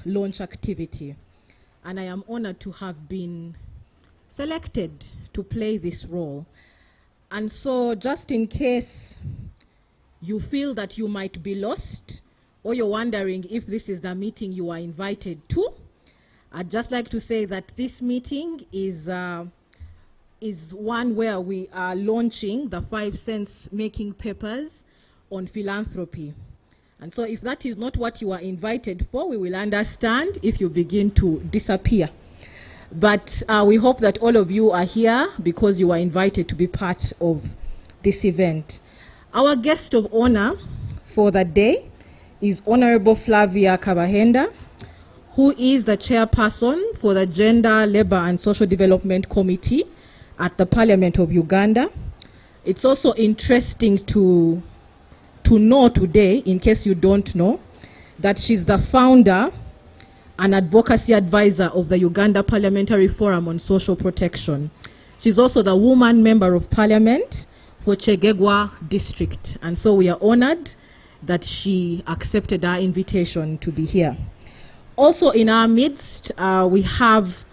launch activity. And I am honored to have been selected to play this role. And so just in case you feel that you might be lost, or you're wondering if this is the meeting you are invited to, I'd just like to say that this meeting is one where we are launching the 5 cents making papers on philanthropy. And so if that is not what you are invited for, we will understand if you begin to disappear. But we hope that all of you are here because you are invited to be part of this event. Our guest of honor for the day is Honorable Flavia Kabahenda, who is the chairperson for the Gender, Labor and Social Development Committee at the Parliament of Uganda. It's also interesting to know today, in case you don't know, that she's the founder and advocacy advisor of the Uganda Parliamentary Forum on Social Protection. She's also the woman member of parliament for Chegegwa district. And so we are honored that she accepted our invitation to be here. Also in our midst, we have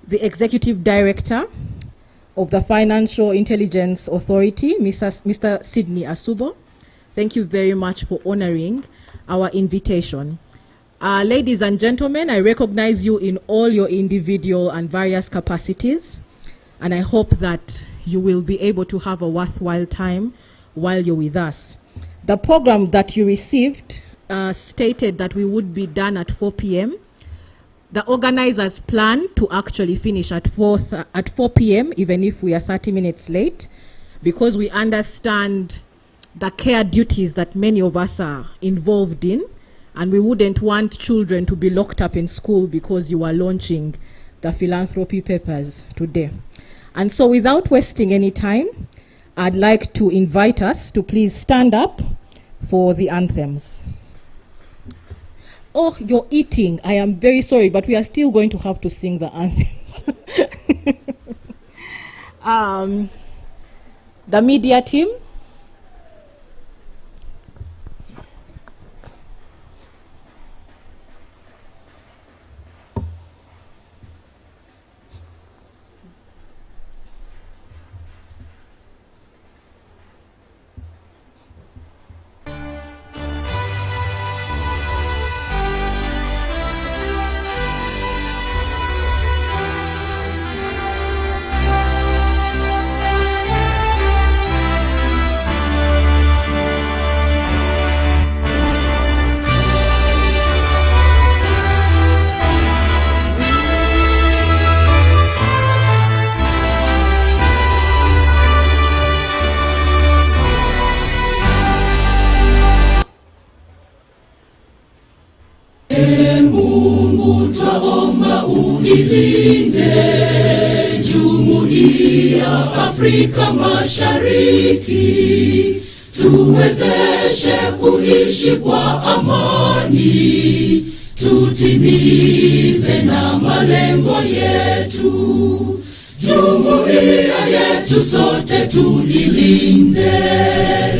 the executive director of the Financial Intelligence Authority, Mr. Sydney Asubo. Thank you very much for honoring our invitation. Ladies and gentlemen, I recognize you in all your individual and various capacities, and I hope that you will be able to have a worthwhile time while you're with us. The program that you received stated that we would be done at 4 p.m. The organizers plan to actually finish at 4 p.m., even if we are 30 minutes late, because we understand the care duties that many of us are involved in, and we wouldn't want children to be locked up in school because you are launching the philanthropy papers today. And so without wasting any time, I'd like to invite us to please stand up for the anthems. Oh, you're eating. I am very sorry, but we are still going to have to sing the anthems. The media team. Ilinde Jumuiya Afrika Mashariki, tuwezeshe kuishi kwa amani, tutimize na malengo yetu. Jumuiya yetu sote tuilinde,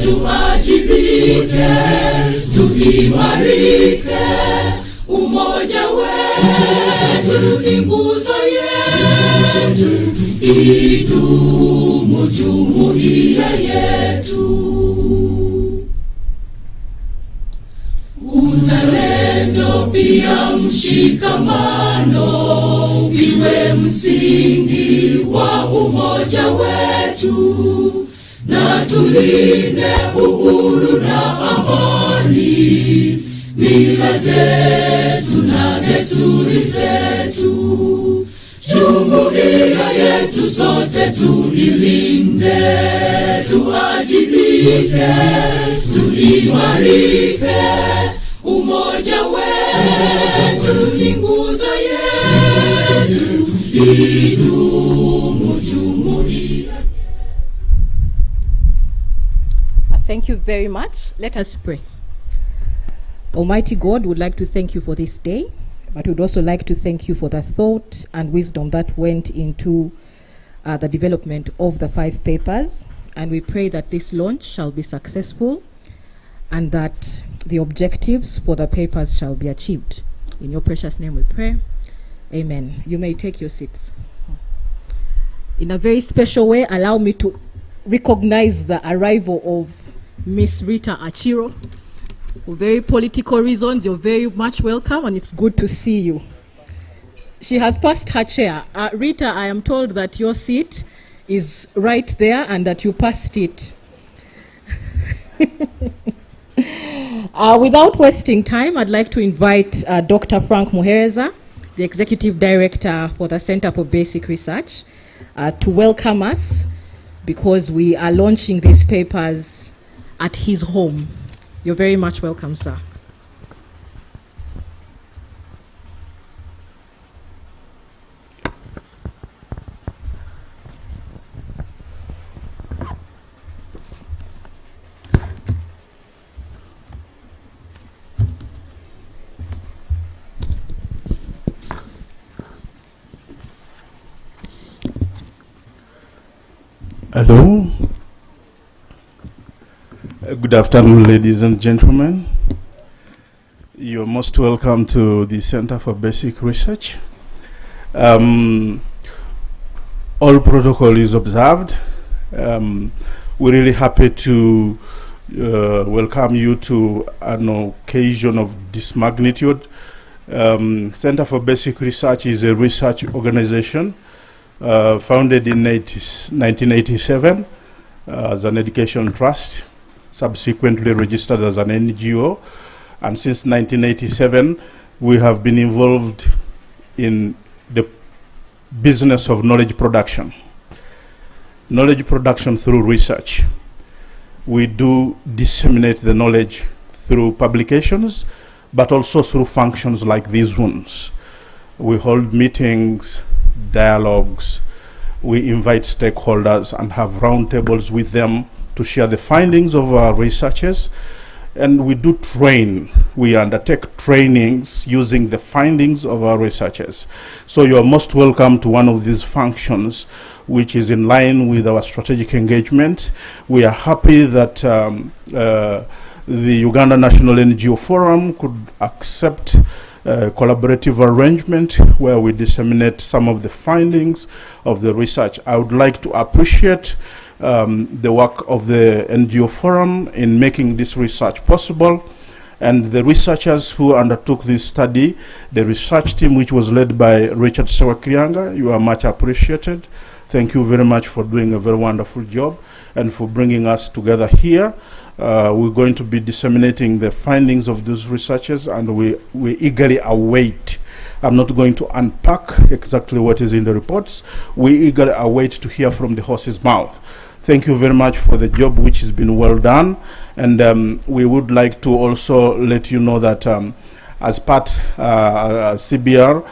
tuajibike, tuimarike, umoja wetu ni nguzo yetu, idumu jumuiya yetu. Uzalendo pia mshikamano viwe msingi wa umoja wetu, na tulinde uhuru na amani, mila zetu na desturi zetu. Jumuiya yetu sote tuilinde, tuajibike, tuimarike, umoja wetu ni nguzo yetu, idumu jumuiya. Thank you very much. Let us pray. Almighty God, would like to thank you for this day, but we'd also like to thank you for the thought and wisdom that went into the development of the 5 papers. And we pray that this launch shall be successful and that the objectives for the papers shall be achieved. In your precious name we pray. Amen. You may take your seats. In a very special way, allow me to recognize the arrival of Miss Rita Achiro. For very political reasons, you're very much welcome, and it's good to see you. She has passed her chair. Rita, I am told that your seat is right there and that you passed it. Without wasting time, I'd like to invite Dr. Frank Muhereza, the Executive Director for the Center for Basic Research, to welcome us, because we are launching these papers at his home. You're very much welcome, sir. Hello. Good afternoon, ladies and gentlemen. You're most welcome to the Center for Basic Research. All protocol is observed. We're really happy to welcome you to an occasion of this magnitude. Center for Basic Research is a research organization founded in 1987 as an education trust, subsequently registered as an NGO, and since 1987 we have been involved in the business of knowledge production through research. We do disseminate the knowledge through publications, but also through functions like these ones. We hold meetings, dialogues, we invite stakeholders and have roundtables with them to share the findings of our researchers, and we do train. We undertake trainings using the findings of our researchers. So you are most welcome to one of these functions, which is in line with our strategic engagement. We are happy that the Uganda National NGO Forum could accept collaborative arrangement where we disseminate some of the findings of the research. I would like to appreciate the work of the NGO Forum in making this research possible, and the researchers who undertook this study, the research team which was led by Richard Sewakrianga. You are much appreciated. Thank you very much for doing a very wonderful job and for bringing us together here. We're going to be disseminating the findings of those researchers, and we eagerly await. I'm not going to unpack exactly what is in the reports. We eagerly await to hear from the horse's mouth. Thank you very much for the job which has been well done, and we would like to also let you know that as part CBR,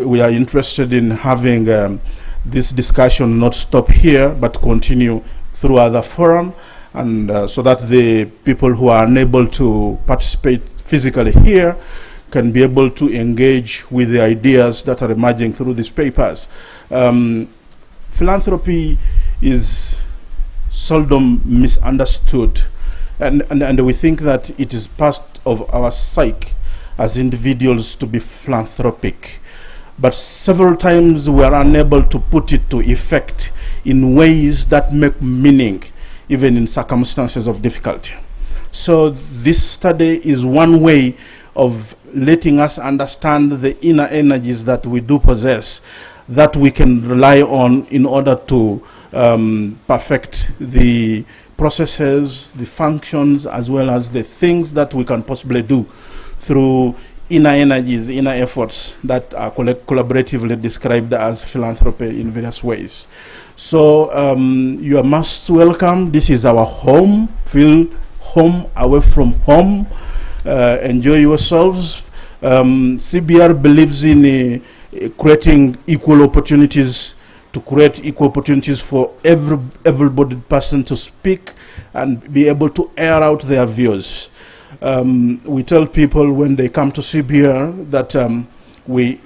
we are interested in having this discussion not stop here but continue through other forum, and so that the people who are unable to participate physically here can be able to engage with the ideas that are emerging through these papers. Philanthropy is seldom misunderstood, and we think that it is part of our psyche as individuals to be philanthropic, but several times we are unable to put it to effect in ways that make meaning even in circumstances of difficulty. So this study is one way of letting us understand the inner energies that we do possess, that we can rely on in order to perfect the processes, the functions, as well as the things that we can possibly do through inner energies, inner efforts that are collaboratively described as philanthropy in various ways. So you are most welcome. This is our home. Feel home away from home. Enjoy yourselves. CBR believes in creating equal opportunities, to create equal opportunities for every able-bodied person to speak and be able to air out their views. We tell people when they come to CBR that we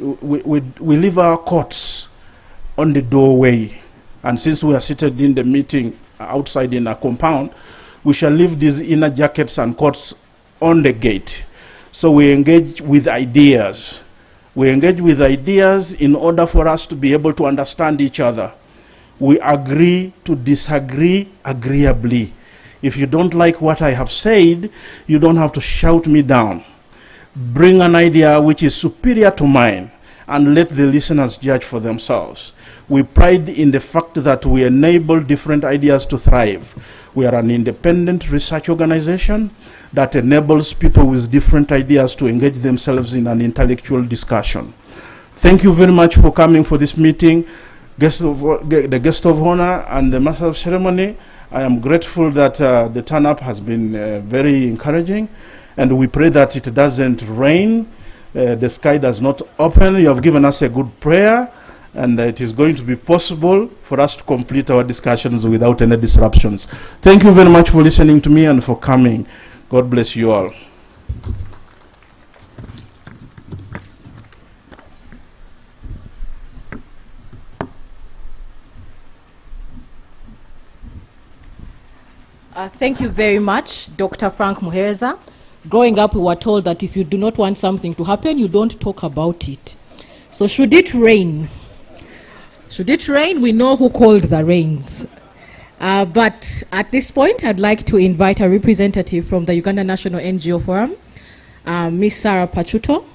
leave our coats on the doorway, and since we are seated in the meeting outside in a compound, we shall leave these inner jackets and coats on the gate, So we engage with ideas. We engage with ideas in order for us to be able to understand each other. We agree to disagree agreeably. If you don't like what I have said, you don't have to shout me down. Bring an idea which is superior to mine and let the listeners judge for themselves. We pride in the fact that we enable different ideas to thrive. We are an independent research organization that enables people with different ideas to engage themselves in an intellectual discussion. Thank you very much for coming for this meeting. The guest of honor and the master of ceremony, I am grateful that the turn-up has been very encouraging, and we pray that it doesn't rain, the sky does not open. You have given us a good prayer, and it is going to be possible for us to complete our discussions without any disruptions. Thank you very much for listening to me and for coming. God bless you all. Thank you very much, Dr. Frank Muhereza. Growing up, we were told that if you do not want something to happen, you don't talk about it. So should it rain? Should it rain, we know who called the rains. But at this point, I'd like to invite a representative from the Uganda National NGO Forum, Ms. Sarah Pachuto,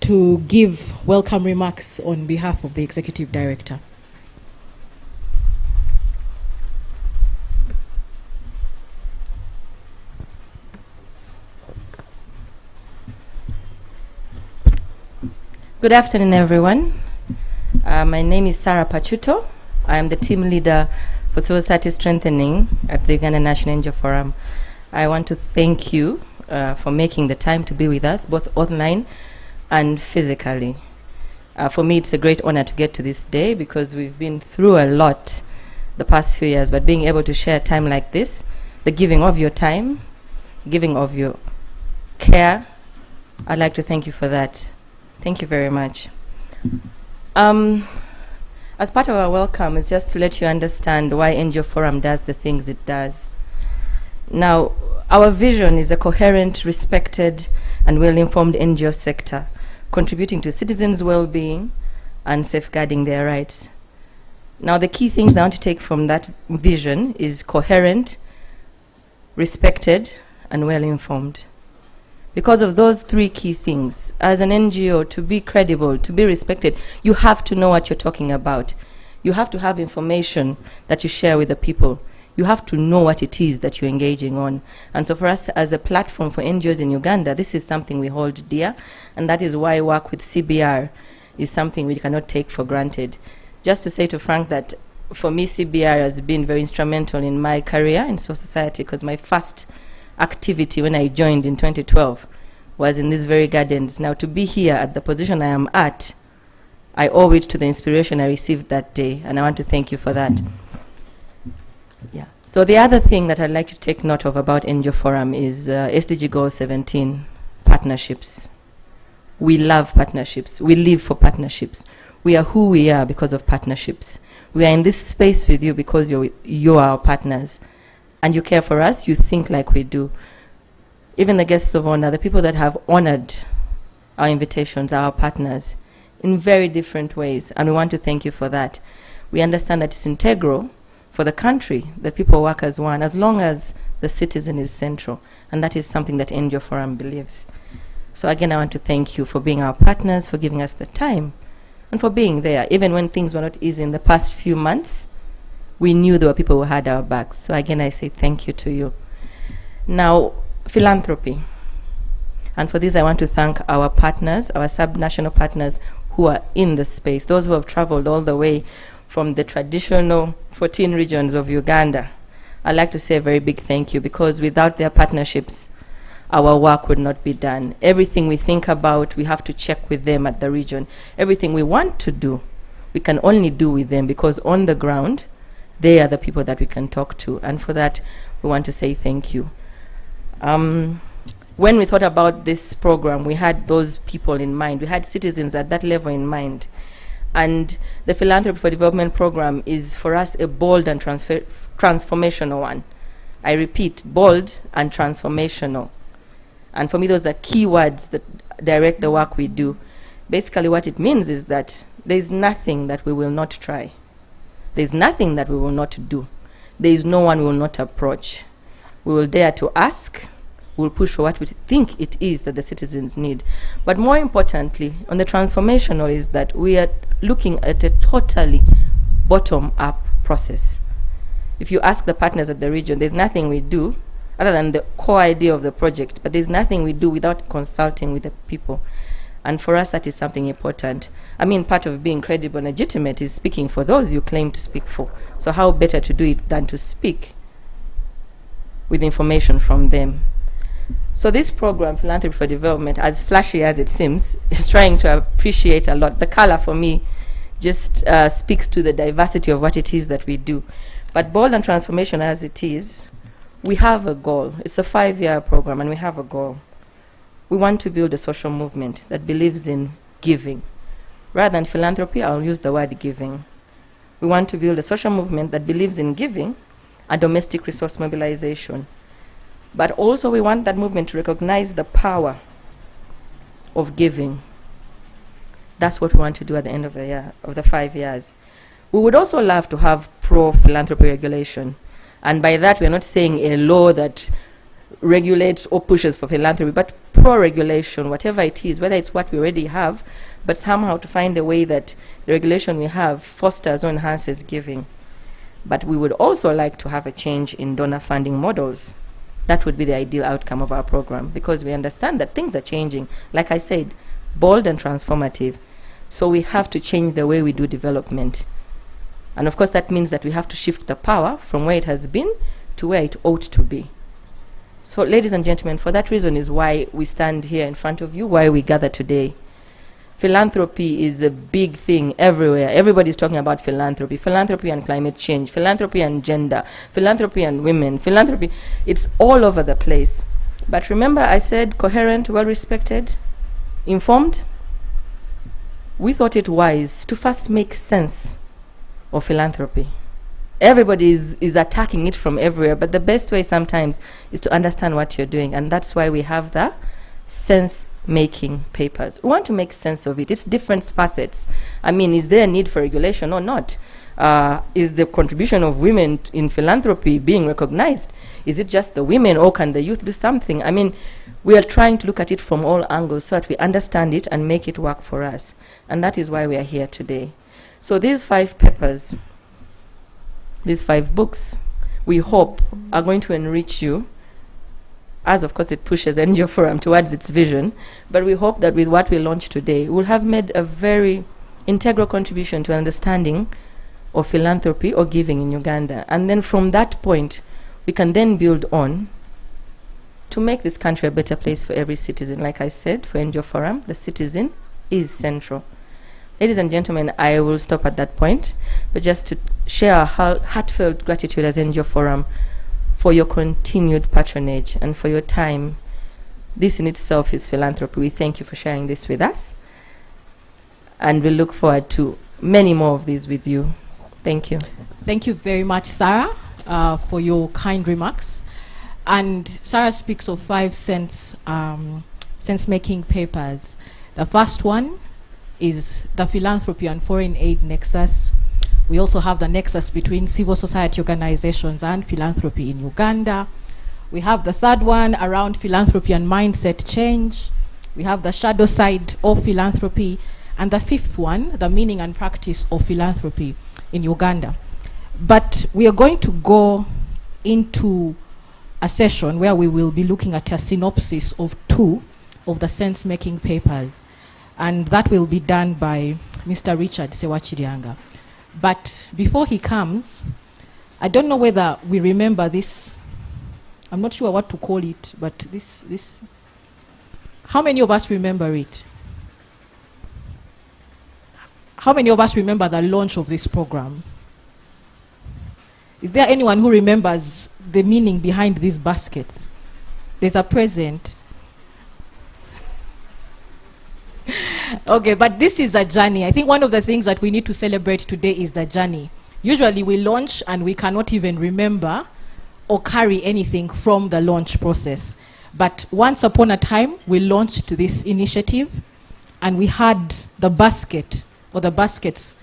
to give welcome remarks on behalf of the Executive Director. Good afternoon, everyone. My name is Sarah Pachuto. I am the team leader for civil society strengthening at the Uganda National NGO Forum. I want to thank you for making the time to be with us, both online and physically. For me, it's a great honor to get to this day because we've been through a lot the past few years, but being able to share time like this, the giving of your time, giving of your care, I'd like to thank you for that. Thank you very much. As part of our welcome, it's just to let you understand why NGO Forum does the things it does. Now, our vision is a coherent, respected, and well-informed NGO sector, contributing to citizens' well-being and safeguarding their rights. Now, the key things I want to take from that vision is coherent, respected, and well-informed. Because of those three key things, as an NGO, to be credible, to be respected, you have to know what you're talking about. You have to have information that you share with the people. You have to know what it is that you're engaging on. And so for us as a platform for NGOs in Uganda, this is something we hold dear, and that is why work with CBR is something we cannot take for granted. Just to say to Frank that for me, CBR has been very instrumental in my career in civil society, because my first activity when I joined in 2012 was in these very gardens. Now, to be here at the position I am at, I owe it to the inspiration I received that day, and I want to thank you for that. Yeah. So the other thing that I'd like to take note of about NGO Forum is SDG Goal 17, partnerships. We love partnerships. We live for partnerships. We are who we are because of partnerships. We are in this space with you because you're our partners. And you care for us, you think like we do. Even the guests of honor, the people that have honored our invitations, our partners, in very different ways. And we want to thank you for that. We understand that it's integral for the country that people work as one, as long as the citizen is central. And that is something that NGO Forum believes. So again, I want to thank you for being our partners, for giving us the time, and for being there. Even when things were not easy in the past few months, we knew there were people who had our backs. So again, I say thank you to you. Now, philanthropy. And for this, I want to thank our partners, our sub-national partners who are in the space, those who have traveled all the way from the traditional 14 regions of Uganda. I'd like to say a very big thank you, because without their partnerships, our work would not be done. Everything we think about, we have to check with them at the region. Everything we want to do, we can only do with them, because on the ground, they are the people that we can talk to. And for that, we want to say thank you. When we thought about this program, we had those people in mind. We had citizens at that level in mind. And the Philanthropy for Development program is, for us, a bold and transformational one. I repeat, bold and transformational. And for me, those are key words that direct the work we do. Basically, what it means is that there's nothing that we will not try. There's nothing that we will not do. There is no one we will not approach. We will dare to ask. We'll push for what we think it is that the citizens need. But more importantly, on the transformational is that we are looking at a totally bottom-up process. If you ask the partners at the region, there's nothing we do other than the core idea of the project, but there's nothing we do without consulting with the people. And for us, that is something important. I mean, part of being credible and legitimate is speaking for those you claim to speak for. So how better to do it than to speak with information from them? So this program, Philanthropy for Development, as flashy as it seems, is trying to appreciate a lot. The color for me just speaks to the diversity of what it is that we do. But bold and transformation as it is, we have a goal. It's a 5-year program, and we have a goal. We want to build a social movement that believes in giving. Rather than philanthropy, I'll use the word giving. We want to build a social movement that believes in giving and domestic resource mobilization. But also we want that movement to recognize the power of giving. That's what we want to do at the end of the year, of the 5 years. We would also love to have pro-philanthropy regulation. And by that, we're not saying a law that regulates or pushes for philanthropy, but pro-regulation, whatever it is, whether it's what we already have, but somehow to find a way that the regulation we have fosters or enhances giving. But we would also like to have a change in donor funding models. That would be the ideal outcome of our program, because we understand that things are changing. Like I said, bold and transformative. So we have to change the way we do development. And of course, that means that we have to shift the power from where it has been to where it ought to be. So ladies and gentlemen, for that reason is why we stand here in front of you, why we gather today. Philanthropy is a big thing everywhere. Everybody's talking about philanthropy. Philanthropy and climate change, philanthropy and gender, philanthropy and women, philanthropy. It's all over the place. But remember I said coherent, well-respected, informed? We thought it wise to first make sense of philanthropy. Everybody is attacking it from everywhere, but the best way sometimes is to understand what you're doing, and that's why we have the sense-making papers. We want to make sense of it. It's different facets. I mean, is there a need for regulation or not? Is the contribution of women in philanthropy being recognized? Is it just the women, or can the youth do something? I mean, we are trying to look at it from all angles so that we understand it and make it work for us. And that is why we are here today. So these 5 papers, these 5 books, we hope are going to enrich you, as of course it pushes NGO Forum towards its vision, but we hope that with what we launch today, we'll have made a very integral contribution to understanding of philanthropy or giving in Uganda. And then from that point, we can then build on to make this country a better place for every citizen. Like I said, for NGO Forum, the citizen is central. Ladies and gentlemen, I will stop at that point, but just to share our heartfelt gratitude as NGO Forum for your continued patronage and for your time. This in itself is philanthropy. We thank you for sharing this with us, and we look forward to many more of these with you. Thank you. Thank you very much, Sarah, for your kind remarks. And Sarah speaks of 5 sense-making papers. The first one is the Philanthropy and Foreign Aid Nexus. We also have the nexus between civil society organizations and philanthropy in Uganda. We have the third one around philanthropy and mindset change. We have the shadow side of philanthropy. And the 5th one, the meaning and practice of philanthropy in Uganda. But we are going to go into a session where we will be looking at a synopsis of 2 of the sense-making papers. And that will be done by Mr. Richard Sewachirianga. But before he comes, I don't know whether we remember this. I'm not sure what to call it, but this. How many of us remember it? How many of us remember the launch of this program? Is there anyone who remembers the meaning behind these baskets? There's a present. Okay, but this is a journey. I think one of the things that we need to celebrate today is the journey. Usually we launch and we cannot even remember or carry anything from the launch process. But once upon a time, we launched this initiative, and we had the basket, or the baskets,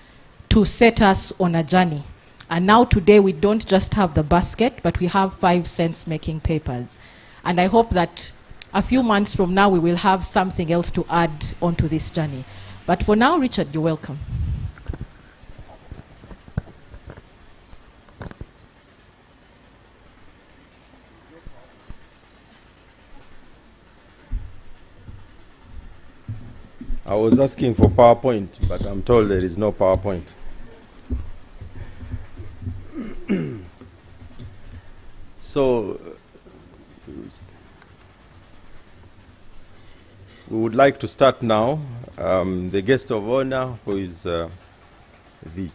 to set us on a journey. And now today, we don't just have the basket, but we have 5 cents making papers. And I hope that a few months from now, we will have something else to add onto this journey. But for now, Richard, you're welcome. I was asking for PowerPoint, but I'm told there is no PowerPoint. So, we would like to start now. The guest of honor, who is the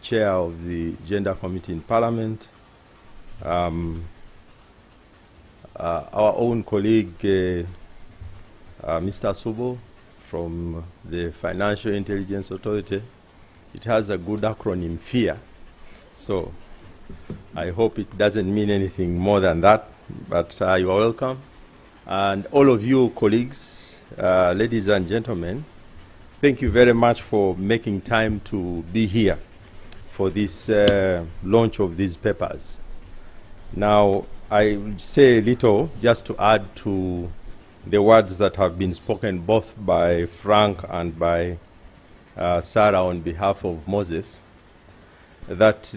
chair of the Gender Committee in Parliament, our own colleague, Mr. Subo, from the Financial Intelligence Authority. It has a good acronym, FIA. So I hope it doesn't mean anything more than that, but you are welcome. And all of you colleagues, ladies and gentlemen, thank you very much for making time to be here for this launch of these papers. Now, I will say a little just to add to the words that have been spoken both by Frank and by Sarah on behalf of Moses, that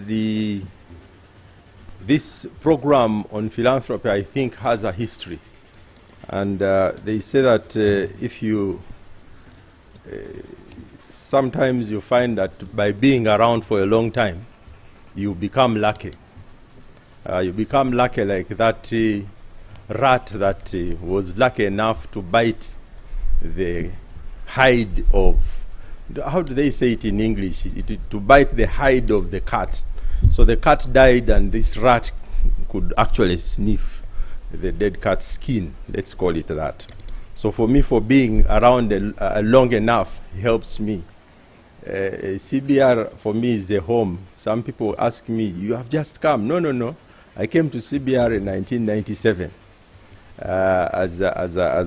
this program on philanthropy, I think, has a history. And they say that if you, sometimes you find that by being around for a long time, you become lucky. You become lucky like that rat that was lucky enough to bite the hide of, how do they say it in English? To bite the hide of the cat. So the cat died, and this rat could actually sniff the dead cat's skin, let's call it that. So for me, for being around long enough helps me. CBR for me is a home. Some people ask me, you have just come. No, no, no. I came to CBR in 1997. As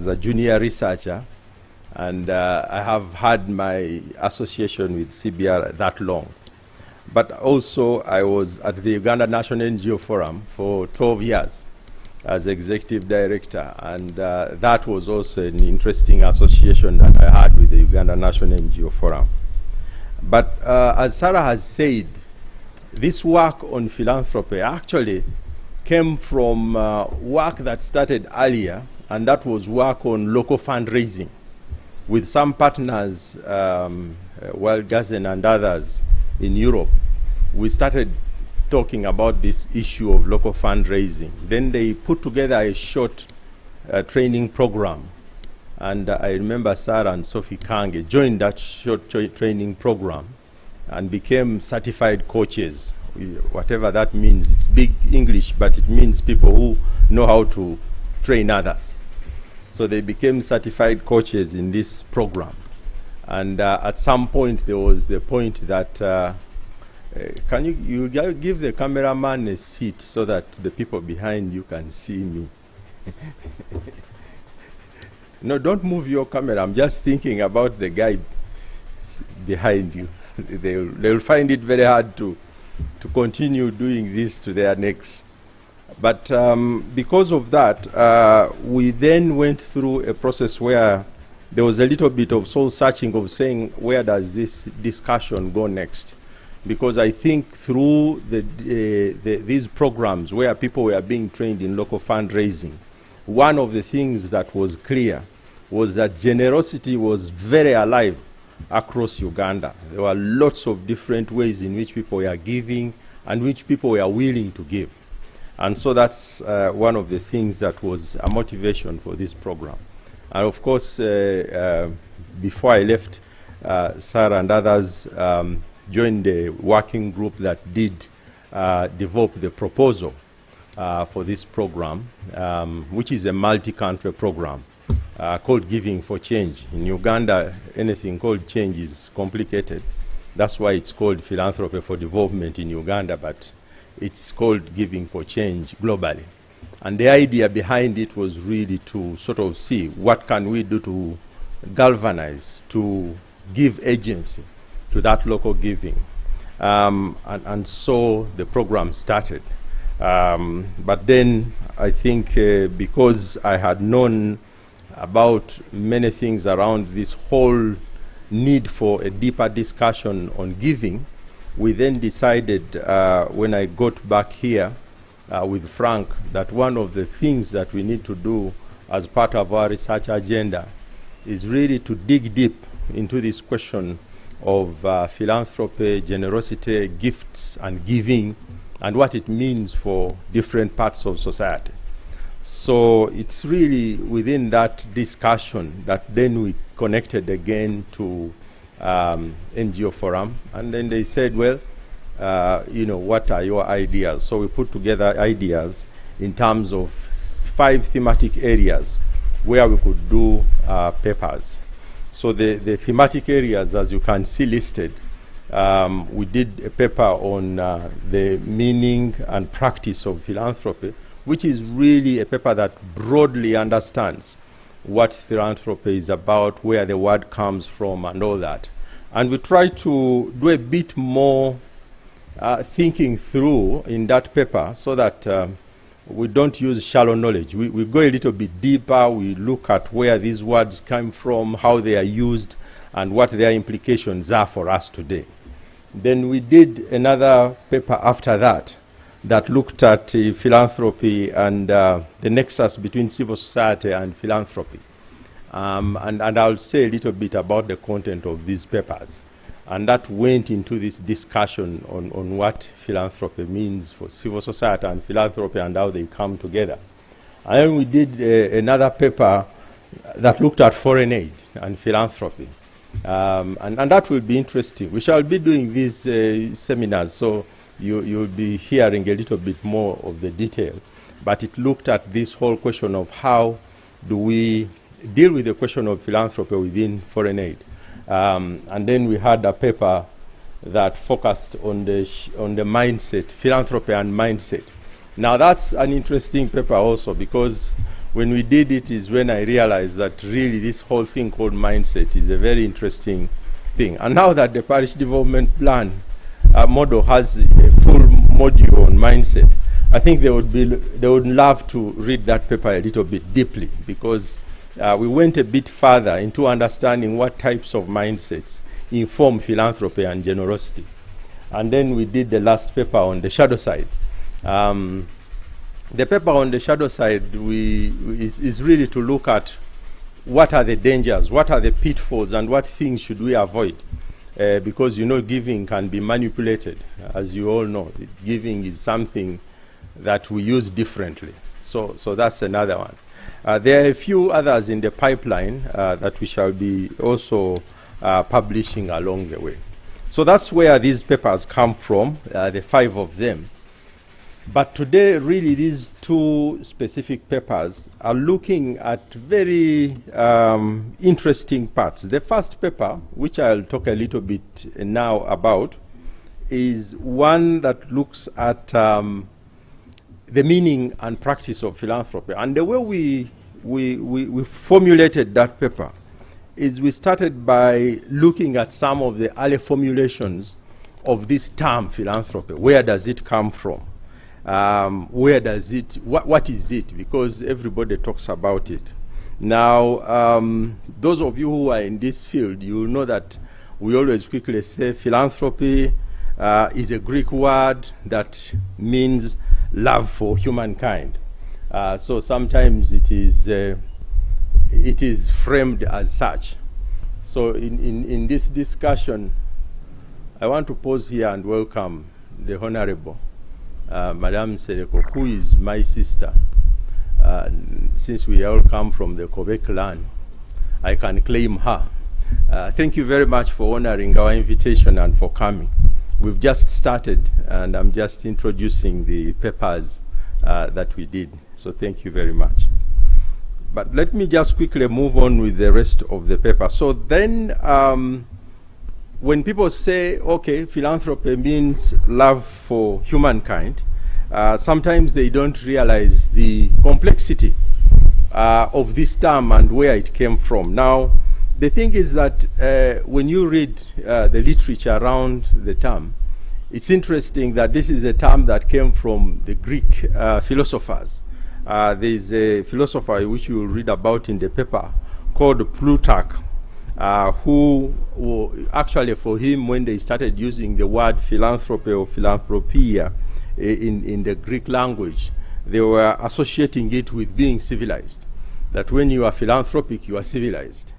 a junior researcher, and I have had my association with CBR that long. But also I was at the Uganda National NGO Forum for 12 years as executive director, and that was also an interesting association that I had with the Uganda National NGO Forum. But as Sarah has said, this work on philanthropy actually came from work that started earlier, and that was work on local fundraising with some partners, Wellgassen and others in Europe. We started talking about this issue of local fundraising. Then they put together a short training program, and I remember Sarah and Sophie Kange joined that short training program and became certified coaches. Whatever that means, it's big English, but it means people who know how to train others. So they became certified coaches in this program. And at some point, there was the point that, can you give the cameraman a seat so that the people behind you can see me? No, don't move your camera. I'm just thinking about the guy behind you. They'll find it very hard to continue doing this to their necks. But because of that, we then went through a process where there was a little bit of soul searching of saying, where does this discussion go next? Because I think through these programs where people were being trained in local fundraising, one of the things that was clear was that generosity was very alive across Uganda. There were lots of different ways in which people were giving and which people were willing to give. And so that's one of the things that was a motivation for this program. And of course, before I left, Sarah and others joined the working group that did develop the proposal for this program, which is a multi-country program called Giving for Change. In Uganda, anything called change is complicated. That's why it's called Philanthropy for Development in Uganda, but it's called Giving for Change globally. And the idea behind it was really to sort of see what can we do to galvanize, to give agency to that local giving. And so the program started. But then I think because I had known about many things around this whole need for a deeper discussion on giving, we then decided when I got back here with Frank that one of the things that we need to do as part of our research agenda is really to dig deep into this question of philanthropy, generosity, gifts, and giving, and what it means for different parts of society. So it's really within that discussion that then we connected again to NGO Forum, and then they said, well, you know, what are your ideas? So we put together ideas in terms of 5 thematic areas where we could do papers. So the thematic areas, as you can see listed, we did a paper on the meaning and practice of philanthropy, which is really a paper that broadly understands what philanthropy is about, where the word comes from, and all that. And we try to do a bit more thinking through in that paper so that we don't use shallow knowledge. We go a little bit deeper. We look at where these words come from, how they are used, and what their implications are for us today. Then we did another paper after that that looked at philanthropy and the nexus between civil society and philanthropy. And I'll say a little bit about the content of these papers. And that went into this discussion on what philanthropy means for civil society and philanthropy and how they come together. And then we did another paper that looked at foreign aid and philanthropy. And that will be interesting. We shall be doing these seminars, so you'll be hearing a little bit more of the detail. But it looked at this whole question of how do we deal with the question of philanthropy within foreign aid. And then we had a paper that focused on the mindset, philanthropy and mindset. Now that's an interesting paper also, because when we did it is when I realized that really this whole thing called mindset is a very interesting thing. And now that the Parish Development Plan model has a full module on mindset, I think they would love to read that paper a little bit deeply, because we went a bit further into understanding what types of mindsets inform philanthropy and generosity. And then we did the last paper on the shadow side. The paper on the shadow side is really to look at what are the dangers, what are the pitfalls, and what things should we avoid. Because, you know, giving can be manipulated. As you all know, giving is something that we use differently. So that's another one. There are a few others in the pipeline that we shall be also publishing along the way. So that's where these papers come from, the 5 of them. But today, really, these 2 specific papers are looking at very interesting parts. The first paper, which I'll talk a little bit now about, is one that looks at the meaning and practice of philanthropy. And the way we formulated that paper is we started by looking at some of the early formulations of this term philanthropy. Where does it come from? Where does it, what is it? Because everybody talks about it. Now, those of you who are in this field, you will know that we always quickly say philanthropy is a Greek word that means love for humankind. So sometimes it is framed as such. So in this discussion, I want to pause here and welcome the Honorable Madame Sereko, who is my sister. Since we all come from the Quebec land, I can claim her. Thank you very much for honoring our invitation and for coming. We've just started, and I'm just introducing the papers that we did. So thank you very much. But let me just quickly move on with the rest of the paper. So then, when people say, okay, philanthropy means love for humankind, sometimes they don't realize the complexity of this term and where it came from. Now, the thing is that when you read the literature around the term, it's interesting that this is a term that came from the Greek philosophers. There's a philosopher which you will read about in the paper called Plutarch, who actually, for him, when they started using the word philanthropy or philanthropia in the Greek language, they were associating it with being civilized. That when you are philanthropic, you are civilized.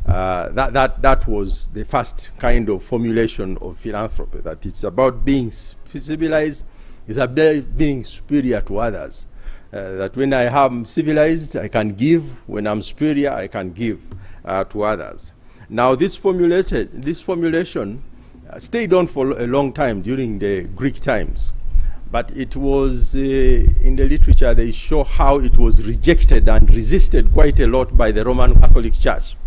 That was the first kind of formulation of philanthropy, that it's about being civilized, it's about being superior to others. That when I am civilized, I can give. When I'm superior, I can give to others. Now, this formulation stayed on for a long time during the Greek times. But it was, in the literature, they show how it was rejected and resisted quite a lot by the Roman Catholic Church.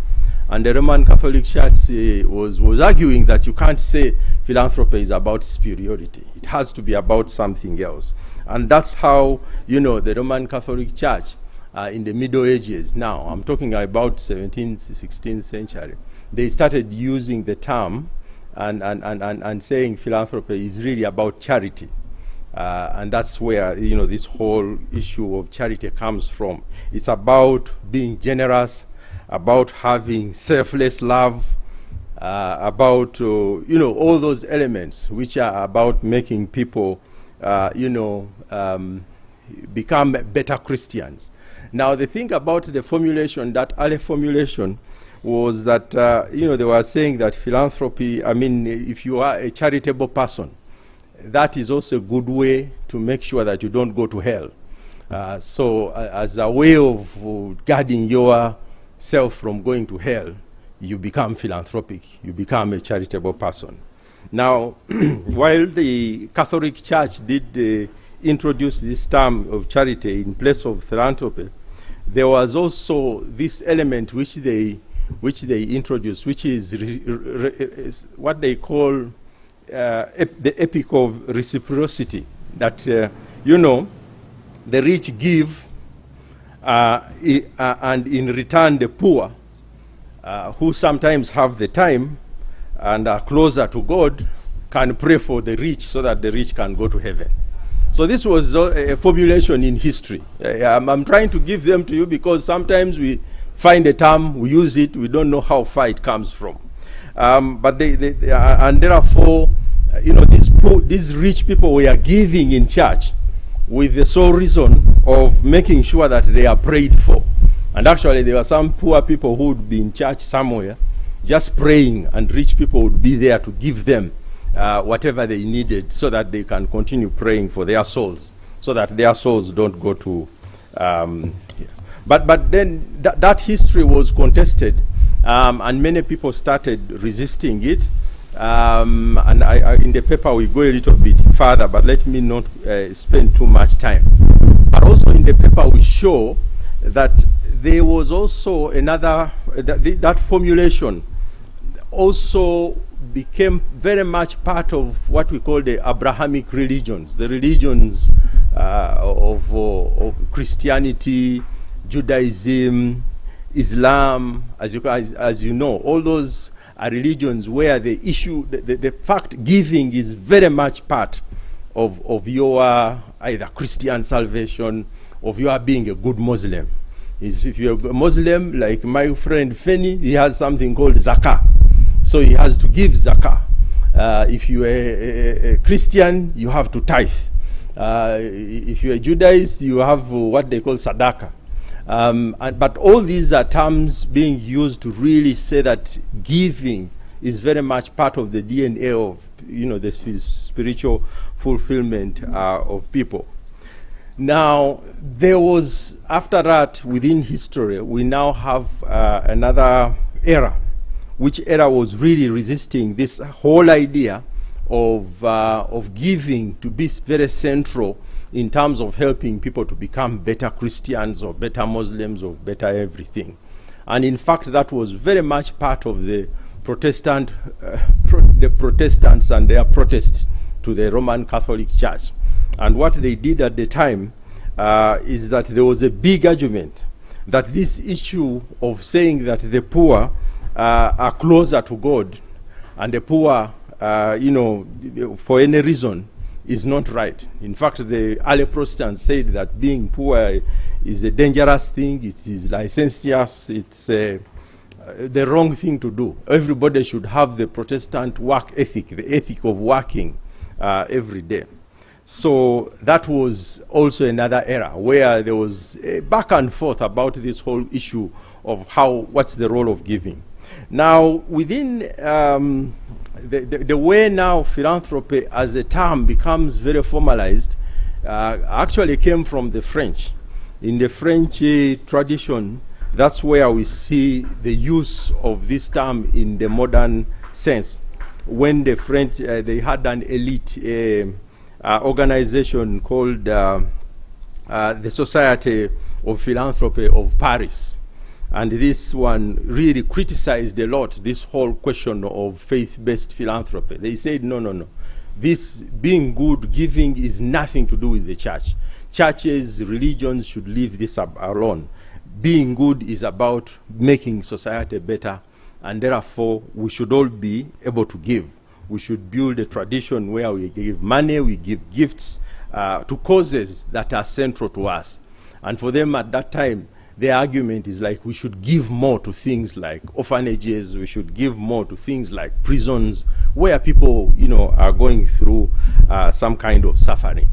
And the Roman Catholic Church was arguing that you can't say philanthropy is about superiority. It has to be about something else. And that's how, the Roman Catholic Church in the Middle Ages, now I'm talking about 17th, 16th century, they started using the term and saying philanthropy is really about charity. And that's where, this whole issue of charity comes from. It's about being generous, about having selfless love, about, all those elements which are about making people, become better Christians. Now, the thing about the formulation, that early formulation, was that, they were saying that philanthropy, if you are a charitable person, that is also a good way to make sure that you don't go to hell. So as a way of guarding yourself from going to hell, you become philanthropic, you become a charitable person. Now, while the Catholic Church did introduce this term of charity in place of philanthropy, there was also this element which they introduced, which is what they call the epic of reciprocity, that the rich give and in return the poor, who sometimes have the time and are closer to God, can pray for the rich so that the rich can go to heaven. So this was a formulation in history. I'm trying to give them to you because sometimes we find a term, we use it, we don't know how far it comes from. But and therefore, these rich people were giving in church with the sole reason of making sure that they are prayed for. And actually, there were some poor people who would be in church somewhere just praying, and rich people would be there to give them whatever they needed so that they can continue praying for their souls, so that their souls don't go to... But then that history was contested, and many people started resisting it. And in the paper we go a little bit further, but let me not spend too much time. But also in the paper we show that there was also another, that formulation also became very much part of what we call the Abrahamic religions, the religions of Christianity, Judaism, Islam, as you know, all those are religions where the issue, the fact giving is very much part of your either Christian salvation, of your being a good Muslim. If you're a Muslim, like my friend Feni, he has something called zakah. So he has to give zakah. If you're a Christian, you have to tithe. If you're a Judaist, you have what they call sadaqah. But all these are terms being used to really say that giving is very much part of the DNA of, the spiritual fulfillment of people. Now, there was, after that, within history, we now have another era, which era was really resisting this whole idea of giving to be very central in terms of helping people to become better Christians or better Muslims or better everything. And in fact, that was very much part of the Protestants and their protests to the Roman Catholic Church. And what they did at the time is that there was a big argument that this issue of saying that the poor are closer to God and the poor, for any reason, is not right. In fact, the early Protestants said that being poor is a dangerous thing, it is licentious, it's the wrong thing to do. Everybody should have the Protestant work ethic, the ethic of working every day. So that was also another era where there was a back and forth about this whole issue of what's the role of giving. Now, within the way now philanthropy as a term becomes very formalized actually came from the French. In the French tradition, that's where we see the use of this term in the modern sense. When the French, they had an elite organization called the Society of Philanthropy of Paris. And this one really criticized a lot this whole question of faith-based philanthropy. They said, no. This being good, giving is nothing to do with the church. Churches, religions should leave this alone. Being good is about making society better, and therefore we should all be able to give. We should build a tradition where we give money, we give gifts to causes that are central to us. And for them at that time, the argument is like we should give more to things like orphanages, we should give more to things like prisons, where people, are going through some kind of suffering.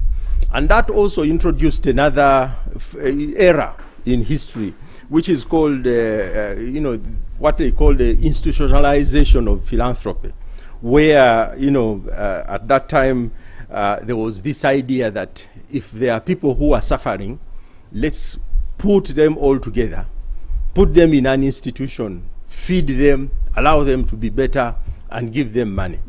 And that also introduced another era in history, which is called, what they call the institutionalization of philanthropy, where, at that time, there was this idea that if there are people who are suffering, let's put them all together, put them in an institution, feed them, allow them to be better, and give them money,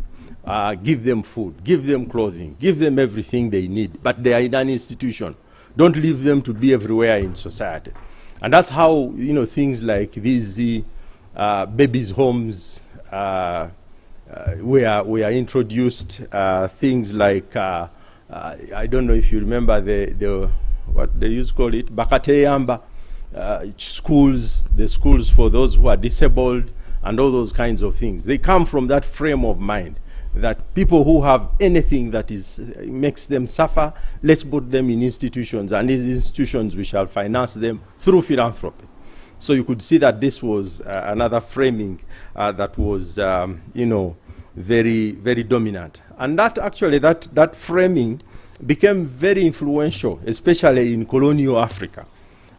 give them food, give them clothing, give them everything they need, but they are in an institution. Don't leave them to be everywhere in society. And that's how, things like these babies' homes were introduced, things like, I don't know if you remember the what they used to call it, Bakateyamba, schools, the schools for those who are disabled, and all those kinds of things. They come from that frame of mind, that people who have anything that makes them suffer, let's put them in institutions, and these institutions, we shall finance them through philanthropy. So you could see that this was another framing that was, very, very dominant. And that actually, that framing became very influential, especially in colonial Africa.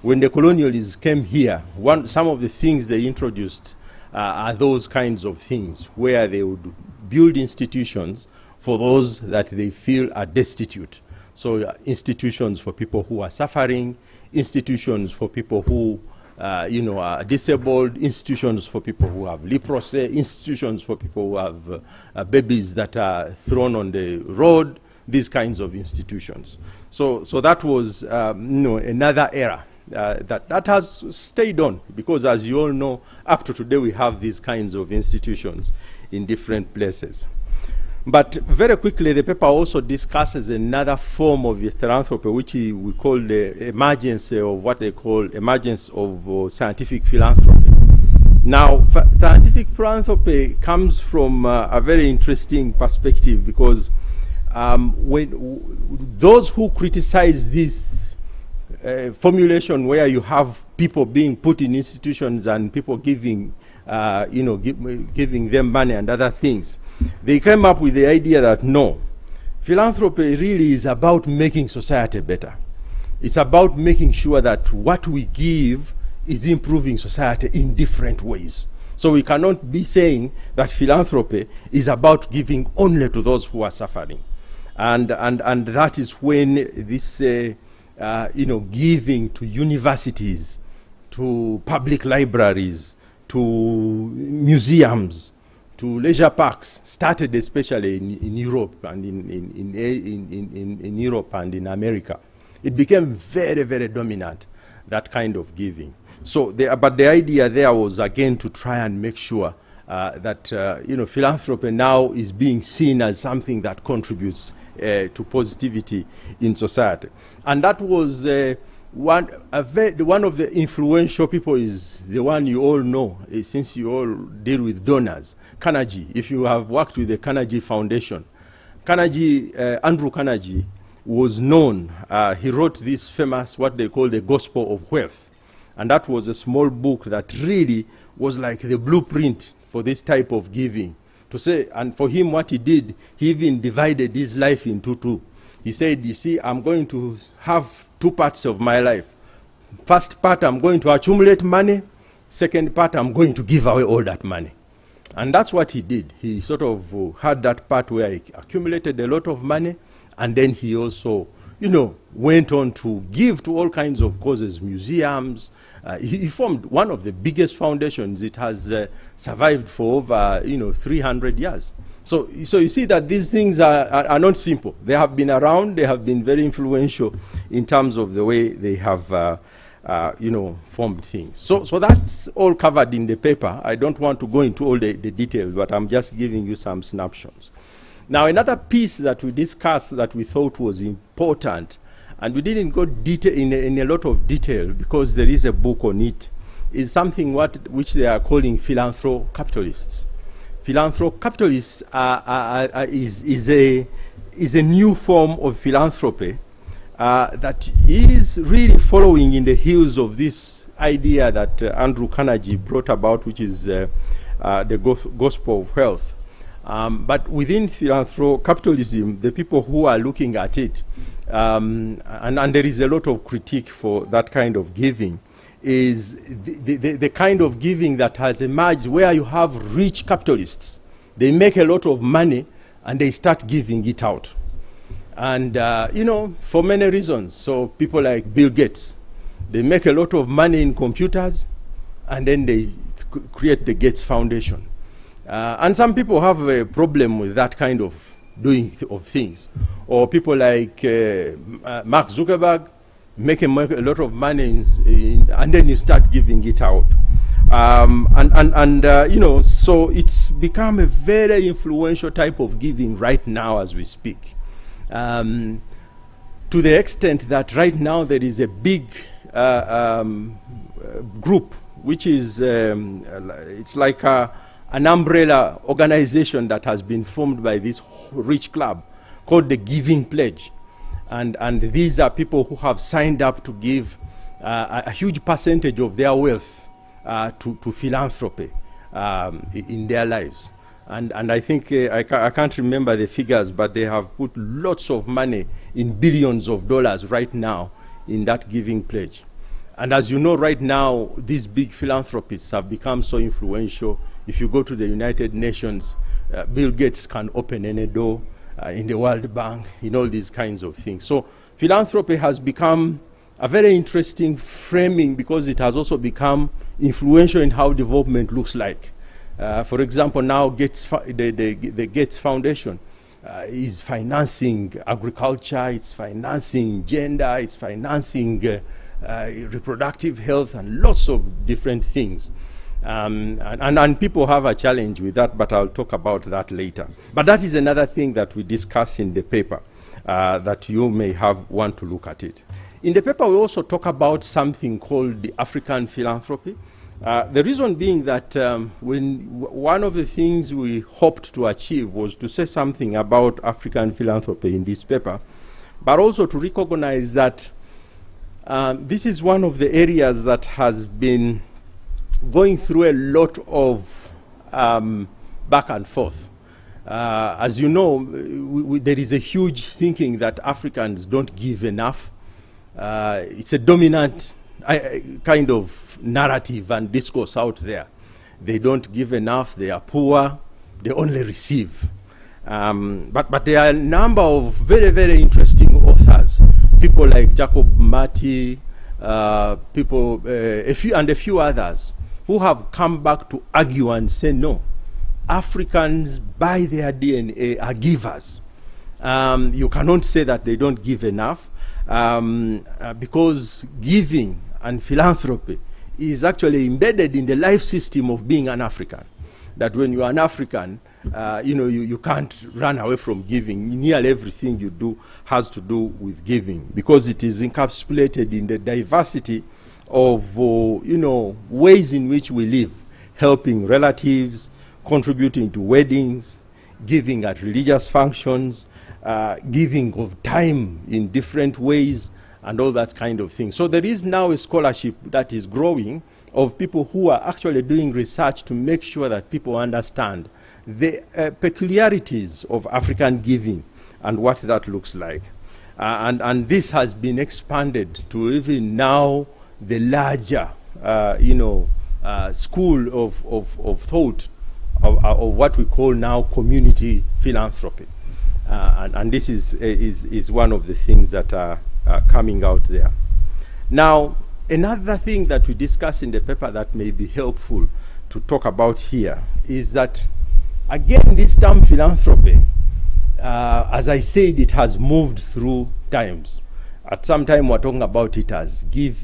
When the colonialists came here, some of the things they introduced are those kinds of things, where they would build institutions for those that they feel are destitute. So institutions for people who are suffering, institutions for people who are disabled, institutions for people who have leprosy, institutions for people who have babies that are thrown on the road, these kinds of institutions. So that was another era that has stayed on, because as you all know, up to today we have these kinds of institutions in different places. But very quickly, the paper also discusses another form of philanthropy, which we call the emergence of what they call emergence of scientific philanthropy. Now, scientific philanthropy comes from a very interesting perspective, because when those who criticize this formulation where you have people being put in institutions and people giving, giving them money and other things, they came up with the idea that no, philanthropy really is about making society better. It's about making sure that what we give is improving society in different ways. So we cannot be saying that philanthropy is about giving only to those who are suffering. And that is when this, giving to universities, to public libraries, to museums, to leisure parks started, especially in Europe and in Europe and in America. It became very, very dominant, that kind of giving. So, but the idea there was again to try and make sure that philanthropy now is being seen as something that contributes to positivity in society. And that was one of the influential people is the one you all know, since you all deal with donors, Carnegie. If you have worked with the Carnegie Foundation, Andrew Carnegie was known. He wrote this famous, what they call the Gospel of Wealth. And that was a small book that really was like the blueprint for this type of giving. To say, and for him, what he did, he even divided his life into two. He said, you see, I'm going to have two parts of my life. First part, I'm going to accumulate money. Second part, I'm going to give away all that money. And that's what he did. He sort of had that part where he accumulated a lot of money, and then he also, went on to give to all kinds of causes, museums. He formed one of the biggest foundations. It has survived for over, 300 years. So you see that these things are not simple. They have been around. They have been very influential in terms of the way they have, formed things. So that's all covered in the paper. I don't want to go into all the details, but I'm just giving you some snapshots. Now, another piece that we discussed that we thought was important, and we didn't go in a lot of detail because there is a book on it, is something which they are calling philanthrocapitalists. Philanthrocapitalists is a new form of philanthropy that is really following in the heels of this idea that Andrew Carnegie brought about, which is the Gospel of Wealth. But within philanthrocapitalism, the people who are looking at it, and there is a lot of critique for that kind of giving, is the kind of giving that has emerged where you have rich capitalists. They make a lot of money and they start giving it out. And, for many reasons. So people like Bill Gates, they make a lot of money in computers and then they create the Gates Foundation. And some people have a problem with that kind of doing of things. Or people like Mark Zuckerberg make a lot of money and then you start giving it out. So it's become a very influential type of giving right now as we speak. To the extent that right now there is a big group which is, it's like an umbrella organization that has been formed by this rich club called the Giving Pledge. And these are people who have signed up to give a huge percentage of their wealth to philanthropy in their lives. And I think, I can't remember the figures, but they have put lots of money in billions of dollars right now in that Giving Pledge. And as you know, right now, these big philanthropists have become so influential. If you go to the United Nations, Bill Gates can open any door in the World Bank, all these kinds of things. So philanthropy has become a very interesting framing because it has also become influential in how development looks like. For example, now the Gates Foundation is financing agriculture, it's financing gender, it's financing reproductive health and lots of different things. And people have a challenge with that, but I'll talk about that later. But that is another thing that we discuss in the paper, that you may want to look at it. In the paper, we also talk about something called the African philanthropy. The reason being that one of the things we hoped to achieve was to say something about African philanthropy in this paper, but also to recognize that this is one of the areas that has been going through a lot of back and forth. As you know, there is a huge thinking that Africans don't give enough. It's a dominant kind of narrative and discourse out there. They don't give enough, they are poor, they only receive. But there are a number of very, very interesting authors, people like Jacob Marty, a few others, who have come back to argue and say, no, Africans by their DNA are givers. You cannot say that they don't give enough, because giving and philanthropy is actually embedded in the life system of being an African. That when you are an African, you can't run away from giving. Nearly everything you do has to do with giving, because it is encapsulated in the diversity of ways in which we live, helping relatives, contributing to weddings, giving at religious functions, giving of time in different ways, and all that kind of thing. So there is now a scholarship that is growing of people who are actually doing research to make sure that people understand the peculiarities of African giving and what that looks like. And this has been expanded to even now the larger school of thought of what we call now community philanthropy. And this is one of the things that are coming out there. Now, another thing that we discuss in the paper that may be helpful to talk about here is that, again, this term philanthropy, as I said, it has moved through times. At some time, we're talking about it as give,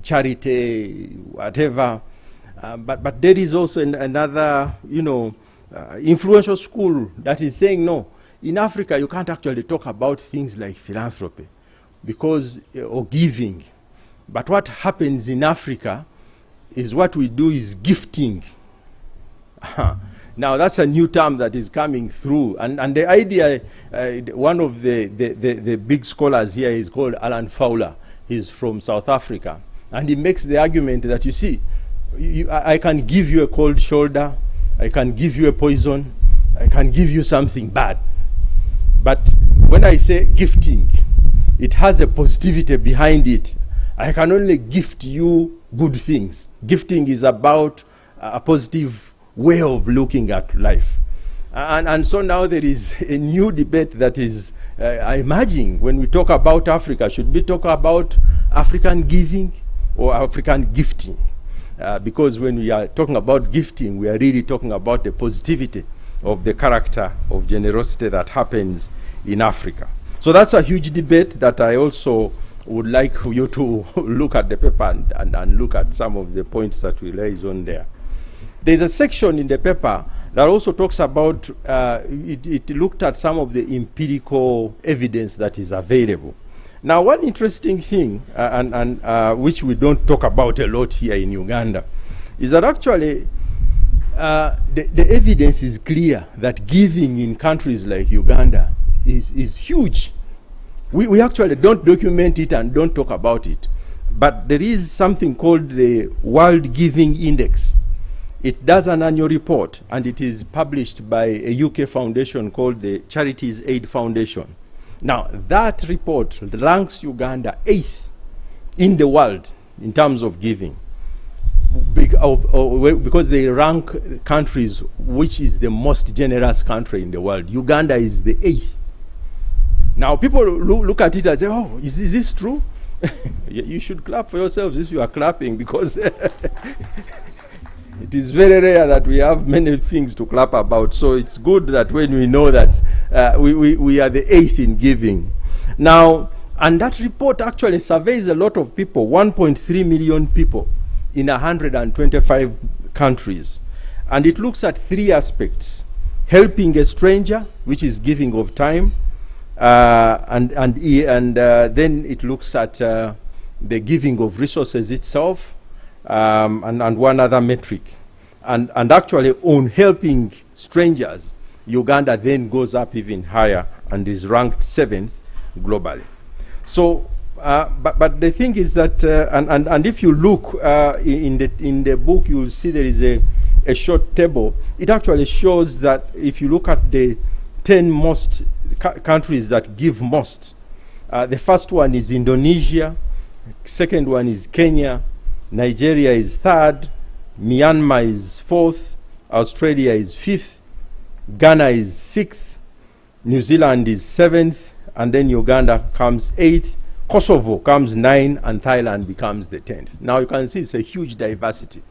charity, whatever. But there is also another, influential school that is saying, no, in Africa, you can't actually talk about things like philanthropy or giving. But what happens in Africa is what we do is gifting. Now, that's a new term that is coming through. And the idea, one of the big scholars here is called Alan Fowler. He's from South Africa. And he makes the argument that, you see, I can give you a cold shoulder, I can give you a poison, I can give you something bad. But when I say gifting, it has a positivity behind it. I can only gift you good things. Gifting is about a positive way of looking at life. And so now there is a new debate that is emerging when we talk about Africa. Should we talk about African giving or African gifting? Because when we are talking about gifting, we are really talking about the positivity of the character of generosity that happens in Africa. So that's a huge debate that I also would like you to look at the paper and look at some of the points that we raise on there. There's a section in the paper that also talks about, it looked at some of the empirical evidence that is available. Now, one interesting thing, which we don't talk about a lot here in Uganda, is that actually the evidence is clear that giving in countries like Uganda is huge. We actually don't document it and don't talk about it. But there is something called the World Giving Index. It does an annual report, and it is published by a UK foundation called the Charities Aid Foundation. Now, that report ranks Uganda 8th in the world in terms of giving, because they rank countries which is the most generous country in the world. Uganda is the 8th. Now, people look at it and say, oh, is this true? You should clap for yourselves if you are clapping, because it is very rare that we have many things to clap about. So it's good that when we know that we are the 8th in giving. Now, and that report actually surveys a lot of people, 1.3 million people in 125 countries. And it looks at 3 aspects: helping a stranger, which is giving of time, and then it looks at the giving of resources itself, and one other metric. And actually on helping strangers, Uganda then goes up even higher and is ranked 7th globally. So, but the thing is that, and if you look in the book, you'll see there is a short table. It actually shows that if you look at the 10 most countries that give most, the first one is Indonesia, second one is Kenya, Nigeria is 3rd, Myanmar is 4th, Australia is 5th, Ghana is 6th, New Zealand is 7th, and then Uganda comes 8th, Kosovo comes 9th, and Thailand becomes the 10th. Now you can see it's a huge diversity.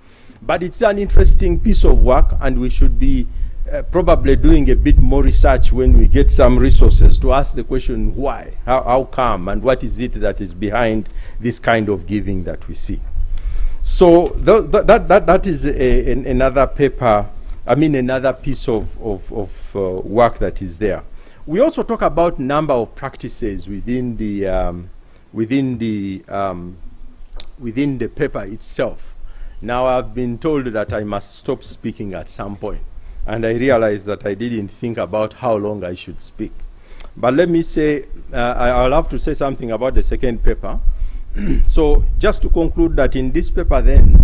But it's an interesting piece of work, and we should be probably doing a bit more research when we get some resources to ask the question why, how come, and what is it that is behind this kind of giving that we see. So that is another paper another piece of work that is there. We also talk about number of practices within the paper itself. Now I've been told that I must stop speaking at some point, and I realized that I didn't think about how long I should speak. But let me say, I'll have to say something about the second paper. So just to conclude that in this paper then,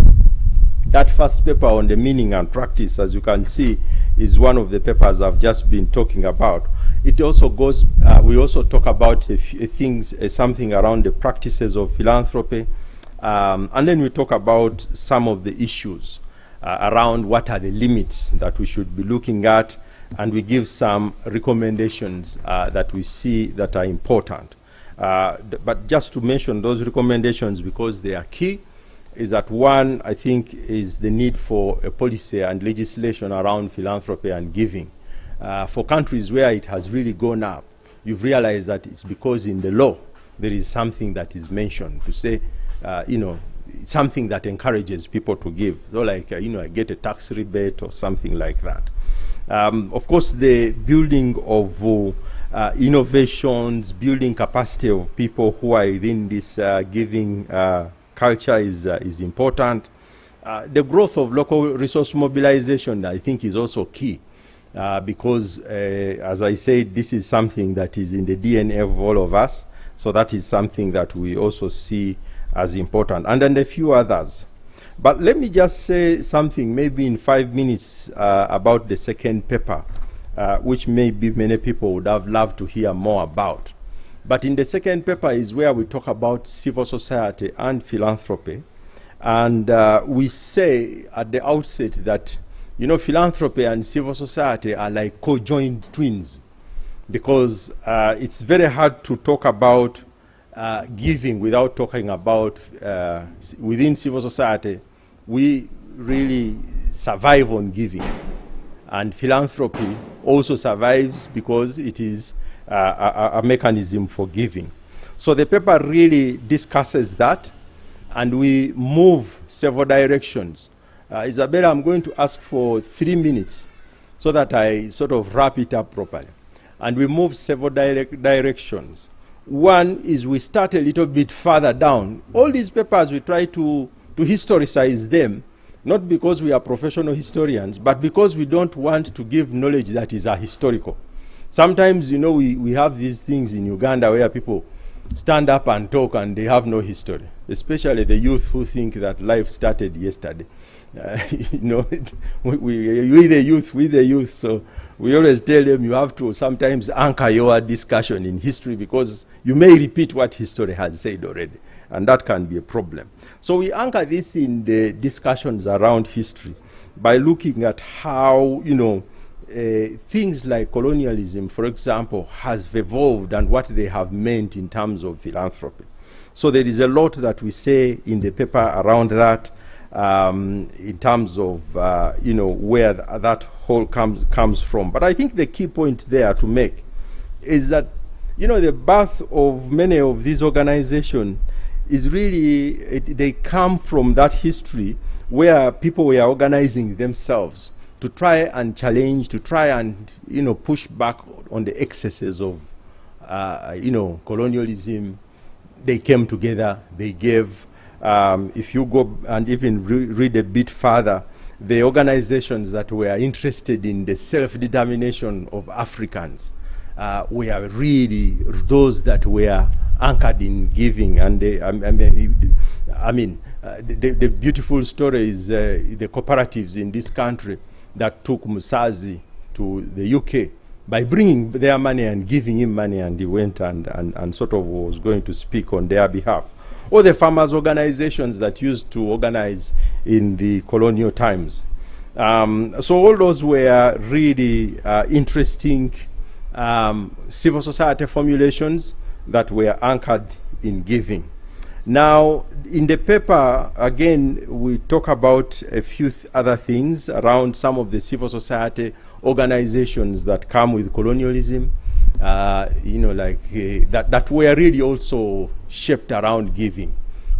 that first paper on the meaning and practice, as you can see, is one of the papers I've just been talking about. It also goes, we also talk about something around the practices of philanthropy, and then we talk about some of the issues around what are the limits that we should be looking at, and we give some recommendations that we see that are important. But just to mention those recommendations because they are key, is that one, I think, is the need for a policy and legislation around philanthropy and giving. For countries where it has really gone up, you've realized that it's because in the law there is something that is mentioned to say, something that encourages people to give. So like, I get a tax rebate or something like that. Of course, the building of innovations, building capacity of people who are in this giving culture is important. The growth of local resource mobilization, I think, is also key because, as I said, this is something that is in the DNA of all of us. So that is something that we also see as important. And then a few others. But let me just say something, maybe in 5 minutes, about the second paper, which maybe many people would have loved to hear more about. But in the second paper is where we talk about civil society and philanthropy. And we say at the outset that, philanthropy and civil society are like co-joined twins, because it's very hard to talk about giving without talking about within civil society. We really survive on giving, and philanthropy also survives because it is a mechanism for giving. So the paper really discusses that, and we move several directions. Isabella, I'm going to ask for 3 minutes so that I sort of wrap it up properly. And we move several directions. One is we start a little bit further down. All these papers, we try to historicize them, not because we are professional historians, but because we don't want to give knowledge that is ahistorical. Sometimes, we have these things in Uganda where people stand up and talk and they have no history, especially the youth who think that life started yesterday. We the youth, so we always tell them you have to sometimes anchor your discussion in history because you may repeat what history has said already, and that can be a problem. So we anchor this in the discussions around history by looking at how, things like colonialism, for example, has evolved and what they have meant in terms of philanthropy. So there is a lot that we say in the paper around that, in terms of, where that whole comes from. But I think the key point there to make is that, the birth of many of these organizations is really, they come from that history where people were organizing themselves to try and challenge, to try and, push back on the excesses of, colonialism. They came together, they gave. If you go and even read a bit further, the organizations that were interested in the self-determination of Africans were really those that were anchored in giving. And the beautiful story is the cooperatives in this country that took Musazi to the UK by bringing their money and giving him money, and he went and sort of was going to speak on their behalf. Or the farmers' organizations that used to organize in the colonial times. So all those were really interesting civil society formulations that were anchored in giving. Now, in the paper, again, we talk about a few other things around some of the civil society organizations that come with colonialism, that were really also shaped around giving.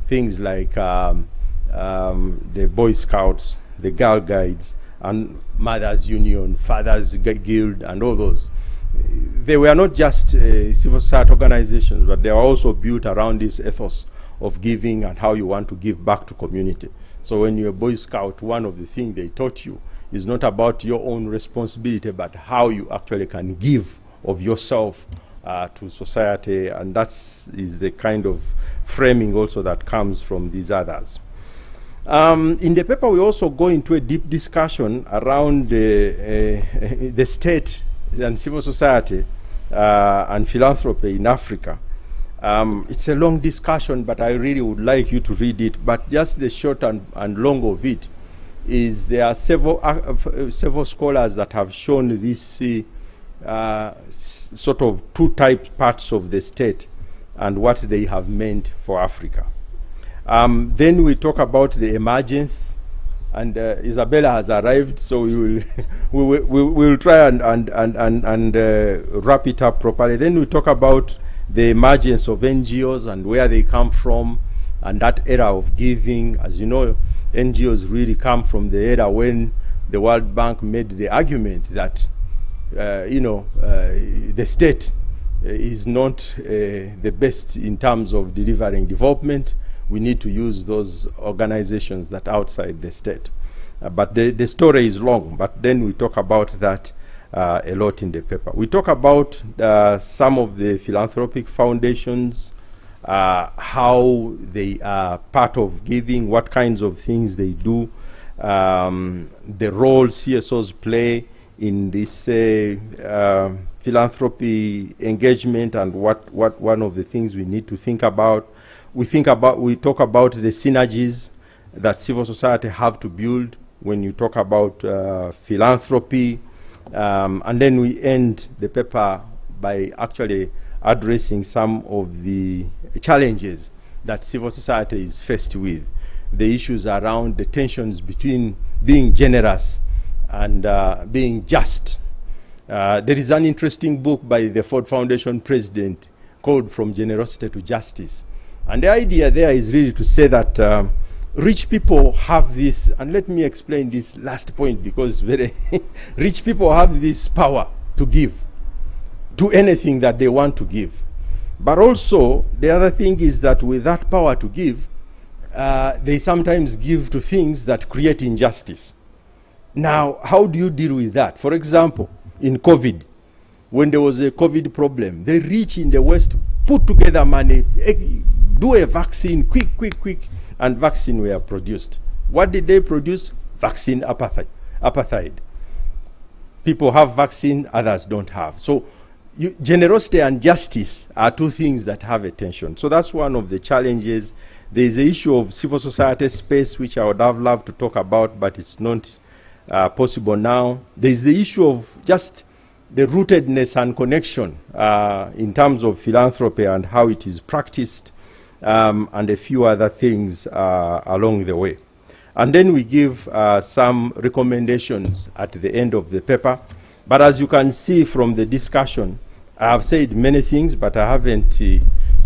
Things like the Boy Scouts, the Girl Guides, and Mothers Union, Fathers Guild, and all those. They were not just civil society organizations, but they were also built around this ethos of giving and how you want to give back to community. So when you're a Boy Scout, one of the things they taught you is not about your own responsibility, but how you actually can give of yourself to society, and that is the kind of framing also that comes from these others. In the paper, we also go into a deep discussion around the state and civil society and philanthropy in Africa. It's a long discussion, but I really would like you to read it. But just the short and long of it is there are several scholars that have shown this sort of two parts of the state and what they have meant for Africa. Then we talk about the emergence, and Isabella has arrived, so we will try and wrap it up properly. Then we talk about the emergence of NGOs and where they come from, and that era of giving. As you know, NGOs really come from the era when the World Bank made the argument that the state is not the best in terms of delivering development. We need to use those organizations that are outside the state. But the story is long, but then we talk about that a lot in the paper. We talk about some of the philanthropic foundations, how they are part of giving, what kinds of things they do, the role CSOs play in this philanthropy engagement, and what one of the things we need to think about. We talk about the synergies that civil society have to build when you talk about philanthropy, and then we end the paper by actually addressing some of the challenges that civil society is faced with, the issues around the tensions between being generous and being just. There is an interesting book by the Ford Foundation president called From Generosity to Justice. And the idea there is really to say that rich people have this, and let me explain this last point, because very rich people have this power to give to anything that they want to give. But also, the other thing is that with that power to give, they sometimes give to things that create injustice. Now, how do you deal with that? For example, in COVID, when there was a COVID problem, the rich in the West put together money, do a vaccine, quick, and vaccine were produced. What did they produce? Vaccine apartheid. People have vaccine, others don't have. So generosity and justice are two things that have a tension. So that's one of the challenges. There is the issue of civil society space, which I would have loved to talk about, but it's not possible now. There is the issue of just the rootedness and connection in terms of philanthropy and how it is practiced, and a few other things along the way. And then we give some recommendations at the end of the paper. But as you can see from the discussion, I have said many things, but I haven't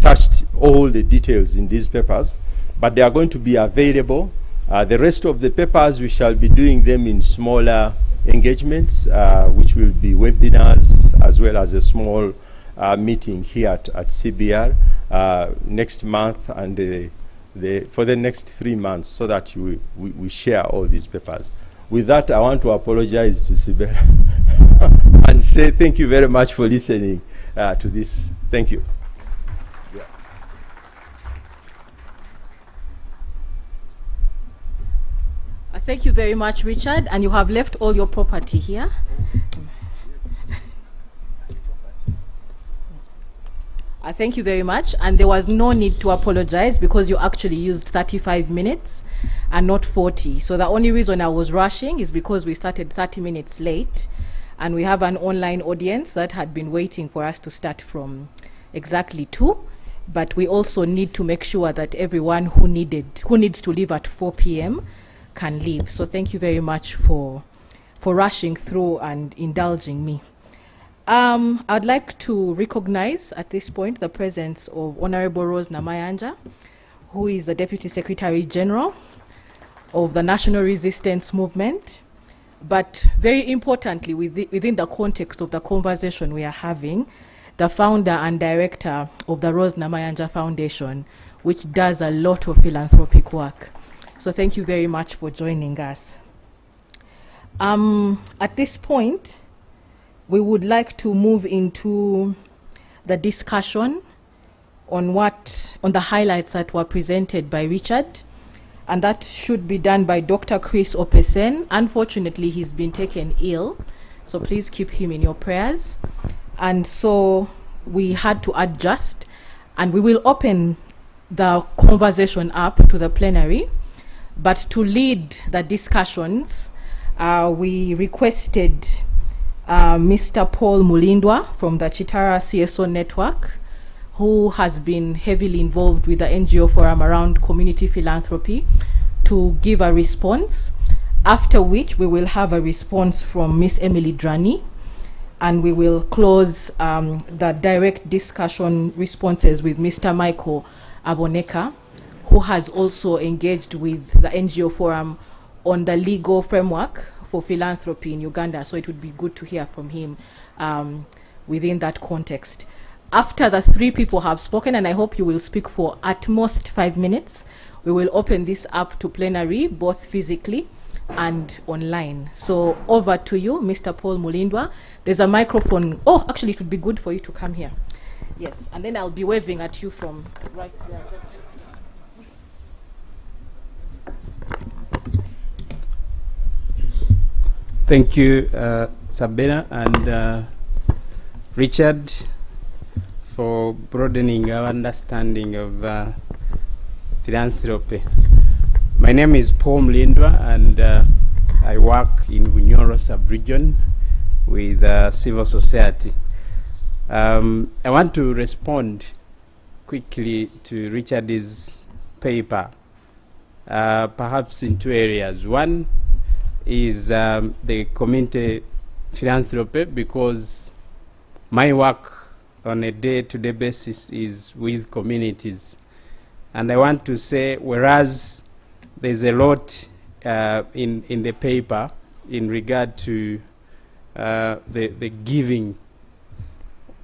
touched all the details in these papers. But they are going to be available. The rest of the papers, we shall be doing them in smaller engagements, which will be webinars, as well as a small meeting here at CBR next month, and for the next 3 months, so that we share all these papers. With that, I want to apologize to Sibera and say thank you very much for listening to this. Thank you. Thank you very much, Richard. And you have left all your property here. Thank you very much. And there was no need to apologize, because you actually used 35 minutes and not 40. So the only reason I was rushing is because we started 30 minutes late, and we have an online audience that had been waiting for us to start from exactly 2. But we also need to make sure that everyone who needs to leave at 4 p.m. can leave. So thank you very much for rushing through and indulging me. I'd like to recognize at this point the presence of Honorable Rose Namayanja, who is the Deputy Secretary General of the National Resistance Movement, But very importantly, within the context of the conversation we are having, the founder and director of the Rose Namayanja Foundation, which does a lot of philanthropic work. So thank you very much for joining us. At this point, we would like to move into the discussion on the highlights that were presented by Richard, and that should be done by Dr. Chris Opesen. Unfortunately, he's been taken ill, so please keep him in your prayers. And so we had to adjust, and we will open the conversation up to the plenary. But to lead the discussions, we requested Mr. Paul Mulindwa from the Chitara CSO Network, who has been heavily involved with the NGO forum around community philanthropy, to give a response, after which we will have a response from Miss Emily Drani, and we will close the direct discussion responses with Mr. Michael Aboneka, who has also engaged with the NGO forum on the legal framework for philanthropy in Uganda. So it would be good to hear from him within that context. After the three people have spoken, and I hope you will speak for at most 5 minutes, we will open this up to plenary, both physically and online. So over to you, Mr. Paul Mulindwa. There's a microphone. Oh, actually, it would be good for you to come here. Yes, and then I'll be waving at you from right there. Thank you, Sabina and Richard, for broadening our understanding of philanthropy. My name is Paul Mulindwa, and I work in Bunyoro sub-region with civil society. I want to respond quickly to Richard's paper, perhaps in two areas. One is the community philanthropy, because my work on a day-to-day basis is with communities. And I want to say, whereas there's a lot in the paper in regard to the giving,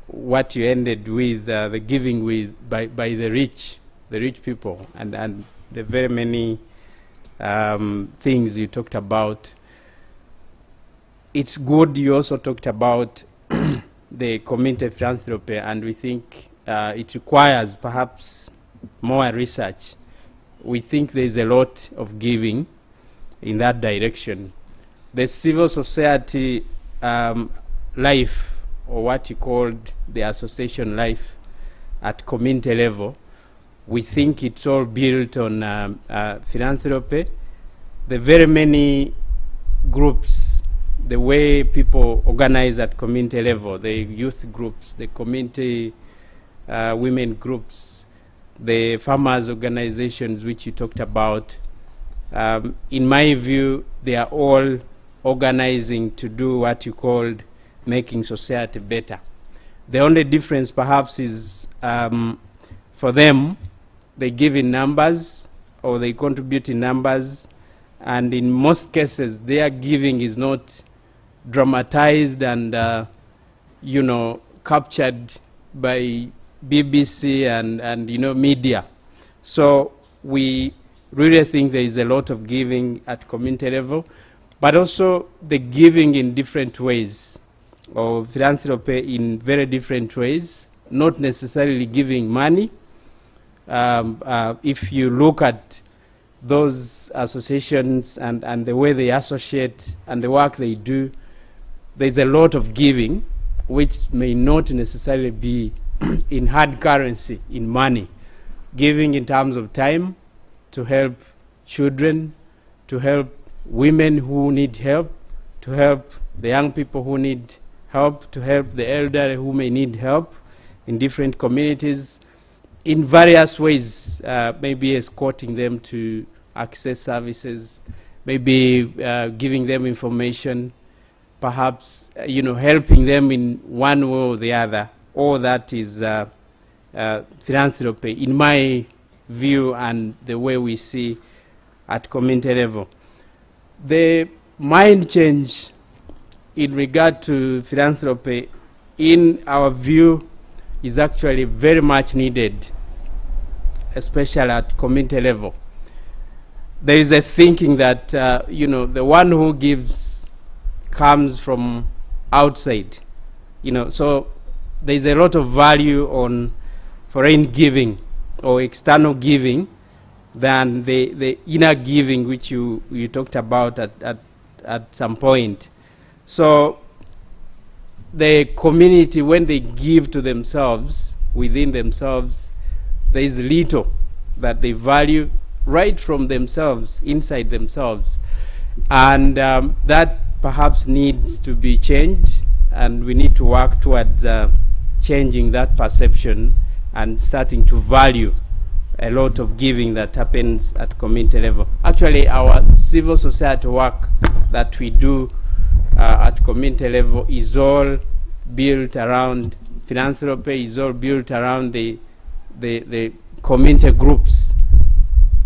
what you ended with, the giving by the rich people, and the very many things you talked about. It's good you also talked about the community philanthropy, and we think it requires perhaps more research. We think there's a lot of giving in that direction. The civil society life, or what you called the association life at community level, we think it's all built on philanthropy. The very many groups, the way people organize at community level, the youth groups, the community women groups, the farmers organizations which you talked about, in my view, they are all organizing to do what you called making society better. The only difference perhaps is for them, they give in numbers or they contribute in numbers, and in most cases their giving is not dramatized and captured by BBC and media. So we really think there is a lot of giving at community level, but also the giving in different ways, or philanthropy in very different ways, not necessarily giving money. If you look at those associations and the way they associate and the work they do, there's a lot of giving which may not necessarily be in hard currency, in money. Giving in terms of time to help children, to help women who need help, to help the young people who need help, to help the elderly who may need help in different communities, in various ways, maybe escorting them to access services, maybe giving them information, perhaps helping them in one way or the other. All that is philanthropy, in my view, and the way we see at community level. The mind change in regard to philanthropy, in our view, is actually very much needed, especially at community level. There is a thinking that, the one who gives comes from outside, so there's a lot of value on foreign giving or external giving than the inner giving, which you talked about at some point. So the community, when they give to themselves, within themselves, there is little that they value right from themselves, inside themselves. And that perhaps needs to be changed, and we need to work towards changing that perception and starting to value a lot of giving that happens at community level. Actually, our civil society work that we do at community level is all built around philanthropy, is all built around the community groups,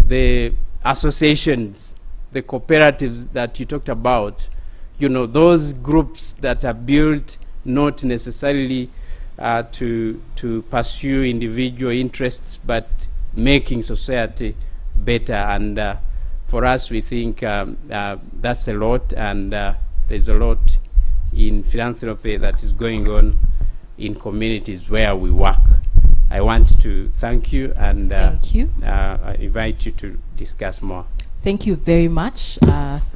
the associations, the cooperatives that you talked about. Those groups that are built not necessarily to pursue individual interests, but making society better. And for us, we think that's a lot, and there's a lot in philanthropy that is going on in communities where we work. I want to thank you, and Thank you. I invite you to discuss more. Thank you very much.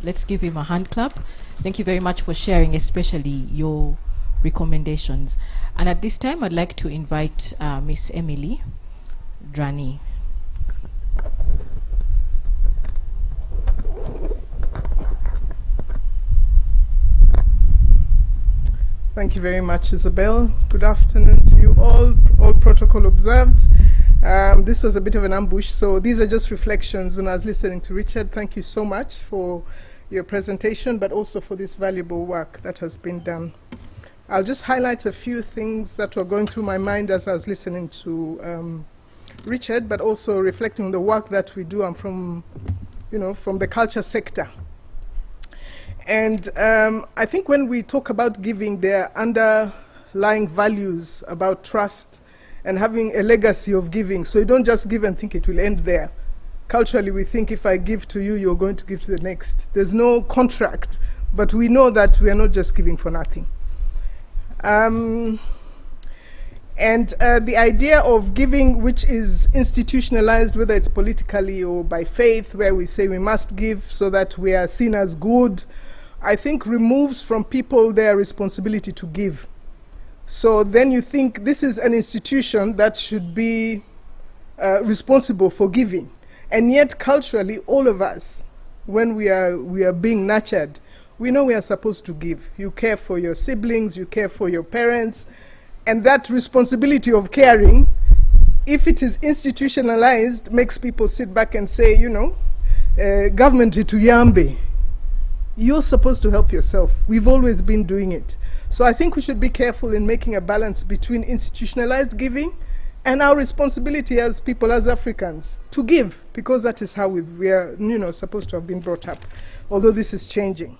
Let's give him a hand clap. Thank you very much for sharing, especially your recommendations. And at this time, I'd like to invite Miss Emily Drani. Thank you very much, Isabel. Good afternoon to you all protocol observed. This was a bit of an ambush, so these are just reflections when I was listening to Richard. Thank you so much for your presentation, but also for this valuable work that has been done. I'll just highlight a few things that were going through my mind as I was listening to Richard, but also reflecting on the work that we do. I'm from the culture sector. And I think when we talk about giving, there are underlying values about trust and having a legacy of giving. So you don't just give and think it will end there. Culturally, we think if I give to you, you're going to give to the next. There's no contract, but we know that we are not just giving for nothing. And the idea of giving, which is institutionalized, whether it's politically or by faith, where we say we must give so that we are seen as good, I think removes from people their responsibility to give. So then you think this is an institution that should be responsible for giving. And yet culturally, all of us, when we are being nurtured, we know we are supposed to give. You care for your siblings, you care for your parents, and that responsibility of caring, if it is institutionalized, makes people sit back and say, government ituyambe. You're supposed to help yourself. We've always been doing it. So I think we should be careful in making a balance between institutionalized giving and our responsibility as people, as Africans, to give, because that is how we are supposed to have been brought up, although this is changing.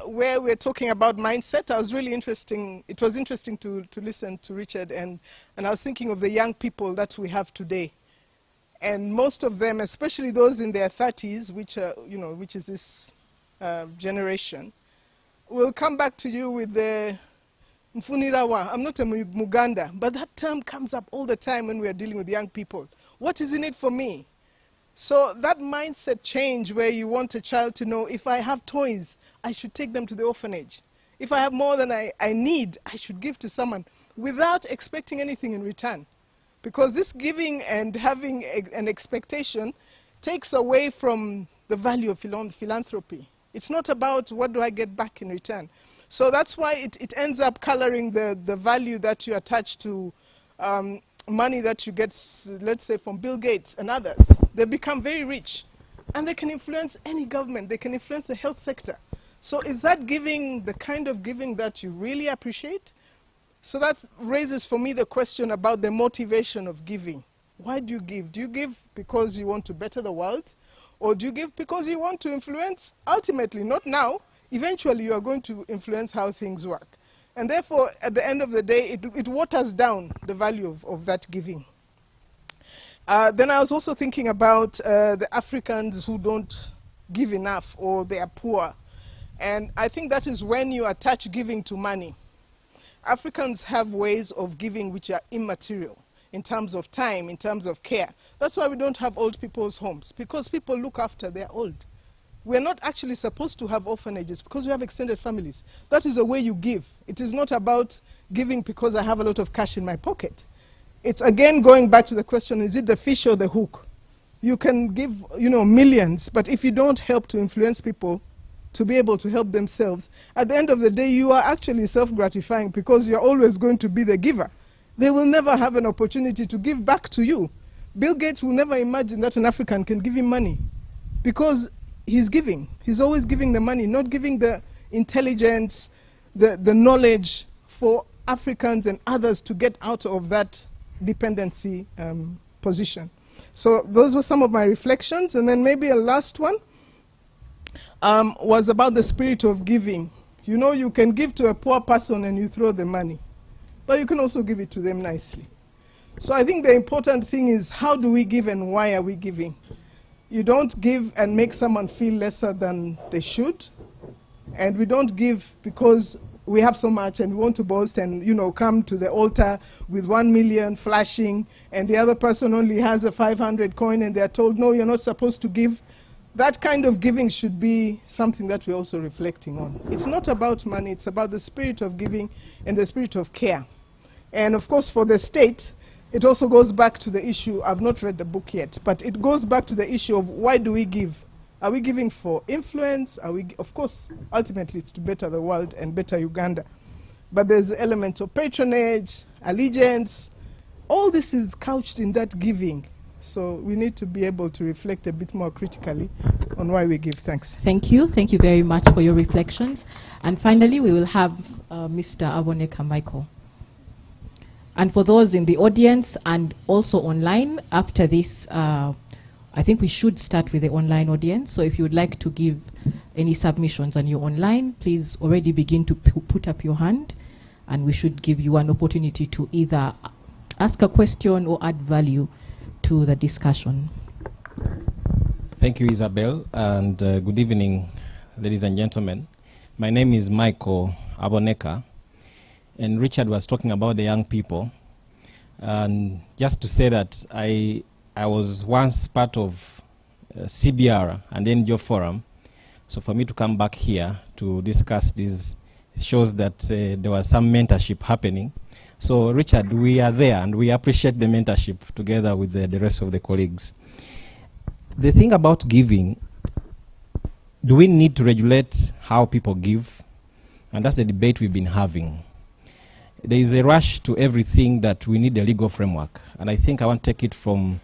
Where we're talking about mindset, it was interesting to listen to Richard, and I was thinking of the young people that we have today. And most of them, especially those in their 30s, which is this generation, will come back to you with the Mfunirawa. I'm not a Muganda, but that term comes up all the time when we are dealing with young people. What is in it for me? So that mindset change where you want a child to know, if I have toys, I should take them to the orphanage. If I have more than I need, I should give to someone without expecting anything in return. Because this giving and having an expectation takes away from the value of philanthropy. It's not about what do I get back in return. So that's why it ends up coloring the value that you attach to money that you get, let's say, from Bill Gates and others. They become very rich, and they can influence any government. They can influence the health sector. So is that giving the kind of giving that you really appreciate? So that raises for me the question about the motivation of giving. Why do you give? Do you give because you want to better the world? Or do you give because you want to influence? Ultimately, not now, eventually you are going to influence how things work. And therefore, at the end of the day, it waters down the value of that giving. Then I was also thinking about the Africans who don't give enough, or they are poor. And I think that is when you attach giving to money. Africans have ways of giving which are immaterial in terms of time, in terms of care. That's why we don't have old people's homes, because people look after their old. We're not actually supposed to have orphanages because we have extended families. That is the way you give. It is not about giving because I have a lot of cash in my pocket. It's again going back to the question, is it the fish or the hook? You can give, millions, but if you don't help to influence people to be able to help themselves, at the end of the day, you are actually self-gratifying because you're always going to be the giver. They will never have an opportunity to give back to you. Bill Gates will never imagine that an African can give him money because he's giving. He's always giving the money, not giving the intelligence, the knowledge for Africans and others to get out of that dependency position. So those were some of my reflections. And then maybe a last one was about the spirit of giving. You can give to a poor person and you throw the money, but you can also give it to them nicely. So I think the important thing is, how do we give and why are we giving? You don't give and make someone feel lesser than they should. And we don't give because we have so much and we want to boast and, come to the altar with 1 million flashing, and the other person only has a 500 coin and they're told, no, you're not supposed to give. That kind of giving should be something that we're also reflecting on. It's not about money, it's about the spirit of giving and the spirit of care. And of course, for the state, it also goes back to the issue, I've not read the book yet, but it goes back to the issue of why do we give? Are we giving for influence? Of course, ultimately it's to better the world and better Uganda. But there's elements of patronage, allegiance. All this is couched in that giving. So we need to be able to reflect a bit more critically on why we give. Thanks. Thank you. Thank you very much for your reflections. And finally, we will have Mr. Aboneka Michael. And for those in the audience and also online, after this, I think we should start with the online audience. So if you would like to give any submissions and you're online, please already begin to put up your hand, and we should give you an opportunity to either ask a question or add value to the discussion. Thank you, Isabel, and good evening, ladies and gentlemen. My name is Michael Aboneka, and Richard was talking about the young people. And just to say that I was once part of CBR and NGO Forum, so for me to come back here to discuss this shows that there was some mentorship happening. So Richard, we are there and we appreciate the mentorship together with the rest of the colleagues. The thing about giving, do we need to regulate how people give? And that's the debate we've been having. There is a rush to everything that we need a legal framework. And I think I want to take it from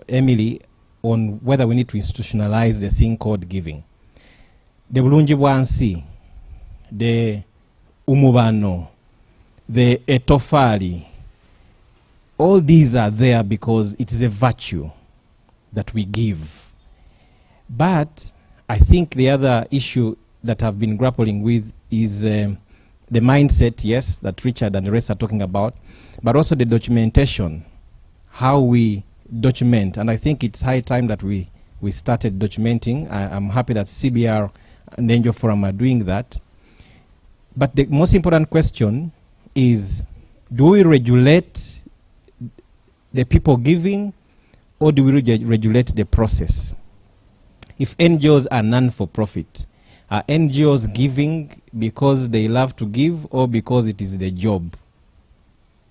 Emily on whether we need to institutionalize the thing called giving. The bulungi bwansi, the umubano, the etofali, all these are there because it is a virtue that we give. But I think the other issue that I've been grappling with is the mindset, yes, that Richard and the rest are talking about, but also the documentation, how we document. And I think it's high time that we started documenting. I'm happy that CBR and the NGO Forum are doing that. But the most important question is, do we regulate the people giving, or do we regulate the process? If NGOs are non-for-profit, are NGOs giving because they love to give or because it is the job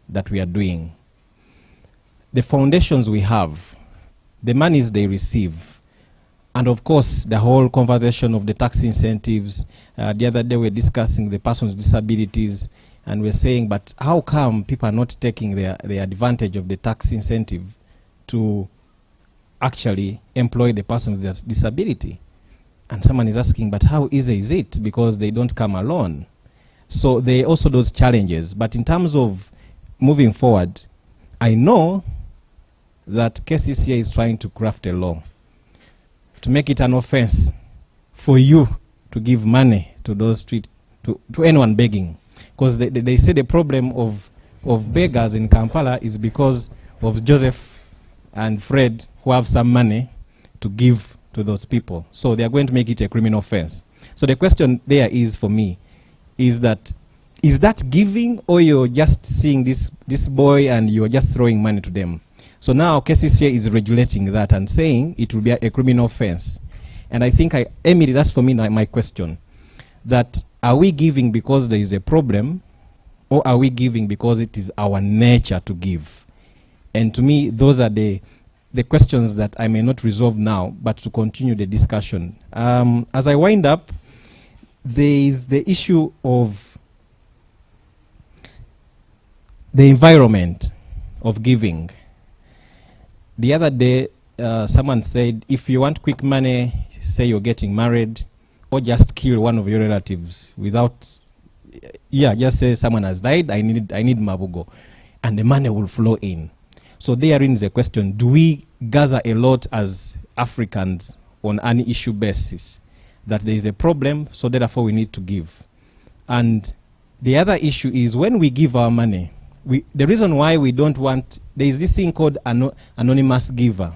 that we are doing? The foundations we have, the monies they receive, and of course the whole conversation of the tax incentives. The other day we were discussing the persons with disabilities, and we're saying, but how come people are not taking the advantage of the tax incentive to actually employ the person with disability? And someone is asking, but how easy is it? Because they don't come alone. So there are also those challenges. But in terms of moving forward, I know that KCCA is trying to craft a law to make it an offense for you to give money to those street, to anyone begging. Because they say the problem of beggars in Kampala is because of Joseph and Fred, who have some money to give to those people. So they are going to make it a criminal offense. So the question there is, for me, is that giving, or you're just seeing this boy and you're just throwing money to them? So now KCCA is regulating that and saying it will be a criminal offense. And I think, Emily, that's for me my question. That are we giving because there is a problem, or are we giving because it is our nature to give? And to me, those are the questions that I may not resolve now, but to continue the discussion. As I wind up, there is the issue of the environment of giving. The other day, someone said, if you want quick money, say you're getting married, or just kill one of your relatives without, just say someone has died, I need mabugo, and the money will flow in. So therein is a question, do we gather a lot as Africans on an issue basis that there is a problem, so therefore we need to give? And the other issue is, when we give our money, the reason why we don't want, there is this thing called anonymous giver.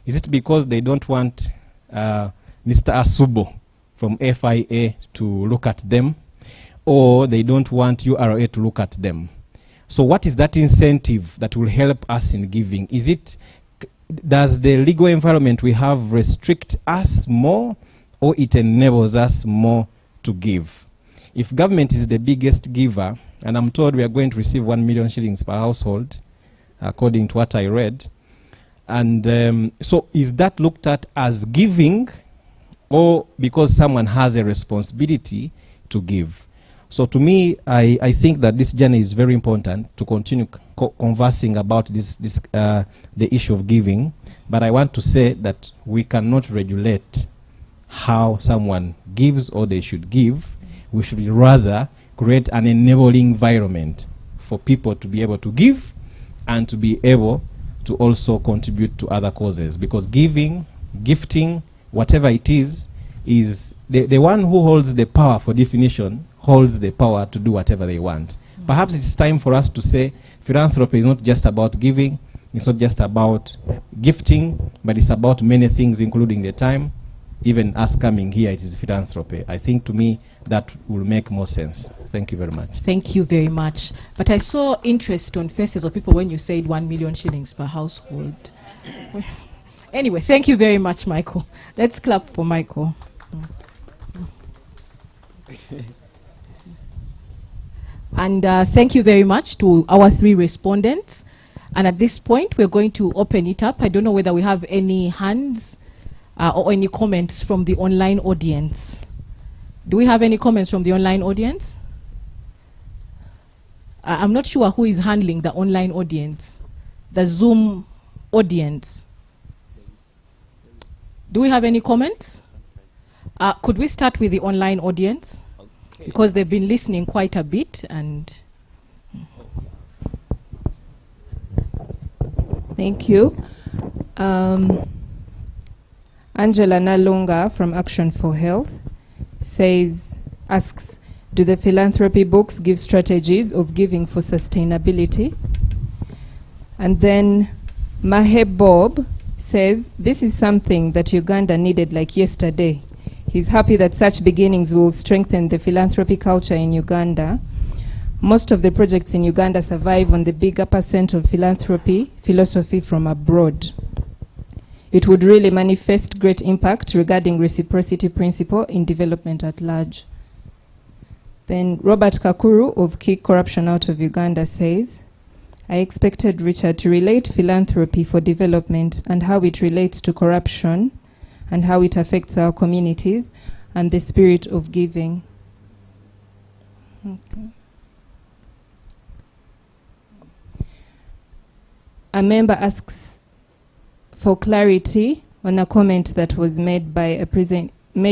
Is it because they don't want Mr. Asubo from FIA to look at them, or they don't want URA to look at them? So what is that incentive that will help us in giving? Does the legal environment we have restrict us more, or it enables us more to give? If government is the biggest giver, and I'm told we are going to receive 1 million shillings per household, according to what I read, and so is that looked at as giving, or because someone has a responsibility to give? So to me, I think that this journey is very important to continue conversing about the issue of giving. But I want to say that we cannot regulate how someone gives or they should give. We should rather create an enabling environment for people to be able to give and to be able to also contribute to other causes. Because giving, gifting, whatever it is the one who holds the power, for definition, holds the power to do whatever they want. Perhaps it's time for us to say philanthropy is not just about giving, it's not just about gifting, but it's about many things, including the time. Even us coming here, it is philanthropy. I think, to me, that will make more sense. Thank you very much. Thank you very much. But I saw interest on faces of people when you said 1 million shillings per household. Anyway, thank you very much, Michael. Let's clap for Michael. And thank you very much to our 3 respondents. And at this point, we're going to open it up. I don't know whether we have any hands or any comments from the online audience. Do we have any comments from the online audience? I'm not sure who is handling the online audience, the Zoom audience. Do we have any comments? Could we start with the online audience? Okay. Because they've been listening quite a bit. And thank you. Angela Nalunga from Action for Health asks, do the philanthropy books give strategies of giving for sustainability? And then Mahe Bob says, this is something that Uganda needed like yesterday. He's happy that such beginnings will strengthen the philanthropy culture in Uganda. Most of the projects in Uganda survive on the bigger percent of philanthropy philosophy from abroad. It would really manifest great impact regarding reciprocity principle in development at large. Then Robert Kakuru of Kick Corruption Out of Uganda says, I expected Richard to relate philanthropy for development and how it relates to corruption and how it affects our communities and the spirit of giving. Okay. A member asks for clarity on a comment that was made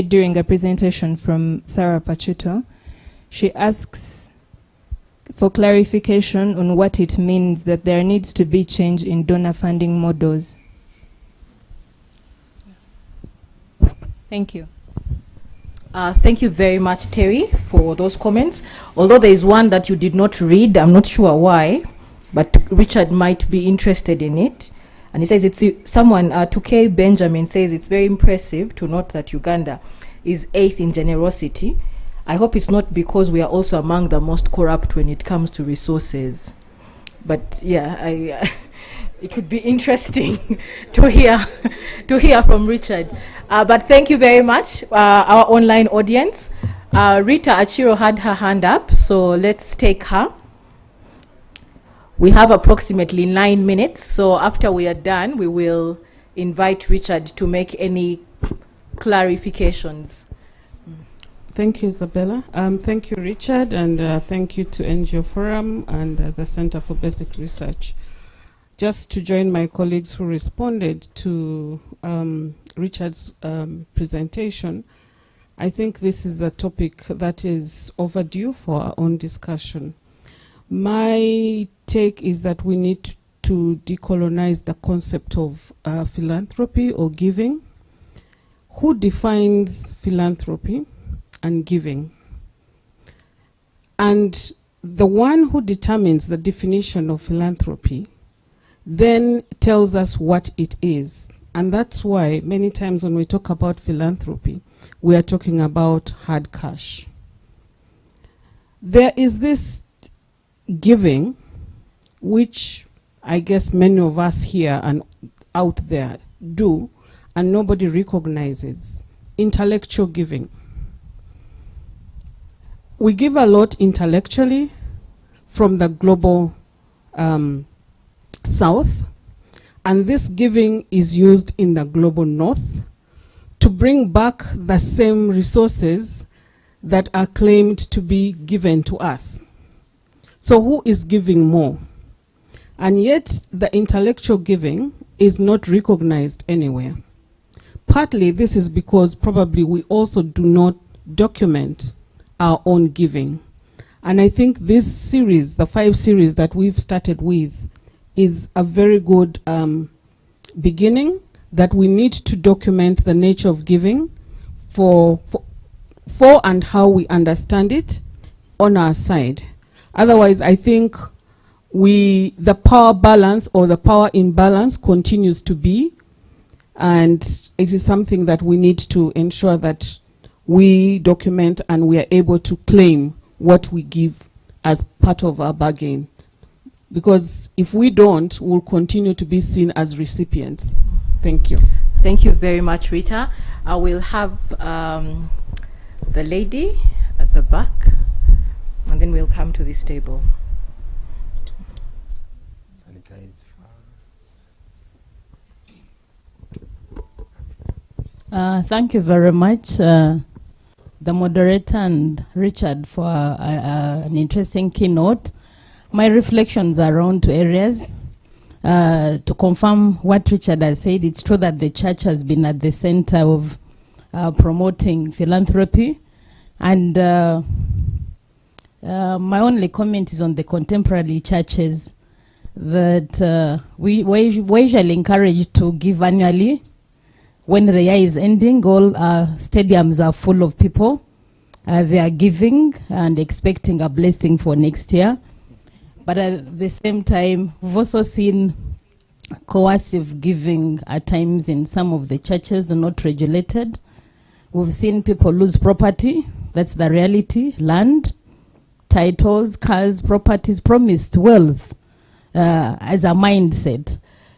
during a presentation from Sarah Pachuto. She asks for clarification on what it means that there needs to be change in donor funding models. Thank you. Thank you very much, Terry, for those comments. Although there is one that you did not read, I'm not sure why, but Richard might be interested in it. And he says, someone, 2K Benjamin says, it's very impressive to note that Uganda is 8th in generosity. I hope it's not because we are also among the most corrupt when it comes to resources. But yeah, it would be interesting to hear from Richard. But thank you very much, our online audience. Rita Achiro had her hand up, so let's take her. We have approximately 9 minutes, so after we are done, we will invite Richard to make any clarifications. Thank you, Isabella. Thank you, Richard, and thank you to NGO Forum and the Center for Basic Research. Just to join my colleagues who responded to Richard's presentation, I think this is a topic that is overdue for our own discussion. My take is that we need to decolonize the concept of philanthropy or giving. Who defines philanthropy and giving? And the one who determines the definition of philanthropy then tells us what it is. And that's why many times when we talk about philanthropy, we are talking about hard cash. There is this giving, which I guess many of us here and out there do, and nobody recognizes: intellectual giving. We give a lot intellectually from the global south, and this giving is used in the global north to bring back the same resources that are claimed to be given to us. So who is giving more? And yet the intellectual giving is not recognized anywhere. Partly this is because probably we also do not document our own giving. And I think this series, the 5 series that we've started with, is a very good beginning, that we need to document the nature of giving for and how we understand it on our side. Otherwise, I think the power balance or the power imbalance continues to be, and it is something that we need to ensure that we document and we are able to claim what we give as part of our bargain. Because if we don't, we'll continue to be seen as recipients. Thank you. Thank you very much, Rita. I will have the lady at the back, and then we'll come to this table. Sanitize first. Thank you very much, the moderator and Richard, for an interesting keynote. My reflections are around 2 areas. To confirm what Richard has said, it's true that the church has been at the center of promoting philanthropy. And my only comment is on the contemporary churches, that we're usually encouraged to give annually. When the year is ending, all stadiums are full of people. They are giving and expecting a blessing for next year. But at the same time, we've also seen coercive giving at times in some of the churches, not regulated. We've seen people lose property. That's the reality. Land, titles, cars, properties, promised wealth as a mindset.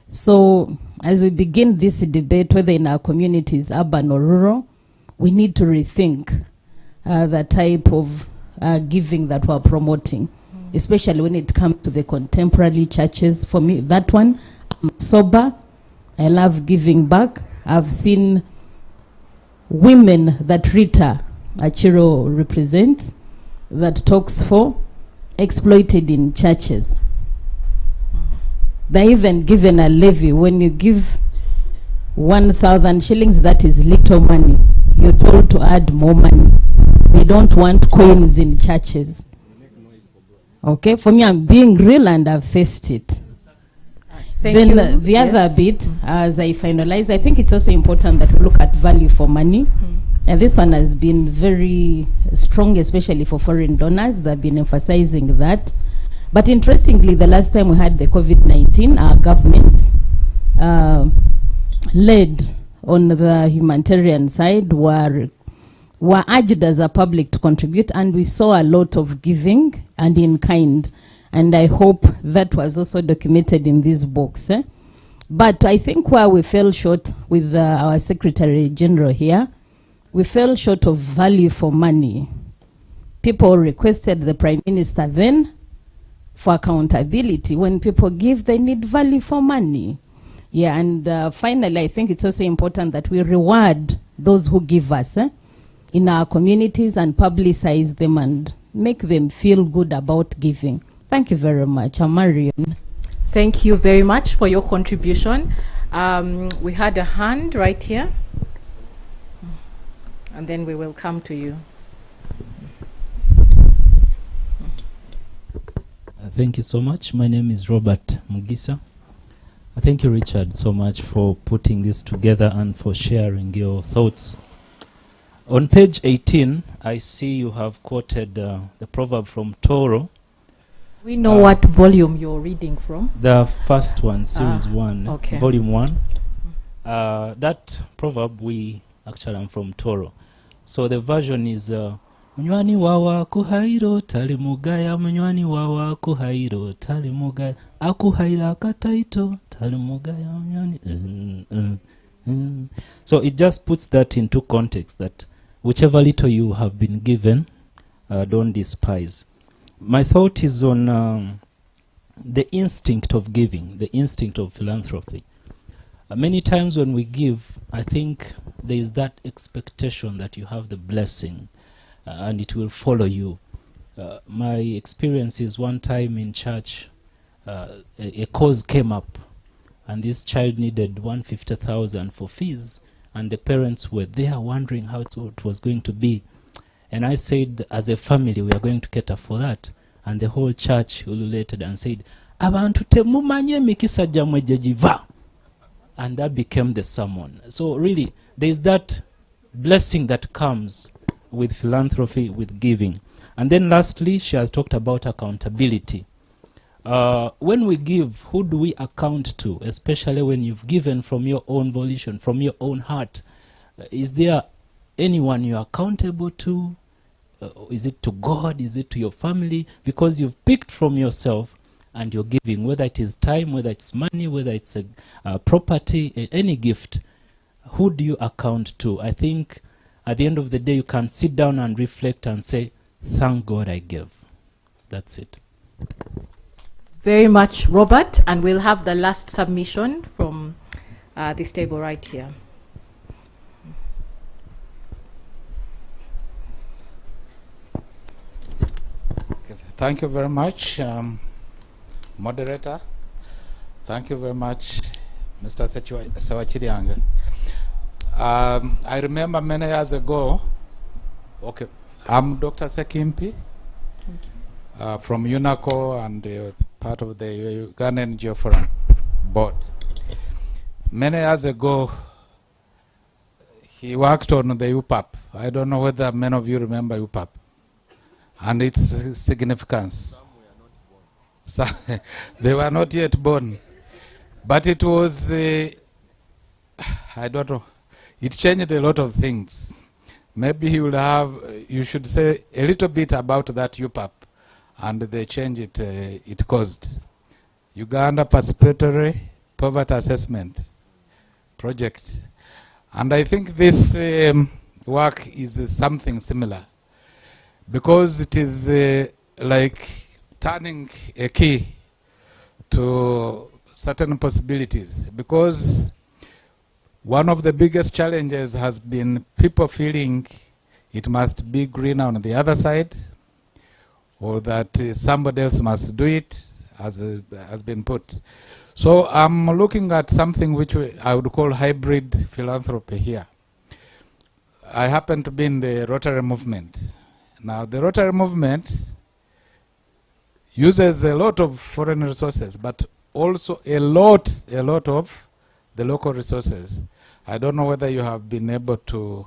So as we begin this debate, whether in our communities, urban or rural, we need to rethink the type of giving that we're promoting, especially when it comes to the contemporary churches. For me, that one, I'm sober. I love giving back. I've seen women that Rita Achiro represents, that talks for, exploited in churches. They're even given a levy. When you give 1,000 shillings, that is little money. You're told to add more money. they don't want coins in churches. Okay, for me, I'm being real and I've faced it. Thank you. The Yes. other bit, as I finalize, I think it's also important that we look at value for money. And this one has been very strong, especially for foreign donors. They've been emphasizing that. But interestingly, the last time we had the COVID-19, our government led on the humanitarian side were urged as a public to contribute, and we saw a lot of giving and in kind. And I hope that was also documented in this box. But I think where we fell short with our Secretary General here, we fell short of value for money. People requested the Prime Minister then for accountability. When people give, they need value for money. Yeah, and finally, I think it's also important that we reward those who give us in our communities and publicize them and make them feel good about giving. Thank you very much. I'm Marion. Thank you very much for your contribution. We had a hand right here. And then we will come to you. Thank you so much. My name is Robert Mugisa. Thank you, Richard, so much for putting this together and for sharing your thoughts. On page 18, I see you have quoted the proverb from Toro. We know what volume you're reading from. The first one, series 1, okay. volume 1. That proverb, I'm from Toro. So the version is munywani wawa kuhairo tali mugaya, munywani wawa kuhairo tali mugaya, akuhaira kataito tali mugaya munywani. So it just puts that into context, that whichever little you have been given, don't despise. My thought is on the instinct of giving, the instinct of philanthropy. Many times when we give, I think there is that expectation that you have the blessing and it will follow you. My experience is one time in church, a cause came up and this child needed 150,000 for fees, and the parents were there wondering how it was going to be. And I said, as a family, we are going to cater for that. And the whole church ululated and said, abantu temumanye mikisa jamwe jejiva. And that became the sermon. So really, there is that blessing that comes with philanthropy, with giving. And then lastly, she has talked about accountability. When we give, who do we account to? Especially when you've given from your own volition, from your own heart. Is there anyone you're accountable to? Is it to God? Is it to your family? Because you've picked from yourself and you're giving, whether it is time, whether it's money, whether it's a property, any gift. Who do you account to? I think at the end of the day, you can sit down and reflect and say, thank God I gave. That's it. Very much, Robert. And we'll have the last submission from this table right here. Thank you very much, moderator. Thank you very much, Mr. Sawachirianga. I remember many years ago, okay, I'm Dr. Sekimpi from UNACO and part of the Ugandan Geoforum board. Many years ago, he worked on the UPAP. I don't know whether many of you remember UPAP and its significance. So they were not yet born. But it was, I don't know, it changed a lot of things. Maybe he will have, you should say a little bit about that UPAP and the change it caused. Uganda Participatory Poverty Assessment Project. And I think this work is something similar, because it is like turning a key to certain possibilities. Because one of the biggest challenges has been people feeling it must be greener on the other side, or that somebody else must do it, as has been put. So I'm looking at something which I would call hybrid philanthropy here. I happen to be in the Rotary movement Now, the Rotary movement uses a lot of foreign resources, but also a lot of the local resources. I don't know whether you have been able to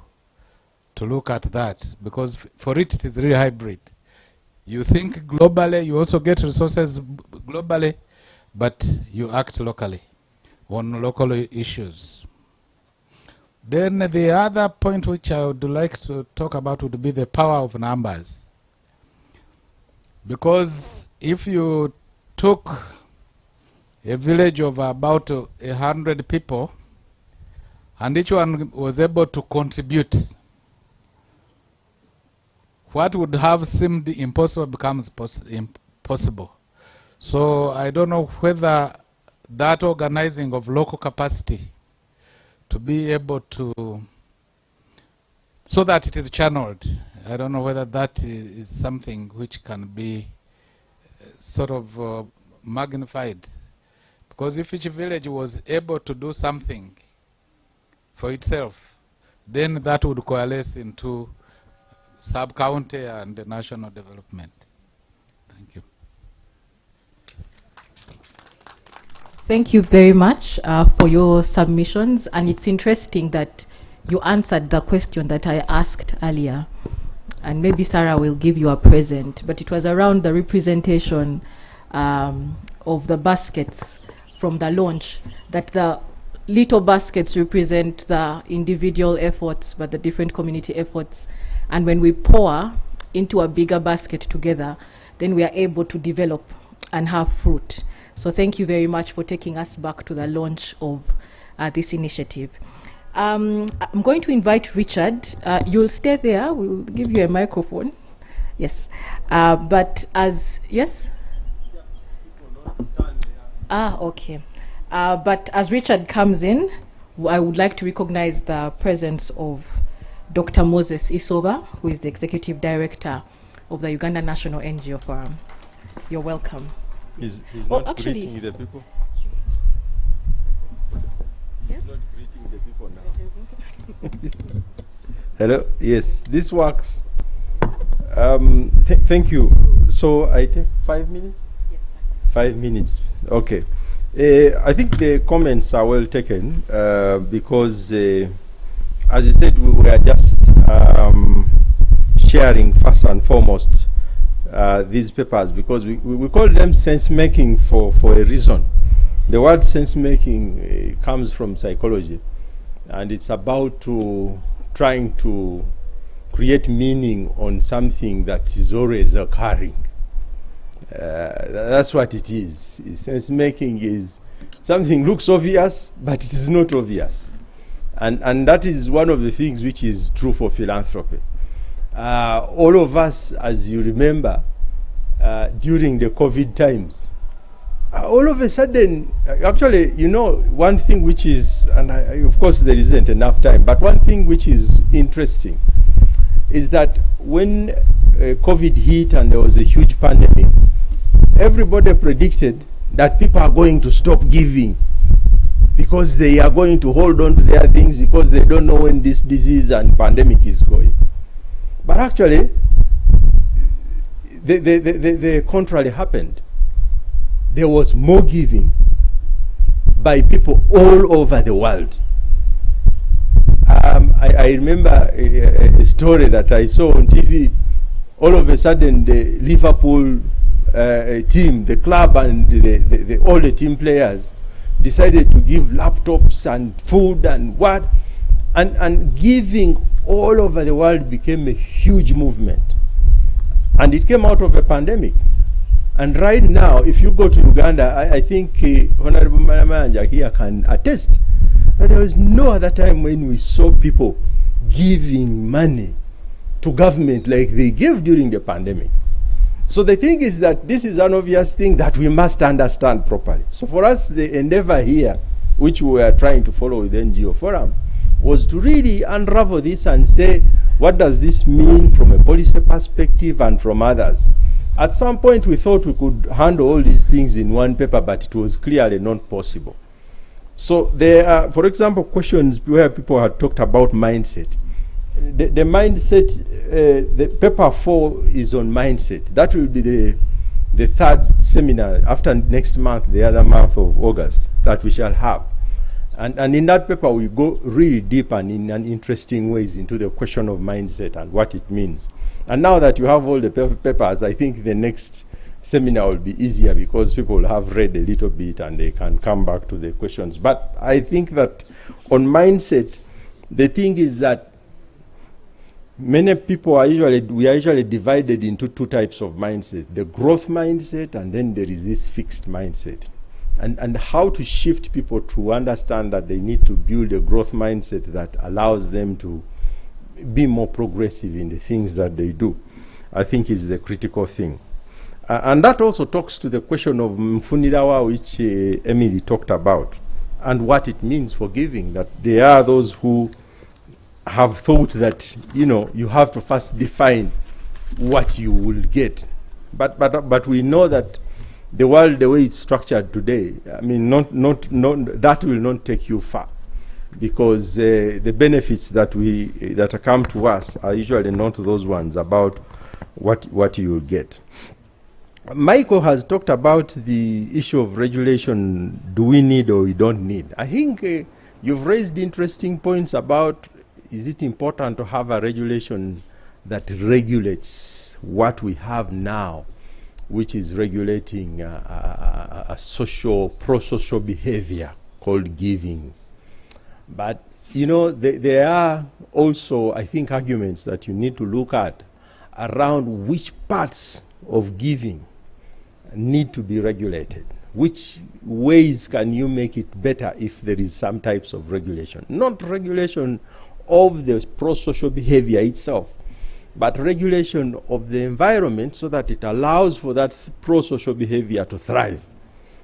look at that, because for it is really hybrid. You think globally, you also get resources globally, but you act locally on local issues. Then the other point which I would like to talk about would be the power of numbers. Because if you took a village of about 100 people, and each one was able to contribute, what would have seemed impossible becomes possible. So I don't know whether that organizing of local capacity to be able to, so that it is channeled, I don't know whether that is something which can be sort of magnified. Because if each village was able to do something for itself, then that would coalesce into sub-county and national development. Thank you. Thank you very much for your submissions, and it's interesting that you answered the question that I asked earlier, and maybe Sarah will give you a present, but it was around the representation of the baskets from the launch, that the little baskets represent the individual efforts, but the different community efforts. And when we pour into a bigger basket together, then we are able to develop and have fruit. So thank you very much for taking us back to the launch of this initiative. I'm going to invite Richard. You'll stay there. We'll give you a microphone. Yes. But as, yes? Okay. But as Richard comes in, I would like to recognize the presence of Dr. Moses Isoba, who is the Executive Director of the Uganda National NGO Forum. You're welcome. He's not greeting the people. Yes? He's not greeting the people now. Hello? Yes, this works. Thank you. So I take 5 minutes? Yes. 5 minutes. Okay. I think the comments are well taken because, as you said, we were just sharing first and foremost these papers, because we call them sense-making for a reason. The word sense-making comes from psychology, and it's about trying to create meaning on something that is always occurring. That's what it is. Sense-making is something looks obvious, but it is not obvious. And that is one of the things which is true for philanthropy. All of us, as you remember, during the COVID times, all of a sudden, actually, you know, one thing which is, and of course there isn't enough time, but one thing which is interesting is that when COVID hit and there was a huge pandemic, everybody predicted that people are going to stop giving because they are going to hold on to their things because they don't know when this disease and pandemic is going. But actually, the contrary happened. There was more giving by people all over the world. I remember a story that I saw on TV. All of a sudden, the Liverpool team, the club, and all the team players decided to give laptops and food and what, and giving all over the world became a huge movement. And it came out of a pandemic. And right now, if you go to Uganda, I think Honorable Malamanja here can attest that there was no other time when we saw people giving money to government like they gave during the pandemic. So the thing is that this is an obvious thing that we must understand properly. So for us, the endeavor here, which we are trying to follow with the NGO Forum, was to really unravel this and say, what does this mean from a policy perspective and from others? At some point, we thought we could handle all these things in one paper, but it was clearly not possible. So there are, for example, questions where people had talked about mindset. the mindset, the paper 4 is on mindset. That will be the third seminar after next month, the other month of August, that we shall have. And in that paper, we go really deep and in an interesting ways into the question of mindset and what it means. And now that you have all the papers, I think the next seminar will be easier because people have read a little bit and they can come back to the questions. But I think that on mindset, the thing is that many people are usually divided into two types of mindset: the growth mindset, and then there is this fixed mindset. And how to shift people to understand that they need to build a growth mindset that allows them to be more progressive in the things that they do, I think is the critical thing. And that also talks to the question of Mfunirawa, which Emily talked about, and what it means for giving, that there are those who have thought that, you know, you have to first define what you will get. But we know that the world, the way it's structured today, I mean, that will not take you far, because the benefits that come to us are usually not those ones about what you will get. Michael has talked about the issue of regulation. Do we need or we don't need? I think you've raised interesting points about, is it important to have a regulation that regulates what we have now, which is regulating a pro-social behavior called giving. But, you know, there are also, I think, arguments that you need to look at around which parts of giving need to be regulated. Which ways can you make it better if there is some types of regulation? Not regulation of the pro-social behavior itself, but regulation of the environment so that it allows for that pro-social behavior to thrive.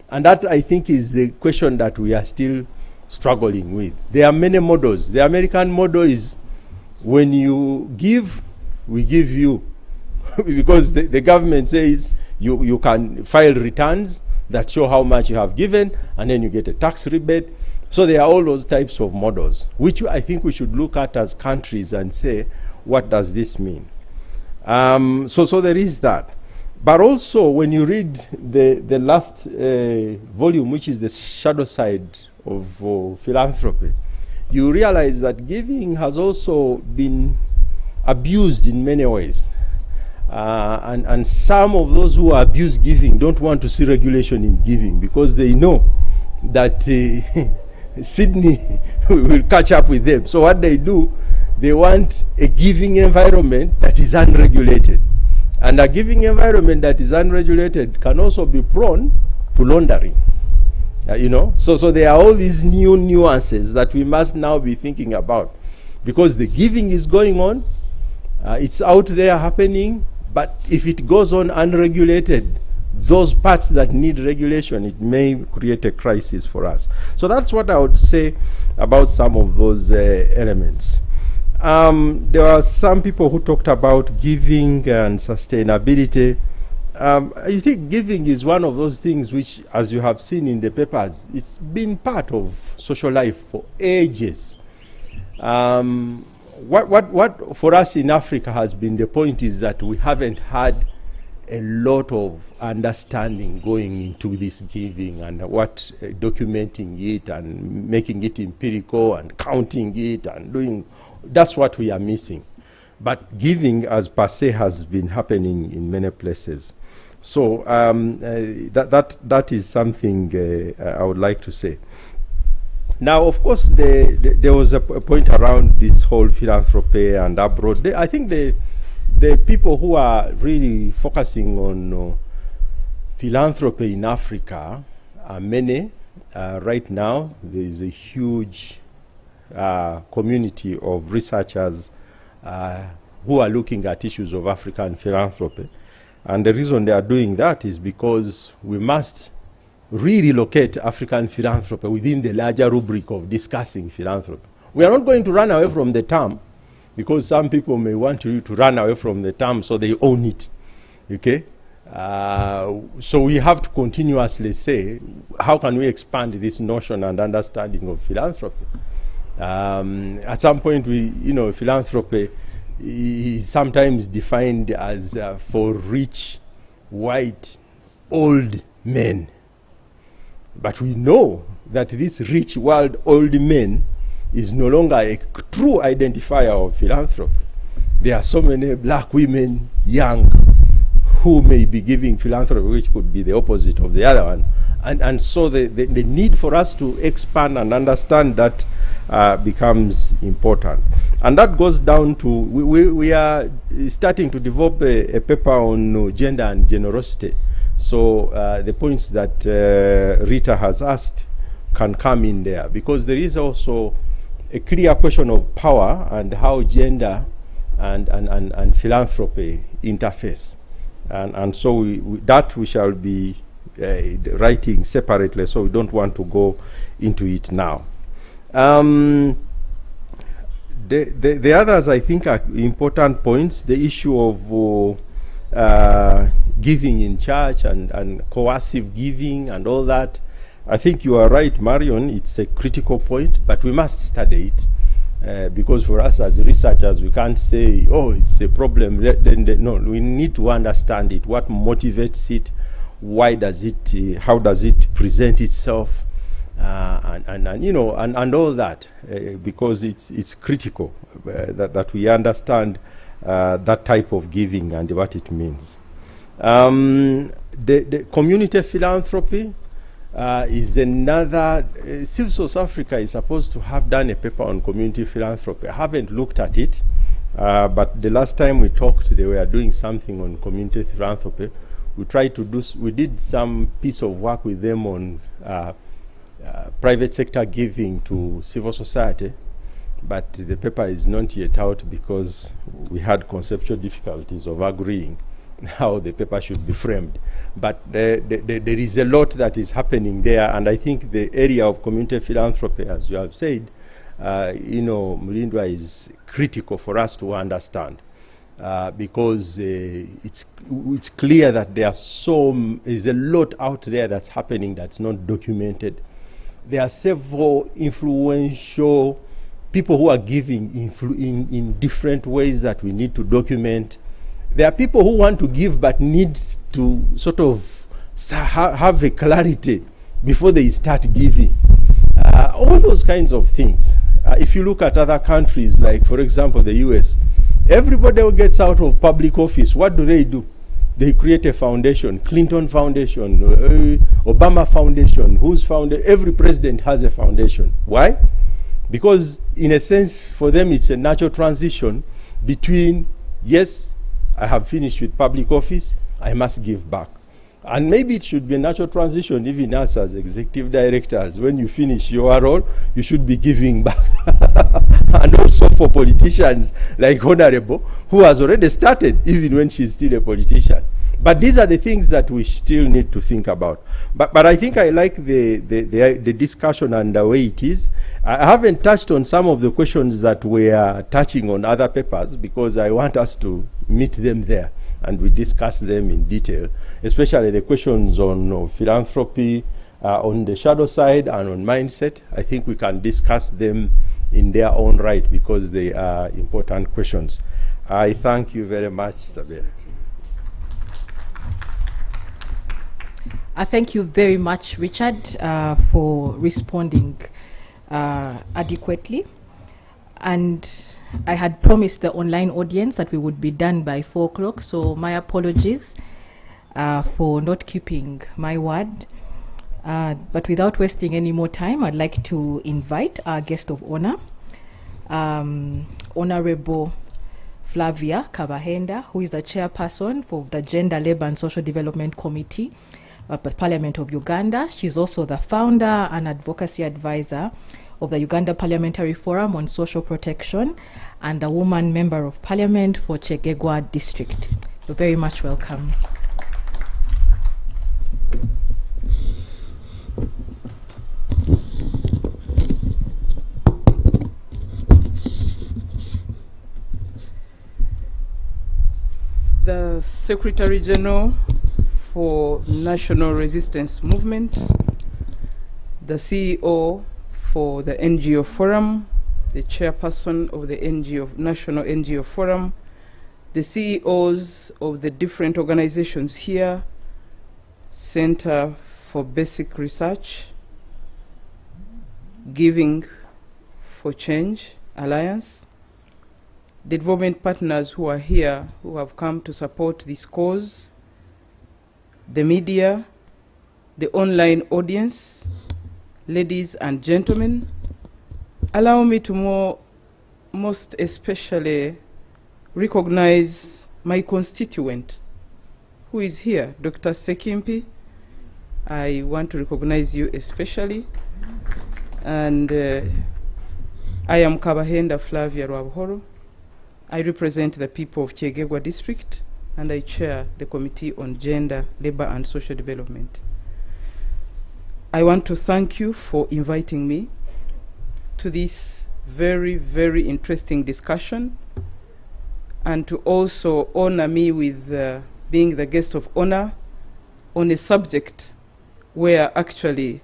And that, I think, is the question that we are still struggling with. There are many models. The American model is, when you give, we give you. Because the government says you can file returns that show how much you have given, and then you get a tax rebate. So there are all those types of models, which I think we should look at as countries and say, what does this mean? So there is that. But also, when you read the last volume, which is the shadow side of philanthropy, you realize that giving has also been abused in many ways. And some of those who abuse giving don't want to see regulation in giving, because they know that Sydney will catch up with them. So what they do, they want a giving environment that is unregulated. And a giving environment that is unregulated can also be prone to laundering. You know, so there are all these new nuances that we must now be thinking about, because the giving is going on, it's out there happening, but if it goes on unregulated, those parts that need regulation, it may create a crisis for us. So that's what I would say about some of those elements. There are some people who talked about giving and sustainability. I think giving is one of those things which, as you have seen in the papers, it's been part of social life for ages. What for us in Africa has been the point is that we haven't had a lot of understanding going into this giving and documenting it and making it empirical and counting it and doing. That's what we are missing. But giving as per se has been happening in many places. So that is something I would like to say. Now, of course, there was a point around this whole philanthropy and abroad. I think the people who are really focusing on philanthropy in Africa are many. Right now, there is a huge community of researchers who are looking at issues of African philanthropy. And the reason they are doing that is because we must really locate African philanthropy within the larger rubric of discussing philanthropy. We are not going to run away from the term, because some people may want you to run away from the term so they own it. Okay? So we have to continuously say, how can we expand this notion and understanding of philanthropy? At some point, philanthropy is sometimes defined as for rich, white, old men. But we know that this rich, wild, old men is no longer a true identifier of philanthropy. There are so many black women, young, who may be giving philanthropy, which could be the opposite of the other one. And so the need for us to expand and understand that becomes important. And that goes down to, we are starting to develop a paper on gender and generosity. So the points that Rita has asked can come in there, because there is also a clear question of power and how gender and philanthropy interface. And so we shall be writing separately, so we don't want to go into it now. The others, I think, are important points. The issue of giving in church and coercive giving and all that. I think you are right, Marion. It's a critical point, but we must study it. Because for us as researchers, we can't say, oh, it's a problem. No, we need to understand it. What motivates it? Why does it? How does it present itself? And all that, because it's critical that we understand that type of giving and what it means. The community philanthropy is another. Civil South Africa is supposed to have done a paper on community philanthropy. I haven't looked at it, but the last time we talked, they were doing something on community philanthropy. We did some piece of work with them on private sector giving to civil society, but the paper is not yet out because we had conceptual difficulties of agreeing how the paper should be framed. But there is a lot that is happening there, and I think the area of community philanthropy, as you have said, Mulindwa, is critical for us to understand, because it's clear that there's a lot out there that's happening that's not documented. There are several influential people who are giving in different ways that we need to document. There are people who want to give but need to sort of have a clarity before they start giving. All those kinds of things. If you look at other countries, like, for example, the US, everybody who gets out of public office, what do? They create a foundation, Clinton Foundation, Obama Foundation, every president has a foundation. Why? Because in a sense, for them, it's a natural transition between, yes, I have finished with public office, I must give back. And maybe it should be a natural transition, even us as executive directors. When you finish your role, you should be giving back. And also for politicians like Honorable, who has already started, even when she's still a politician. But these are the things that we still need to think about. But I think I like the discussion and the way it is. I haven't touched on some of the questions that we are touching on other papers, because I want us to meet them there and we discuss them in detail, especially the questions on philanthropy, on the shadow side and on mindset. I think we can discuss them in their own right, because they are important questions. I thank you very much, Sabina. Thank you very much, Richard, for responding adequately. And I had promised the online audience that we would be done by 4 o'clock, so my apologies for not keeping my word. But without wasting any more time, I'd like to invite our guest of honor, Honorable Flavia Kabahenda, who is the chairperson for the Gender, Labour and Social Development Committee of the Parliament of Uganda. She's also the founder and advocacy advisor of the Uganda Parliamentary Forum on Social Protection and a woman member of Parliament for Chegegwa District. You're very much welcome. The Secretary General for National Resistance Movement, the CEO for the NGO Forum, the chairperson of the National NGO Forum, the CEOs of the different organizations here, Center for Basic Research, Giving for Change Alliance, the development partners who are here, who have come to support this cause, the media, the online audience, ladies and gentlemen. Allow me to most especially recognize my constituent who is here, Dr. Sekimpi. I want to recognize you especially. And I am Kabahenda Flavia Rwabhoro. I represent the people of Kyegegwa district, and I chair the Committee on Gender, Labor and Social Development. I want to thank you for inviting me to this very, very interesting discussion, and to also honor me with being the guest of honor on a subject where actually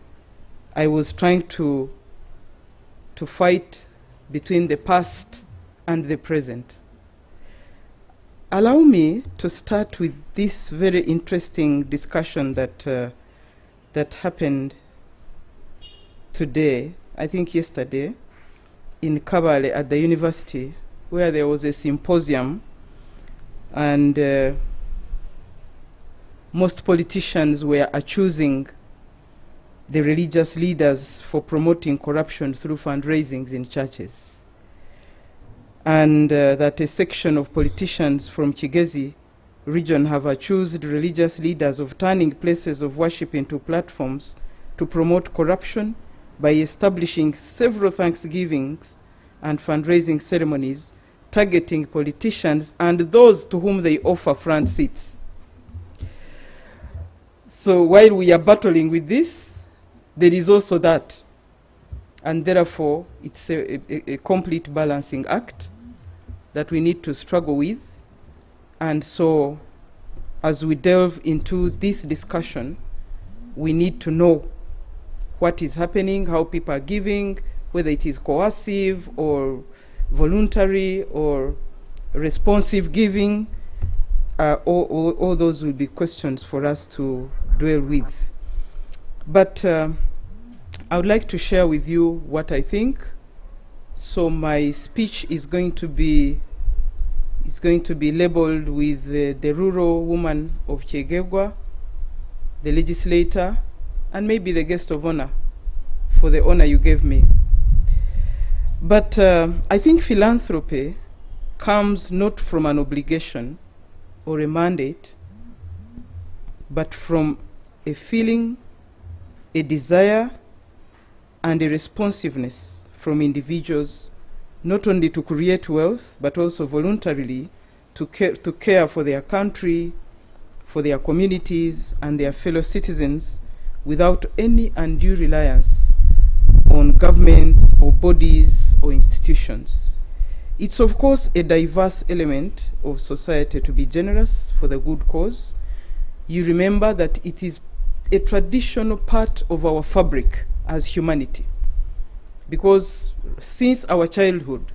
I was trying to fight between the past and the present. Allow me to start with this very interesting discussion that happened today, I think yesterday, in Kabale at the university, where there was a symposium, and most politicians were accusing the religious leaders for promoting corruption through fundraisings in churches. And that a section of politicians from Kigezi region have accused religious leaders of turning places of worship into platforms to promote corruption by establishing several thanksgivings and fundraising ceremonies targeting politicians and those to whom they offer front seats. So while we are battling with this, there is also that. And therefore, it's a complete balancing act that we need to struggle with. And so, as we delve into this discussion, we need to know what is happening, how people are giving, whether it is coercive or voluntary or responsive giving. All those will be questions for us to dwell with. But I would like to share with you what I think. So my speech is going to be labeled with the rural woman of Kyegegwa, the legislator, and maybe the guest of honor for the honor you gave me. But I think philanthropy comes not from an obligation or a mandate, but from a feeling, a desire, and a responsiveness from individuals, not only to create wealth, but also voluntarily to care for their country, for their communities, and their fellow citizens without any undue reliance on governments or bodies or institutions. It's of course a diverse element of society to be generous for the good cause. You remember that it is a traditional part of our fabric as humanity, because since our childhood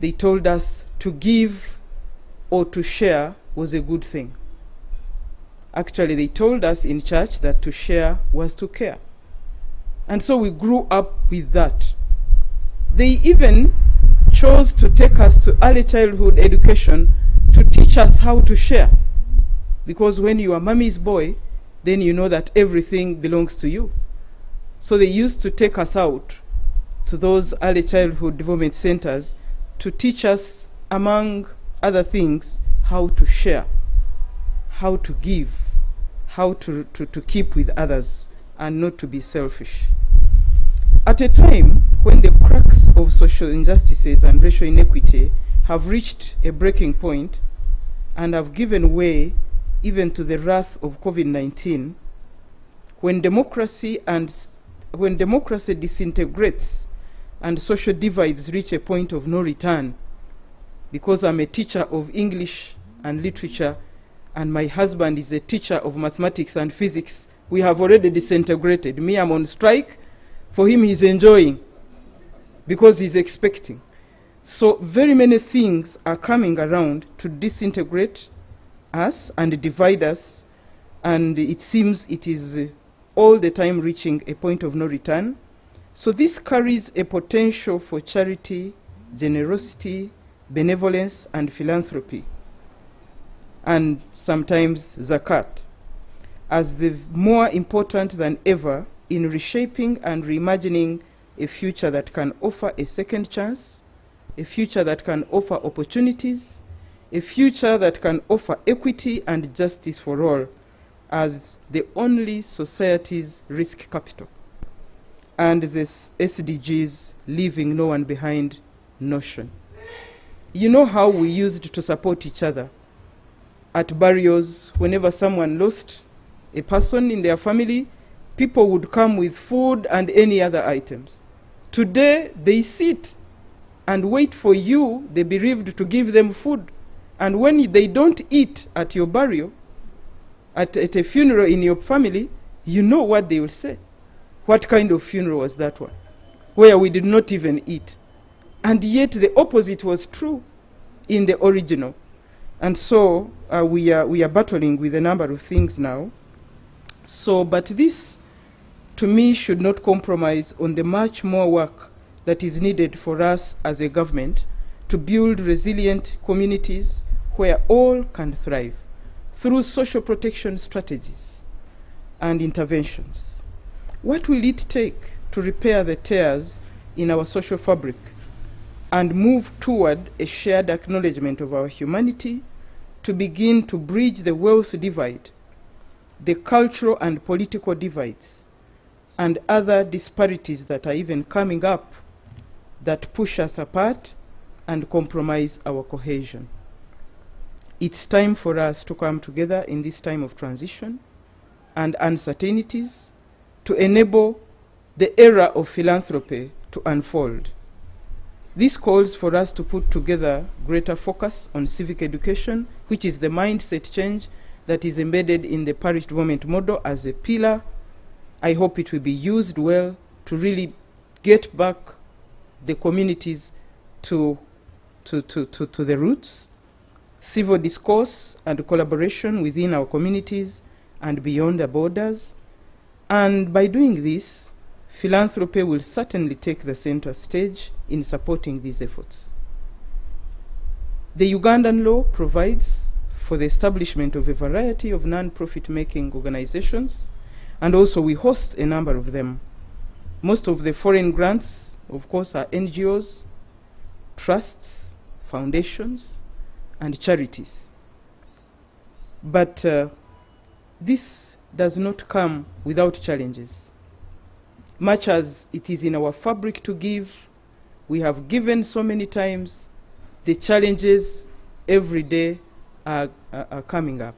they told us to give or to share was a good thing. Actually, they told us in church that to share was to care. And so we grew up with that. They even chose to take us to early childhood education to teach us how to share. Because when you are mommy's boy, then you know that everything belongs to you. So they used to take us out to those early childhood development centers to teach us, among other things, how to share, how to give, how to keep with others, and not to be selfish. At a time when the cracks of social injustices and racial inequity have reached a breaking point and have given way even to the wrath of COVID-19, when democracy disintegrates and social divides reach a point of no return, because I'm a teacher of English and literature and my husband is a teacher of mathematics and physics, we have already disintegrated. Me, I'm on strike. For him, he's enjoying. because he's expecting. So very many things are coming around to disintegrate us and divide us, and it seems it is all the time reaching a point of no return. So this carries a potential for charity, generosity, benevolence, and philanthropy, and sometimes zakat, as the more important than ever in reshaping and reimagining a future that can offer a second chance, a future that can offer opportunities, a future that can offer equity and justice for all as the only society's risk capital, and this SDGs leaving no one behind notion. You know how we used to support each other at burials. Whenever someone lost a person in their family, people would come with food and any other items. Today, they sit and wait for you, the bereaved, to give them food. And when they don't eat at your burial, at a funeral in your family, you know what they will say. What kind of funeral was that one? Where we did not even eat. And yet the opposite was true in the original. And so we are battling with a number of things now. So, but this, to me, should not compromise on the much more work that is needed for us as a government to build resilient communities where all can thrive through social protection strategies and interventions. What will it take to repair the tears in our social fabric and move toward a shared acknowledgement of our humanity, to begin to bridge the wealth divide, the cultural and political divides, and other disparities that are even coming up that push us apart and compromise our cohesion? It's time for us to come together in this time of transition and uncertainties to enable the era of philanthropy to unfold. This calls for us to put together greater focus on civic education, which is the mindset change that is embedded in the parish development model as a pillar. I hope it will be used well to really get back the communities to the roots, civil discourse and collaboration within our communities and beyond the borders. And by doing this, philanthropy will certainly take the center stage in supporting these efforts. The Ugandan law provides for the establishment of a variety of non-profit making organizations, and also we host a number of them. Most of the foreign grants, of course, are NGOs, trusts, foundations, and charities. But this does not come without challenges. Much as it is in our fabric to give, we have given so many times, the challenges every day are coming up.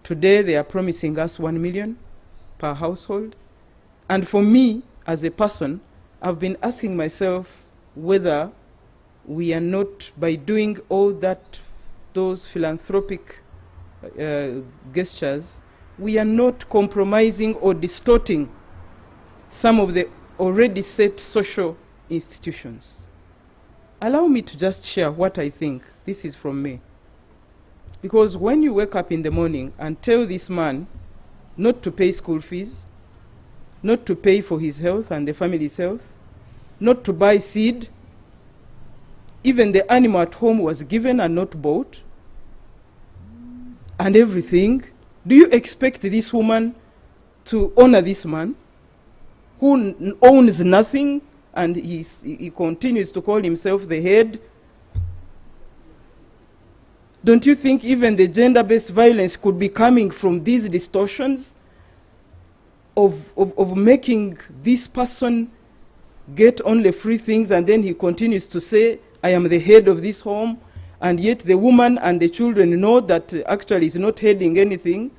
Today they are promising us 1 million per household. And for me, as a person, I've been asking myself whether we are not, by doing all that, those philanthropic gestures, we are not compromising or distorting some of the already set social institutions. Allow me to just share what I think. This is from me. Because when you wake up in the morning and tell this man not to pay school fees, not to pay for his health and the family's health, not to buy seed, even the animal at home was given and not bought, and everything, do you expect this woman to honor this man who owns nothing and he continues to call himself the head? Don't you think even the gender-based violence could be coming from these distortions of making this person get only free things, and then he continues to say, I am the head of this home, and yet the woman and the children know that actually he's not heading anything,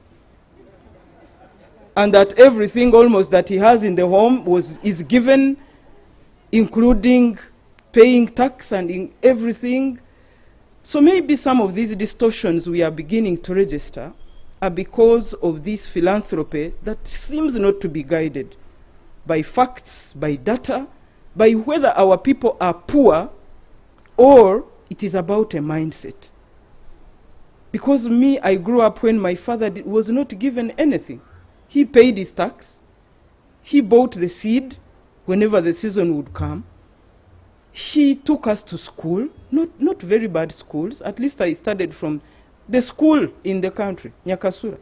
and that everything almost that he has in the home is given, including paying tax and in everything. So maybe some of these distortions we are beginning to register are because of this philanthropy that seems not to be guided by facts, by data, by whether our people are poor or it is about a mindset. Because me, I grew up when my father was not given anything. He paid his tax. He bought the seed whenever the season would come. He took us to school, not very bad schools. At least I studied from the school in the country, Nyakasura.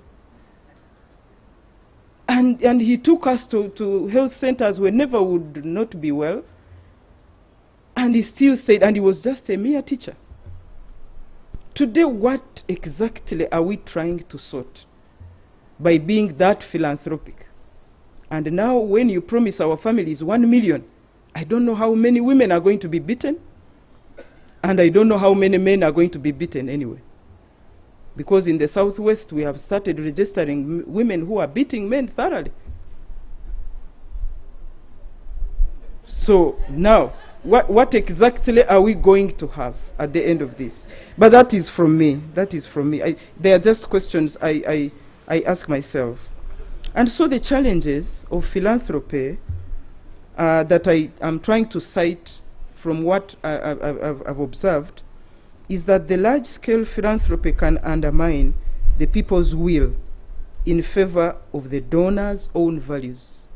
And he took us to health centers whenever we would not be well. And he still said, and he was just a mere teacher. Today, what exactly are we trying to sort by being that philanthropic? And now when you promise our families 1 million, I don't know how many women are going to be beaten, and I don't know how many men are going to be beaten anyway. Because in the Southwest, we have started registering women who are beating men thoroughly. So now, what exactly are we going to have at the end of this? But that is from me. That is from me. They are just questions I ask myself. And so the challenges of philanthropy that I am trying to cite from what I've observed is that the large-scale philanthropy can undermine the people's will in favor of the donor's own values.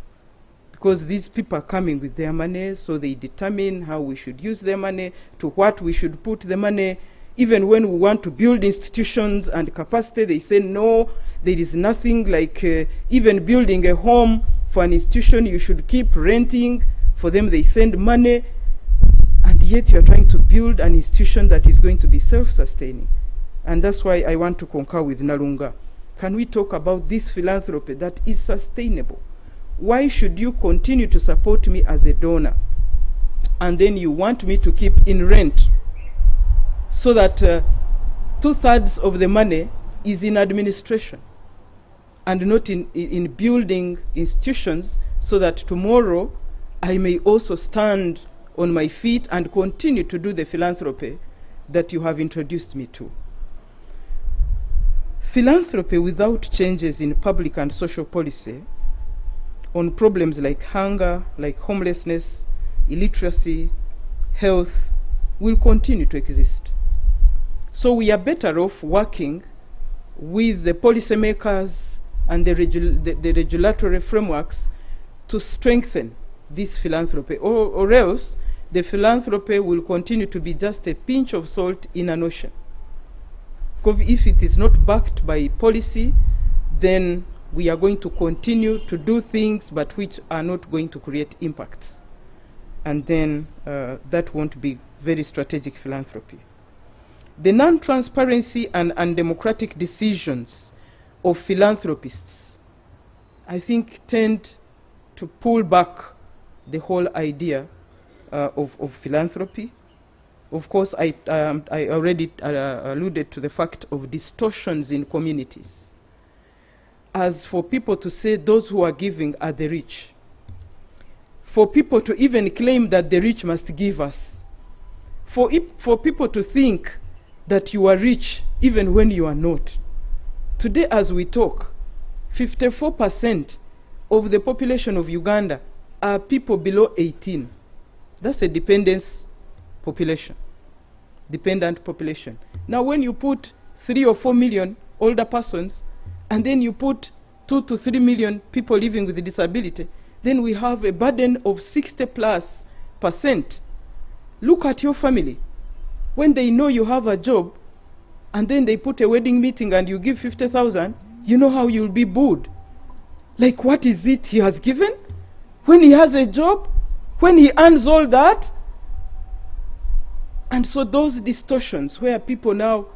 Because these people are coming with their money, so they determine how we should use their money, to what we should put the money. Even when we want to build institutions and capacity, they say, no, there is nothing like even building a home for an institution, you should keep renting. For them, they send money. And yet you're trying to build an institution that is going to be self-sustaining. And that's why I want to concur with Nalunga. Can we talk about this philanthropy that is sustainable? Why should you continue to support me as a donor, and then you want me to keep in rent so that 2/3 of the money is in administration and not in building institutions, so that tomorrow I may also stand on my feet and continue to do the philanthropy that you have introduced me to. Philanthropy without changes in public and social policy on problems like hunger, like homelessness, illiteracy, health, will continue to exist. So we are better off working with the policymakers and the regulatory frameworks to strengthen this philanthropy, or else the philanthropy will continue to be just a pinch of salt in an ocean. Because if it is not backed by policy, then we are going to continue to do things but which are not going to create impacts. And then that won't be very strategic philanthropy. The non-transparency and undemocratic decisions of philanthropists, I think, tend to pull back the whole idea of philanthropy. Of course, I already alluded to the fact of distortions in communities. As for people to say those who are giving are the rich. For people to even claim that the rich must give us. For people to think that you are rich even when you are not. Today as we talk, 54% of the population of Uganda are people below 18. That's a dependence population, dependent population. Now when you put 3 or 4 million older persons, and then you put 2 to 3 million people living with a disability, then we have a burden of 60+%. Look at your family. When they know you have a job, and then they put a wedding meeting and you give 50,000, you know how you'll be booed. Like, what is it he has given? When he has a job? When he earns all that? And so those distortions where people now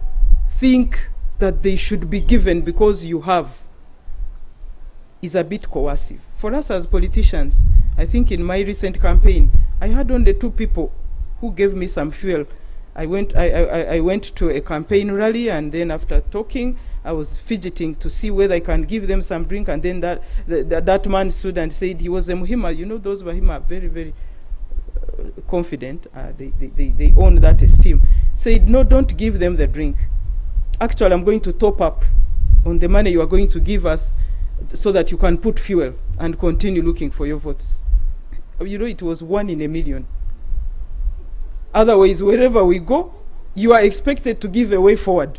think that they should be given because you have is a bit coercive. For us as politicians, I think in my recent campaign, I had only 2 people who gave me some fuel. I went to a campaign rally, and then after talking, I was fidgeting to see whether I can give them some drink, and then that man stood and said he was a Muhima. You know, those Muhima are very, very confident. They own that esteem. Said, no, don't give them the drink. Actually, I'm going to top up on the money you are going to give us so that you can put fuel and continue looking for your votes. you know, it was 1 in a million. Otherwise, wherever we go, you are expected to give a way forward.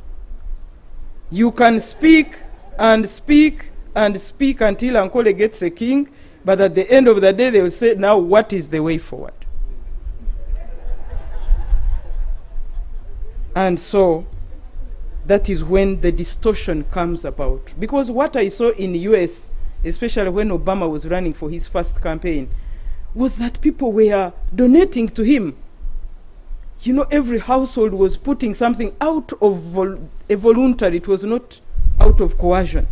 You can speak and speak and speak until Ankole gets a king, but at the end of the day, they will say, now what is the way forward? And so that is when the distortion comes about. Because what I saw in the US, especially when Obama was running for his first campaign, was that people were donating to him. You know, every household was putting something out of a voluntary, it was not out of coercion.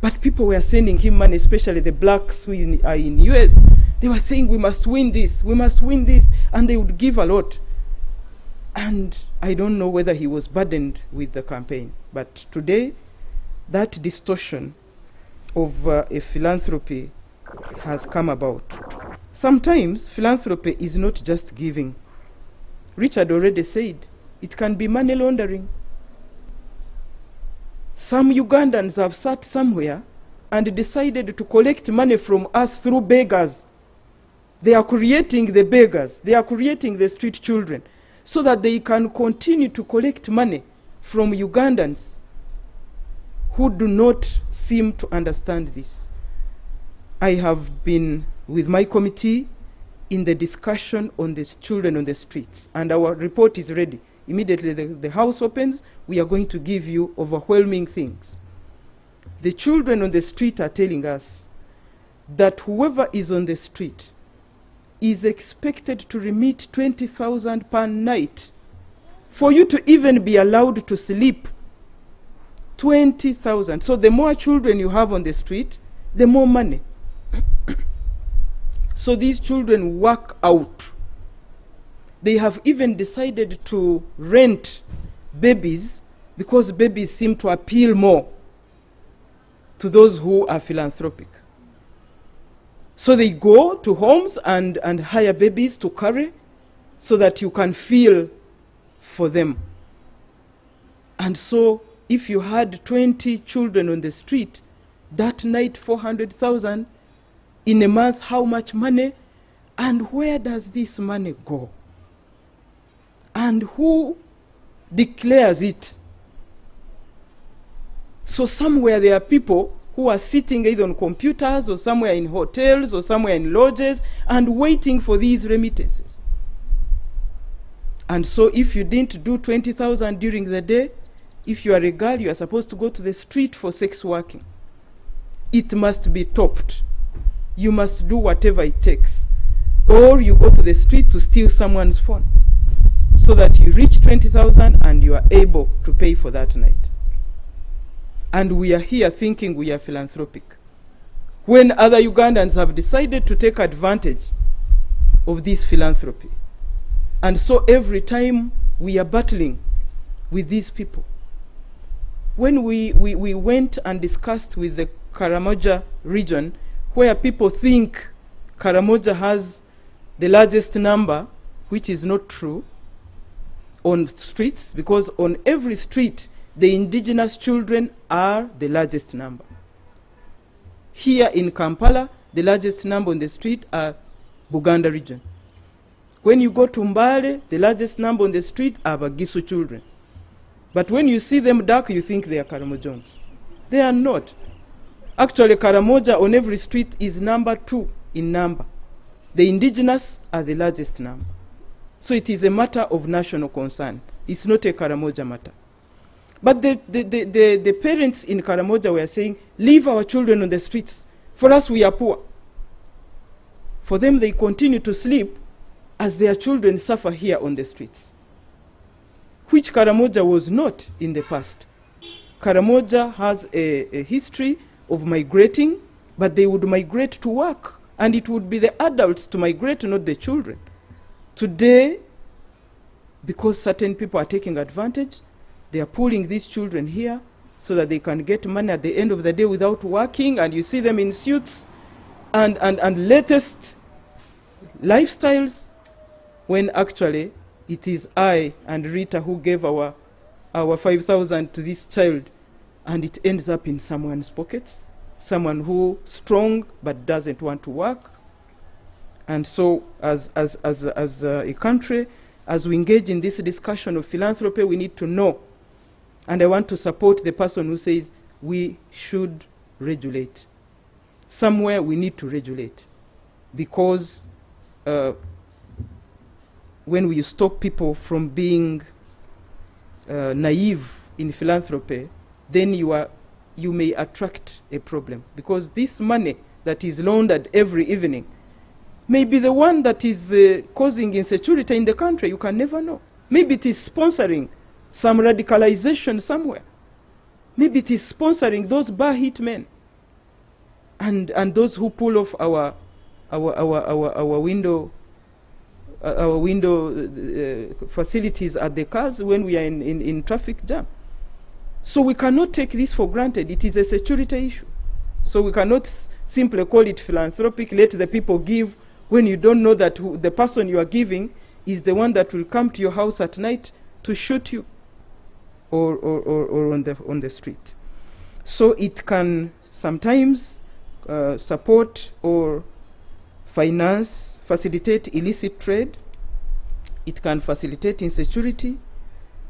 But people were sending him money, especially the blacks who are in US. They were saying, we must win this, we must win this, and they would give a lot. And I don't know whether he was burdened with the campaign. But today, that distortion of a philanthropy has come about. Sometimes philanthropy is not just giving. Richard already said, it can be money laundering. Some Ugandans have sat somewhere and decided to collect money from us through beggars. They are creating the beggars. They are creating the street children so that they can continue to collect money from Ugandans who do not seem to understand this. I have been with my committee in the discussion on these children on the streets, and our report is ready. Immediately the House opens, we are going to give you overwhelming things. The children on the street are telling us that whoever is on the street is expected to remit 20,000 per night for you to even be allowed to sleep. 20,000. So the more children you have on the street, the more money. So these children work out. They have even decided to rent babies because babies seem to appeal more to those who are philanthropic. So they go to homes and hire babies to carry so that you can feel for them. And so if you had 20 children on the street, that night 400,000, in a month how much money? And where does this money go? And who declares it? So somewhere there are people who are sitting either on computers or somewhere in hotels or somewhere in lodges and waiting for these remittances. And so if you didn't do 20,000 during the day, if you are a girl, you are supposed to go to the street for sex working. It must be topped. You must do whatever it takes. Or you go to the street to steal someone's phone so that you reach 20,000 and you are able to pay for that night. And we are here thinking we are philanthropic, when other Ugandans have decided to take advantage of this philanthropy. And so every time we are battling with these people. When we went and discussed with the Karamoja region, where people think Karamoja has the largest number, which is not true, on streets, because on every street, the indigenous children are the largest number. Here in Kampala, the largest number on the street are Buganda region. When you go to Mbale, the largest number on the street are Bagisu children. But when you see them dark, you think they are Karamojans. They are not. Actually, Karamoja on every street is number 2 in number. The indigenous are the largest number. So it is a matter of national concern. It's not a Karamoja matter. But the parents in Karamoja were saying, leave our children on the streets. For us, we are poor. For them, they continue to sleep as their children suffer here on the streets, which Karamoja was not in the past. Karamoja has a history of migrating, but they would migrate to work, and it would be the adults to migrate, not the children. Today, because certain people are taking advantage, they are pulling these children here so that they can get money at the end of the day without working, and you see them in suits and latest lifestyles, when actually it is I and Rita who gave our 5,000 to this child, and it ends up in someone's pockets, someone who strong but doesn't want to work, And so as a country, as we engage in this discussion of philanthropy, we need to know. And I want to support the person who says we should regulate. Somewhere we need to regulate. Because when we stop people from being naive in philanthropy, then you may attract a problem. Because this money that is laundered every evening may be the one that is causing insecurity in the country. You can never know. Maybe it is sponsoring some radicalization somewhere. Maybe it is sponsoring those bar hitmen and those who pull off our window facilities at the cars when we are in traffic jam. So we cannot take this for granted. It is a security issue. So we cannot simply call it philanthropic, let the people give, when you don't know that the person you are giving is the one that will come to your house at night to shoot you or on the street. So it can sometimes support or finance, facilitate illicit trade. It can facilitate insecurity.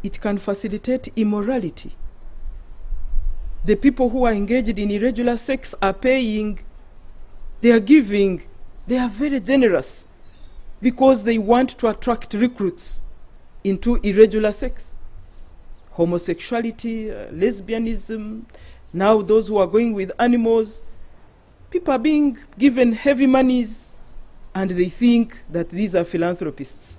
It can facilitate immorality. The people who are engaged in irregular sex are paying, they are giving, they are very generous because they want to attract recruits into irregular sex. Homosexuality, lesbianism, now those who are going with animals, people are being given heavy monies and they think that these are philanthropists.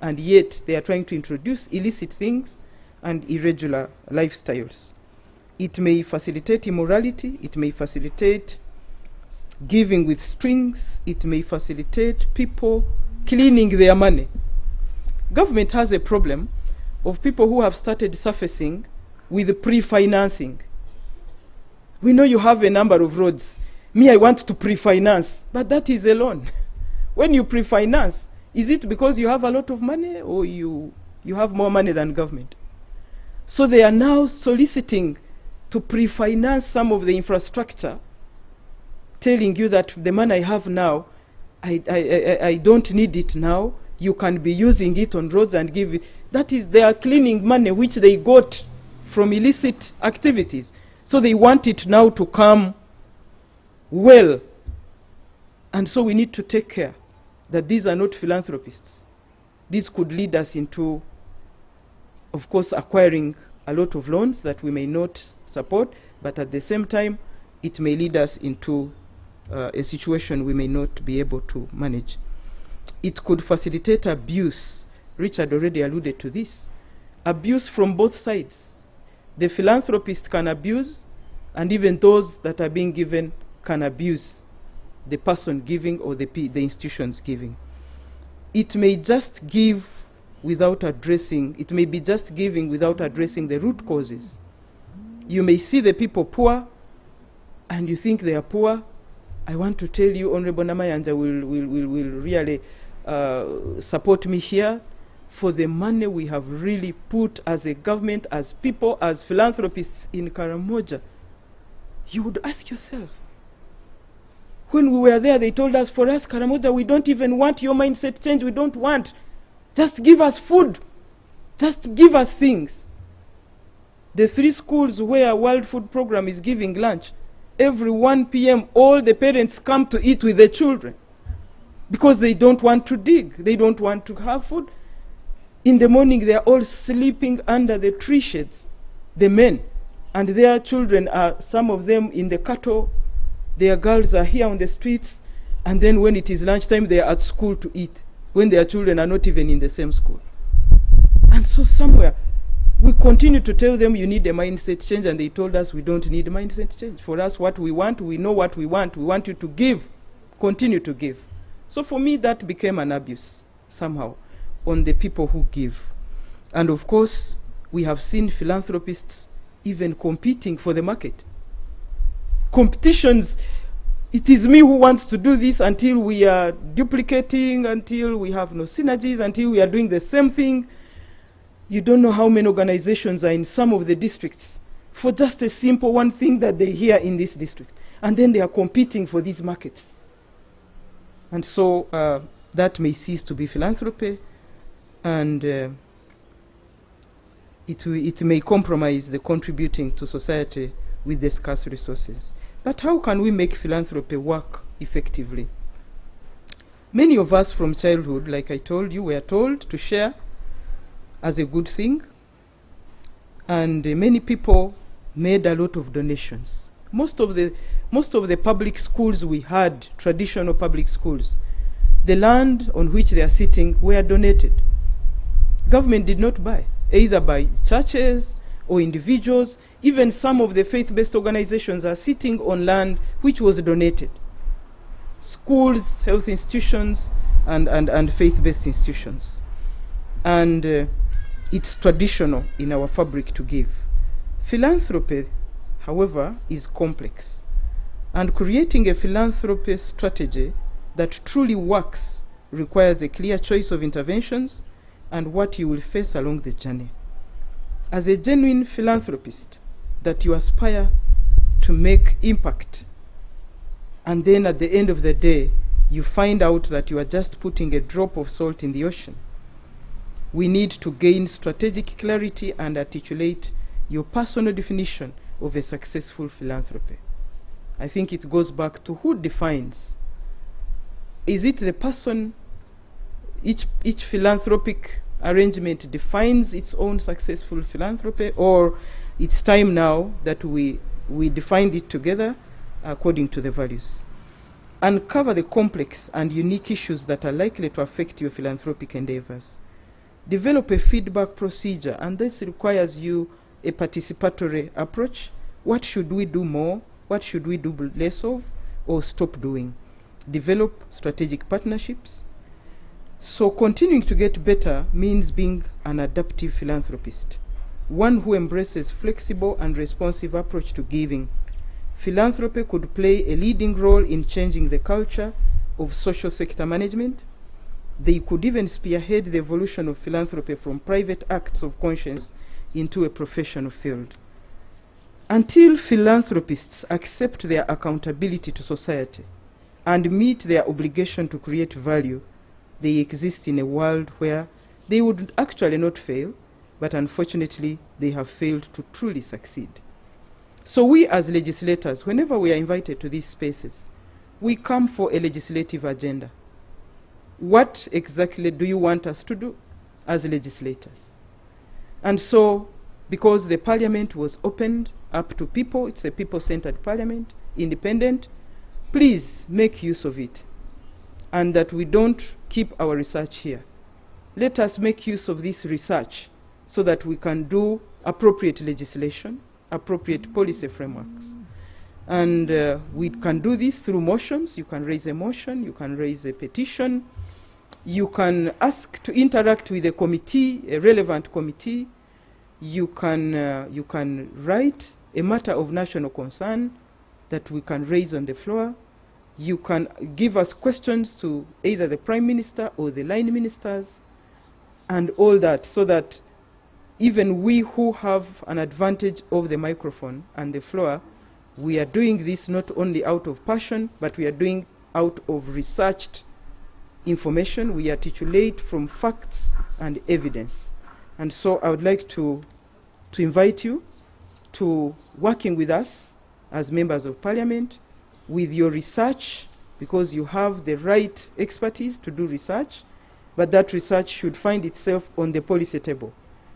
And yet they are trying to introduce illicit things and irregular lifestyles. It may facilitate immorality, it may facilitate giving with strings, it may facilitate people cleaning their money. Government has a problem of people who have started surfacing with pre-financing. We know you have a number of roads. Me, I want to pre-finance, but that is a loan. When you pre-finance, is it because you have a lot of money or you have more money than government? So they are now soliciting to pre-finance some of the infrastructure, telling you that the money I have now, I don't need it now. You can be using it on roads and give it. That is, they are cleaning money which they got from illicit activities. So they want it now to come well. And so we need to take care that these are not philanthropists. This could lead us into, of course, acquiring a lot of loans that we may not support, but at the same time, it may lead us into a situation we may not be able to manage. It could facilitate abuse. Richard already alluded to this. Abuse from both sides. The philanthropist can abuse, and even those that are being given can abuse the person giving or the institutions giving. It may just give without addressing, it may be just giving without addressing the root causes. You may see the people poor, and you think they are poor. I want to tell you, Honorable Namayanja will really support me here. For the money we have really put as a government, as people, as philanthropists in Karamoja, you would ask yourself, when we were there, they told us, for us, Karamoja, we don't even want your mindset change. We don't want. Just give us food. Just give us things. The 3 schools where World Food Program is giving lunch, every 1 p.m., all the parents come to eat with their children because they don't want to dig. They don't want to have food. In the morning, they are all sleeping under the tree shades, the men. And their children are, some of them in the cattle. Their girls are here on the streets. And then when it is lunchtime, they are at school to eat, when their children are not even in the same school. And so somewhere, we continue to tell them you need a mindset change, and they told us we don't need a mindset change. For us, what we want, we know what we want. We want you to give, continue to give. So for me, that became an abuse, somehow, on the people who give. And of course, we have seen philanthropists even competing for the market. Competitions, it is me who wants to do this until we are duplicating, until we have no synergies, until we are doing the same thing. You don't know how many organizations are in some of the districts for just a simple one thing that they hear in this district. And then they are competing for these markets. And so that may cease to be philanthropy, and it may compromise the contributing to society with the scarce resources. But how can we make philanthropy work effectively? Many of us from childhood, like I told you, were told to share as a good thing, and many people made a lot of donations. Most of the public schools we had, traditional public schools, the land on which they are sitting were donated. Government did not buy, either by churches or individuals. Even some of the faith-based organizations are sitting on land which was donated. Schools, health institutions, and faith-based institutions. And it's traditional in our fabric to give. Philanthropy, however, is complex. And creating a philanthropy strategy that truly works requires a clear choice of interventions and what you will face along the journey. As a genuine philanthropist, that you aspire to make impact, and then at the end of the day, you find out that you are just putting a drop of salt in the ocean. We need to gain strategic clarity and articulate your personal definition of a successful philanthropy. I think it goes back to who defines. Is it the person? Each philanthropic arrangement defines its own successful philanthropy, or it's time now that we define it together according to the values. Uncover the complex and unique issues that are likely to affect your philanthropic endeavors. Develop a feedback procedure, and this requires you a participatory approach. What should we do more? What should we do less of or stop doing? Develop strategic partnerships. So continuing to get better means being an adaptive philanthropist, one who embraces flexible and responsive approach to giving. Philanthropy could play a leading role in changing the culture of social sector management. They could even spearhead the evolution of philanthropy from private acts of conscience into a professional field. Until philanthropists accept their accountability to society and meet their obligation to create value, they exist in a world where they would actually not fail, but unfortunately they have failed to truly succeed. So we as legislators, whenever we are invited to these spaces, we come for a legislative agenda. What exactly do you want us to do as legislators? And so, because the parliament was opened up to people, it's a people-centered parliament, independent, please make use of it, and that we don't keep our research here. Let us make use of this research so that we can do appropriate legislation, appropriate policy frameworks. And we can do this through motions. You can raise a motion, you can raise a petition, you can ask to interact with a committee, a relevant committee. You can write a matter of national concern that we can raise on the floor. You can give us questions to either the Prime Minister or the line ministers and all that, so that even we who have an advantage of the microphone and the floor, we are doing this not only out of passion, but we are doing out of researched information. We articulate from facts and evidence. And so I would like to invite you to working with us as members of Parliament with your research, because you have the right expertise to do research, but that research should find itself on the policy table.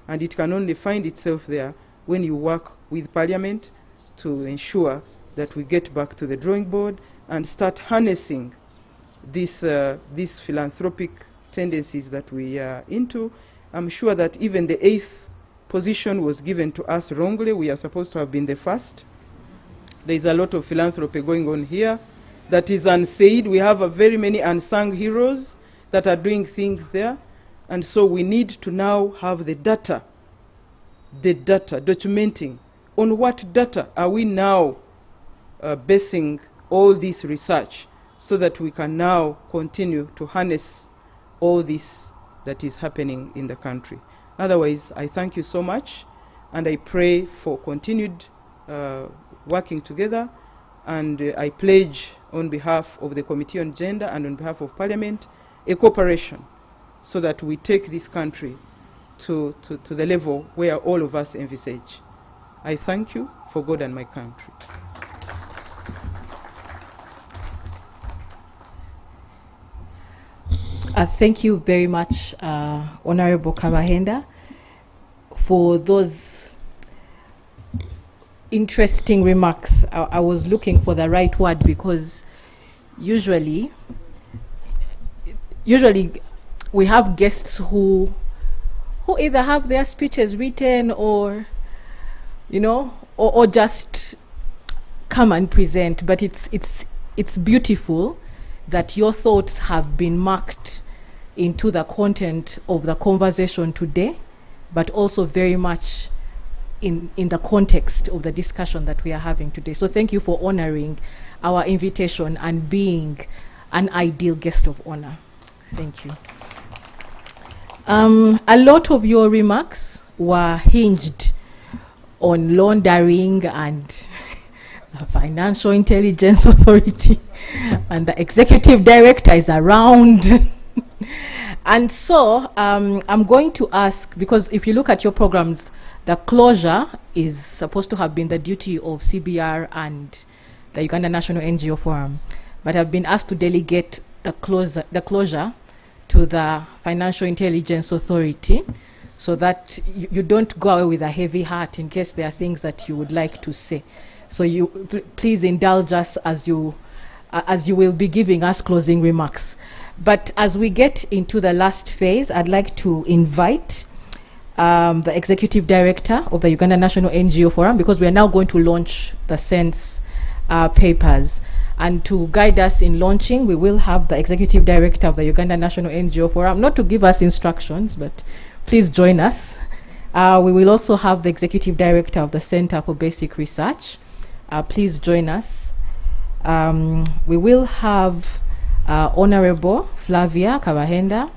And it can only find itself there when you work with Parliament to ensure that we get back to the drawing board and start harnessing these philanthropic tendencies that we are into. I'm sure that even the 8th position was given to us wrongly. We are supposed to have been the first. There is a lot of philanthropy going on here that is unsaid. We have very many unsung heroes that are doing things there. And so we need to now have the data documenting on what data are we now basing all this research, so that we can now continue to harness all this that is happening in the country. Otherwise, I thank you so much, and I pray for continued working together and I pledge on behalf of the Committee on Gender and on behalf of Parliament a cooperation so that we take this country to the level where all of us envisage. I thank you for God and my country. Thank you very much, Honorable Kabahenda, for those interesting remarks. I was looking for the right word because usually we have guests who either have their speeches written or, you know, or just come and present. But it's beautiful that your thoughts have been marked into the content of the conversation today, but also very much in the context of the discussion that we are having today. So thank you for honoring our invitation and being an ideal guest of honor. Thank you. A lot of your remarks were hinged on laundering and the Financial Intelligence Authority, and the executive director is around. And so I'm going to ask, because if you look at your programs, the closure is supposed to have been the duty of CBR and the Uganda National NGO Forum, but I've been asked to delegate the closure to the Financial Intelligence Authority, so that you don't go away with a heavy heart in case there are things that you would like to say. So you please indulge us as you will be giving us closing remarks. But as we get into the last phase, I'd like to invite the Executive Director of the Uganda National NGO Forum, because we are now going to launch the SENSE papers. And to guide us in launching, we will have the Executive Director of the Uganda National NGO Forum, not to give us instructions, but please join us. We will also have the Executive Director of the Center for Basic Research. Please join us. We will have Honorable Flavia Kabahenda,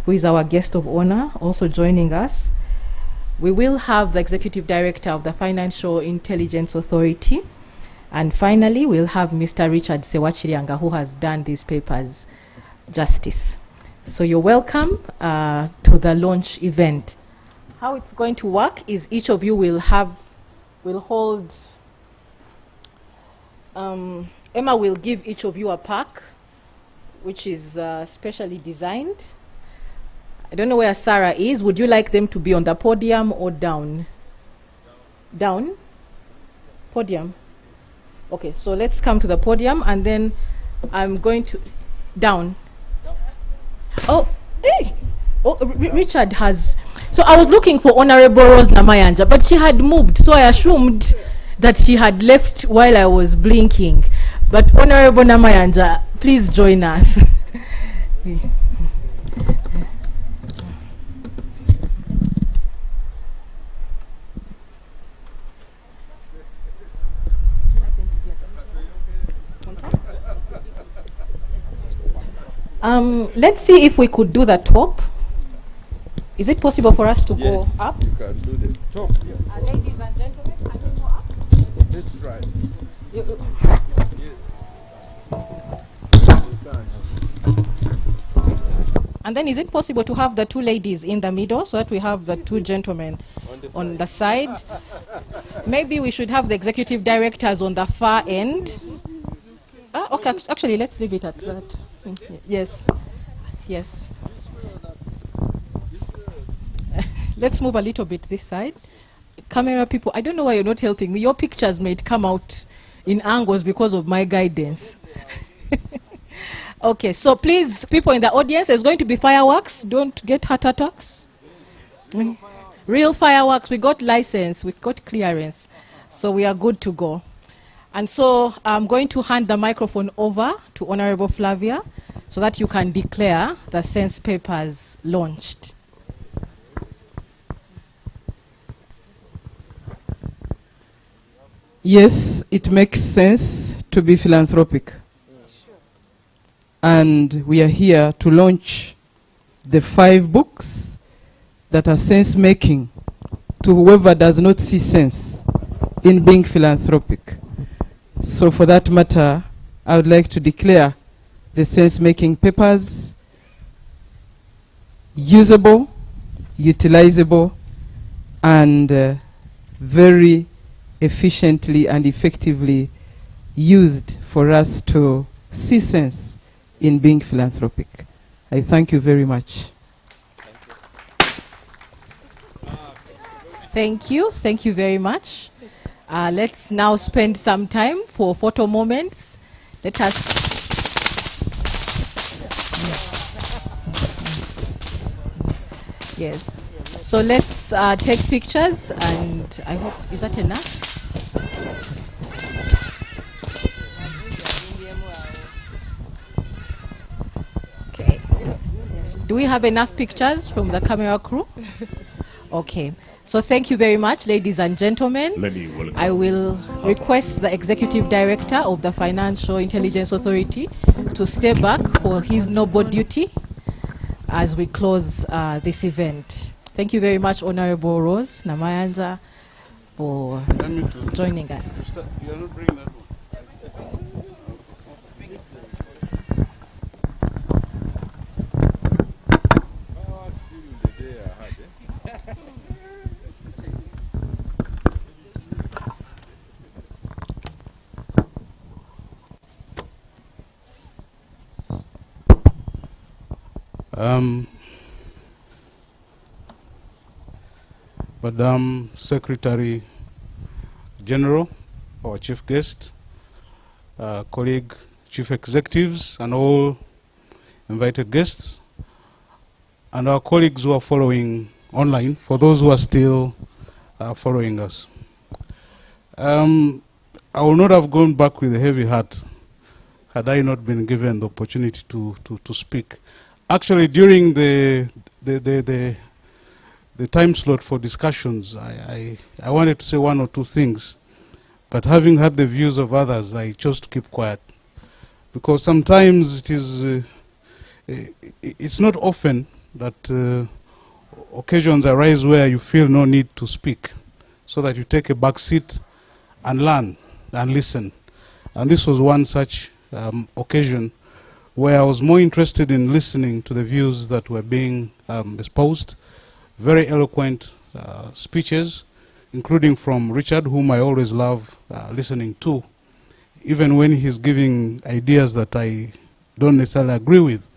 who is our guest of honor, also joining us. We will have the Executive Director of the Financial Intelligence Authority. And finally, we'll have Mr. Richard Sewachirianga, who has done these papers justice. So you're welcome to the launch event. How it's going to work is each of you will hold, Emma will give each of you a pack, which is specially designed. I don't know where Sarah is. Would you like them to be on the podium or down? Down? Podium. Okay, so let's come to the podium, and then I'm going to down. Oh, hey! Oh, Richard has. So I was looking for Honorable Rose Namayanja, but she had moved, so I assumed that she had left while I was blinking. But Honorable Namayanja, please join us. Let's see if we could do the top. Is it possible for us to go up? You can do the top. Yeah. Ladies and gentlemen, can you go up? Let's try. And then is it possible to have the two ladies in the middle so that we have the two gentlemen on the side? Maybe we should have the executive directors on the far end. Okay, actually, let's leave it at that. Yes. Yes. Let's move a little bit this side. Camera people, I don't know why you're not helping me. Your pictures may come out in angles because of my guidance. Okay, so please, people in the audience, there's going to be fireworks. Don't get heart attacks. Real fireworks. We got license. We got clearance. So we are good to go. And so I'm going to hand the microphone over to Honorable Flavia so that you can declare the SENSE papers launched. Yes, it makes sense to be philanthropic. And we are here to launch the 5 books that are sense-making to whoever does not see sense in being philanthropic. So for that matter, I would like to declare the sense-making papers usable, utilizable, and very efficiently and effectively used for us to see sense in being philanthropic. I thank you very much. Thank you. Thank you very much. Let's now spend some time for photo moments. Let us... Yes. So let's take pictures, and I hope... Is that enough? Okay. Do we have enough pictures from the camera crew? Okay. So thank you very much, ladies and gentlemen. I will request the Executive Director of the Financial Intelligence Authority to step back for his noble duty as we close this event. Thank you very much, Honorable Rose Namayanja, for joining us. Madam Secretary General, our chief guest, colleague chief executives, and all invited guests, and our colleagues who are following online, for those who are still following us. I will not have gone back with a heavy heart had I not been given the opportunity to speak. Actually, during the time slot for discussions, I wanted to say one or two things, but having heard the views of others, I chose to keep quiet, because sometimes it is it's not often that occasions arise where you feel no need to speak, so that you take a back seat and learn and listen. And this was one such occasion where I was more interested in listening to the views that were being espoused. Very eloquent speeches, including from Richard, whom I always love listening to, even when he's giving ideas that I don't necessarily agree with.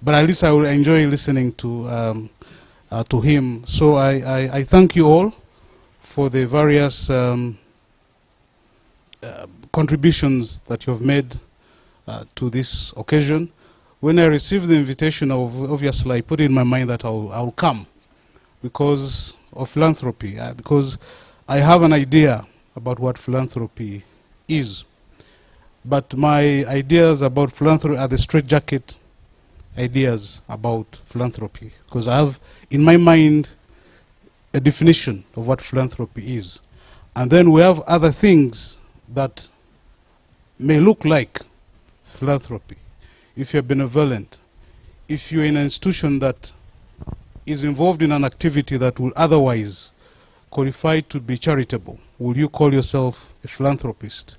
But at least I will enjoy listening to him. So I thank you all for the various contributions that you have made to this occasion. When I received the invitation, obviously I put in my mind that I'll come because of philanthropy, because I have an idea about what philanthropy is. But my ideas about philanthropy are the straitjacket ideas about philanthropy, because I have in my mind a definition of what philanthropy is. And then we have other things that may look like philanthropy. If you're benevolent, if you're in an institution that is involved in an activity that will otherwise qualify to be charitable, will you call yourself a philanthropist?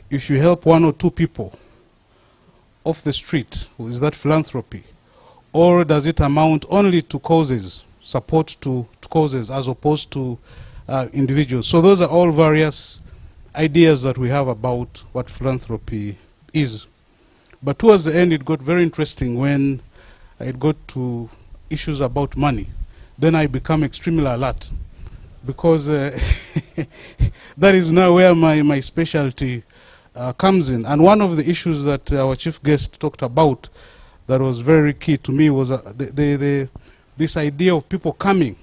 If you help one or two people off the street, is that philanthropy? Or does it amount only to causes, support to causes, as opposed to individuals? So those are all various ideas that we have about what philanthropy is. But towards the end, it got very interesting when it got to issues about money. Then I become extremely alert, because that is now where my specialty comes in. And one of the issues that our chief guest talked about that was very key to me was this idea of people coming,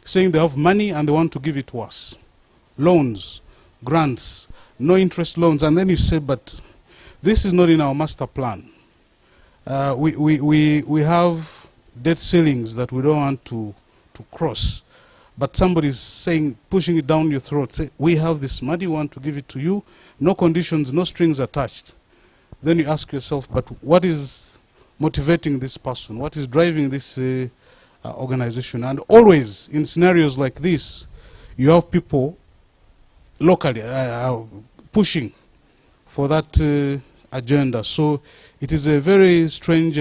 saying they have money and they want to give it to us. Loans, grants, no interest loans. And then you say, but this is not in our master plan. We have debt ceilings that we don't want to cross. But somebody's saying, pushing it down your throat, say, we have this money, we want to give it to you, no conditions, no strings attached. Then you ask yourself, but what is motivating this person? What is driving this organization? And always, in scenarios like this, you have people locally pushing for that agenda. So it is a very strange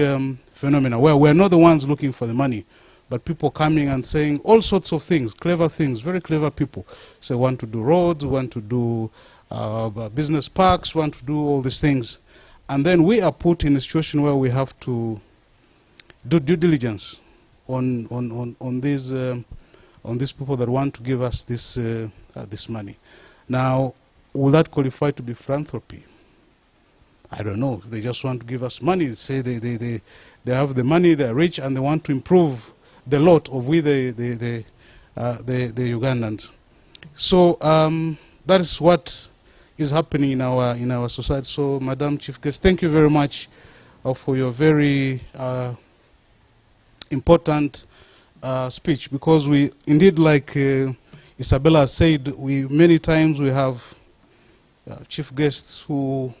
phenomenon where we're not the ones looking for the money, but people coming and saying all sorts of things, clever things, very clever people. So want to do roads, want to do business parks, want to do all these things. And then we are put in a situation where we have to do due diligence on these people that want to give us this money. Now, will that qualify to be philanthropy? I don't know. They just want to give us money. Say they have the money, they're rich, and they want to improve the lot of we the Ugandans. So that is what is happening in our society. So, Madam Chief Guest, thank you very much for your very important speech, because we indeed, like Isabella said, many times we have chief guests who,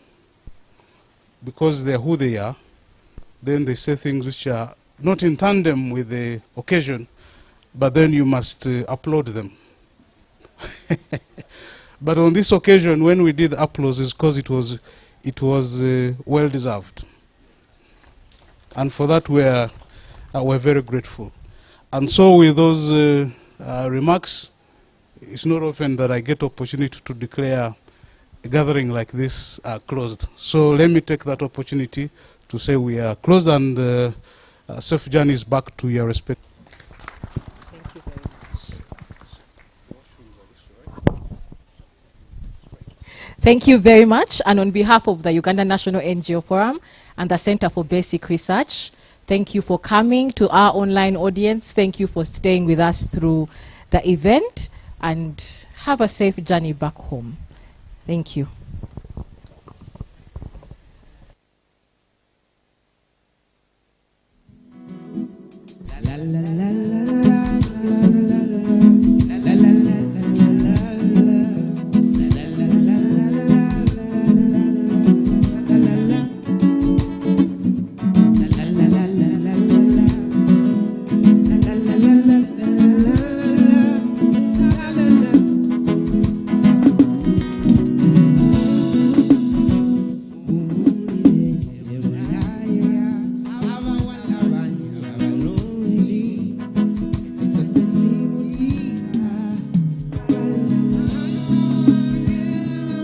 because they're who they are, then they say things which are not in tandem with the occasion, but then you must applaud them. But on this occasion, when we did applause, it's because it was well deserved, and for that we're very grateful. And so, with those remarks, it's not often that I get opportunity to declare a gathering like this closed. So let me take that opportunity to say we are closed, and safe journeys back to your respect. Thank you very much. Thank you very much. And on behalf of the Uganda National NGO Forum and the Center for Basic Research, thank you for coming. To our online audience, thank you for staying with us through the event, and have a safe journey back home. Thank you. La la la.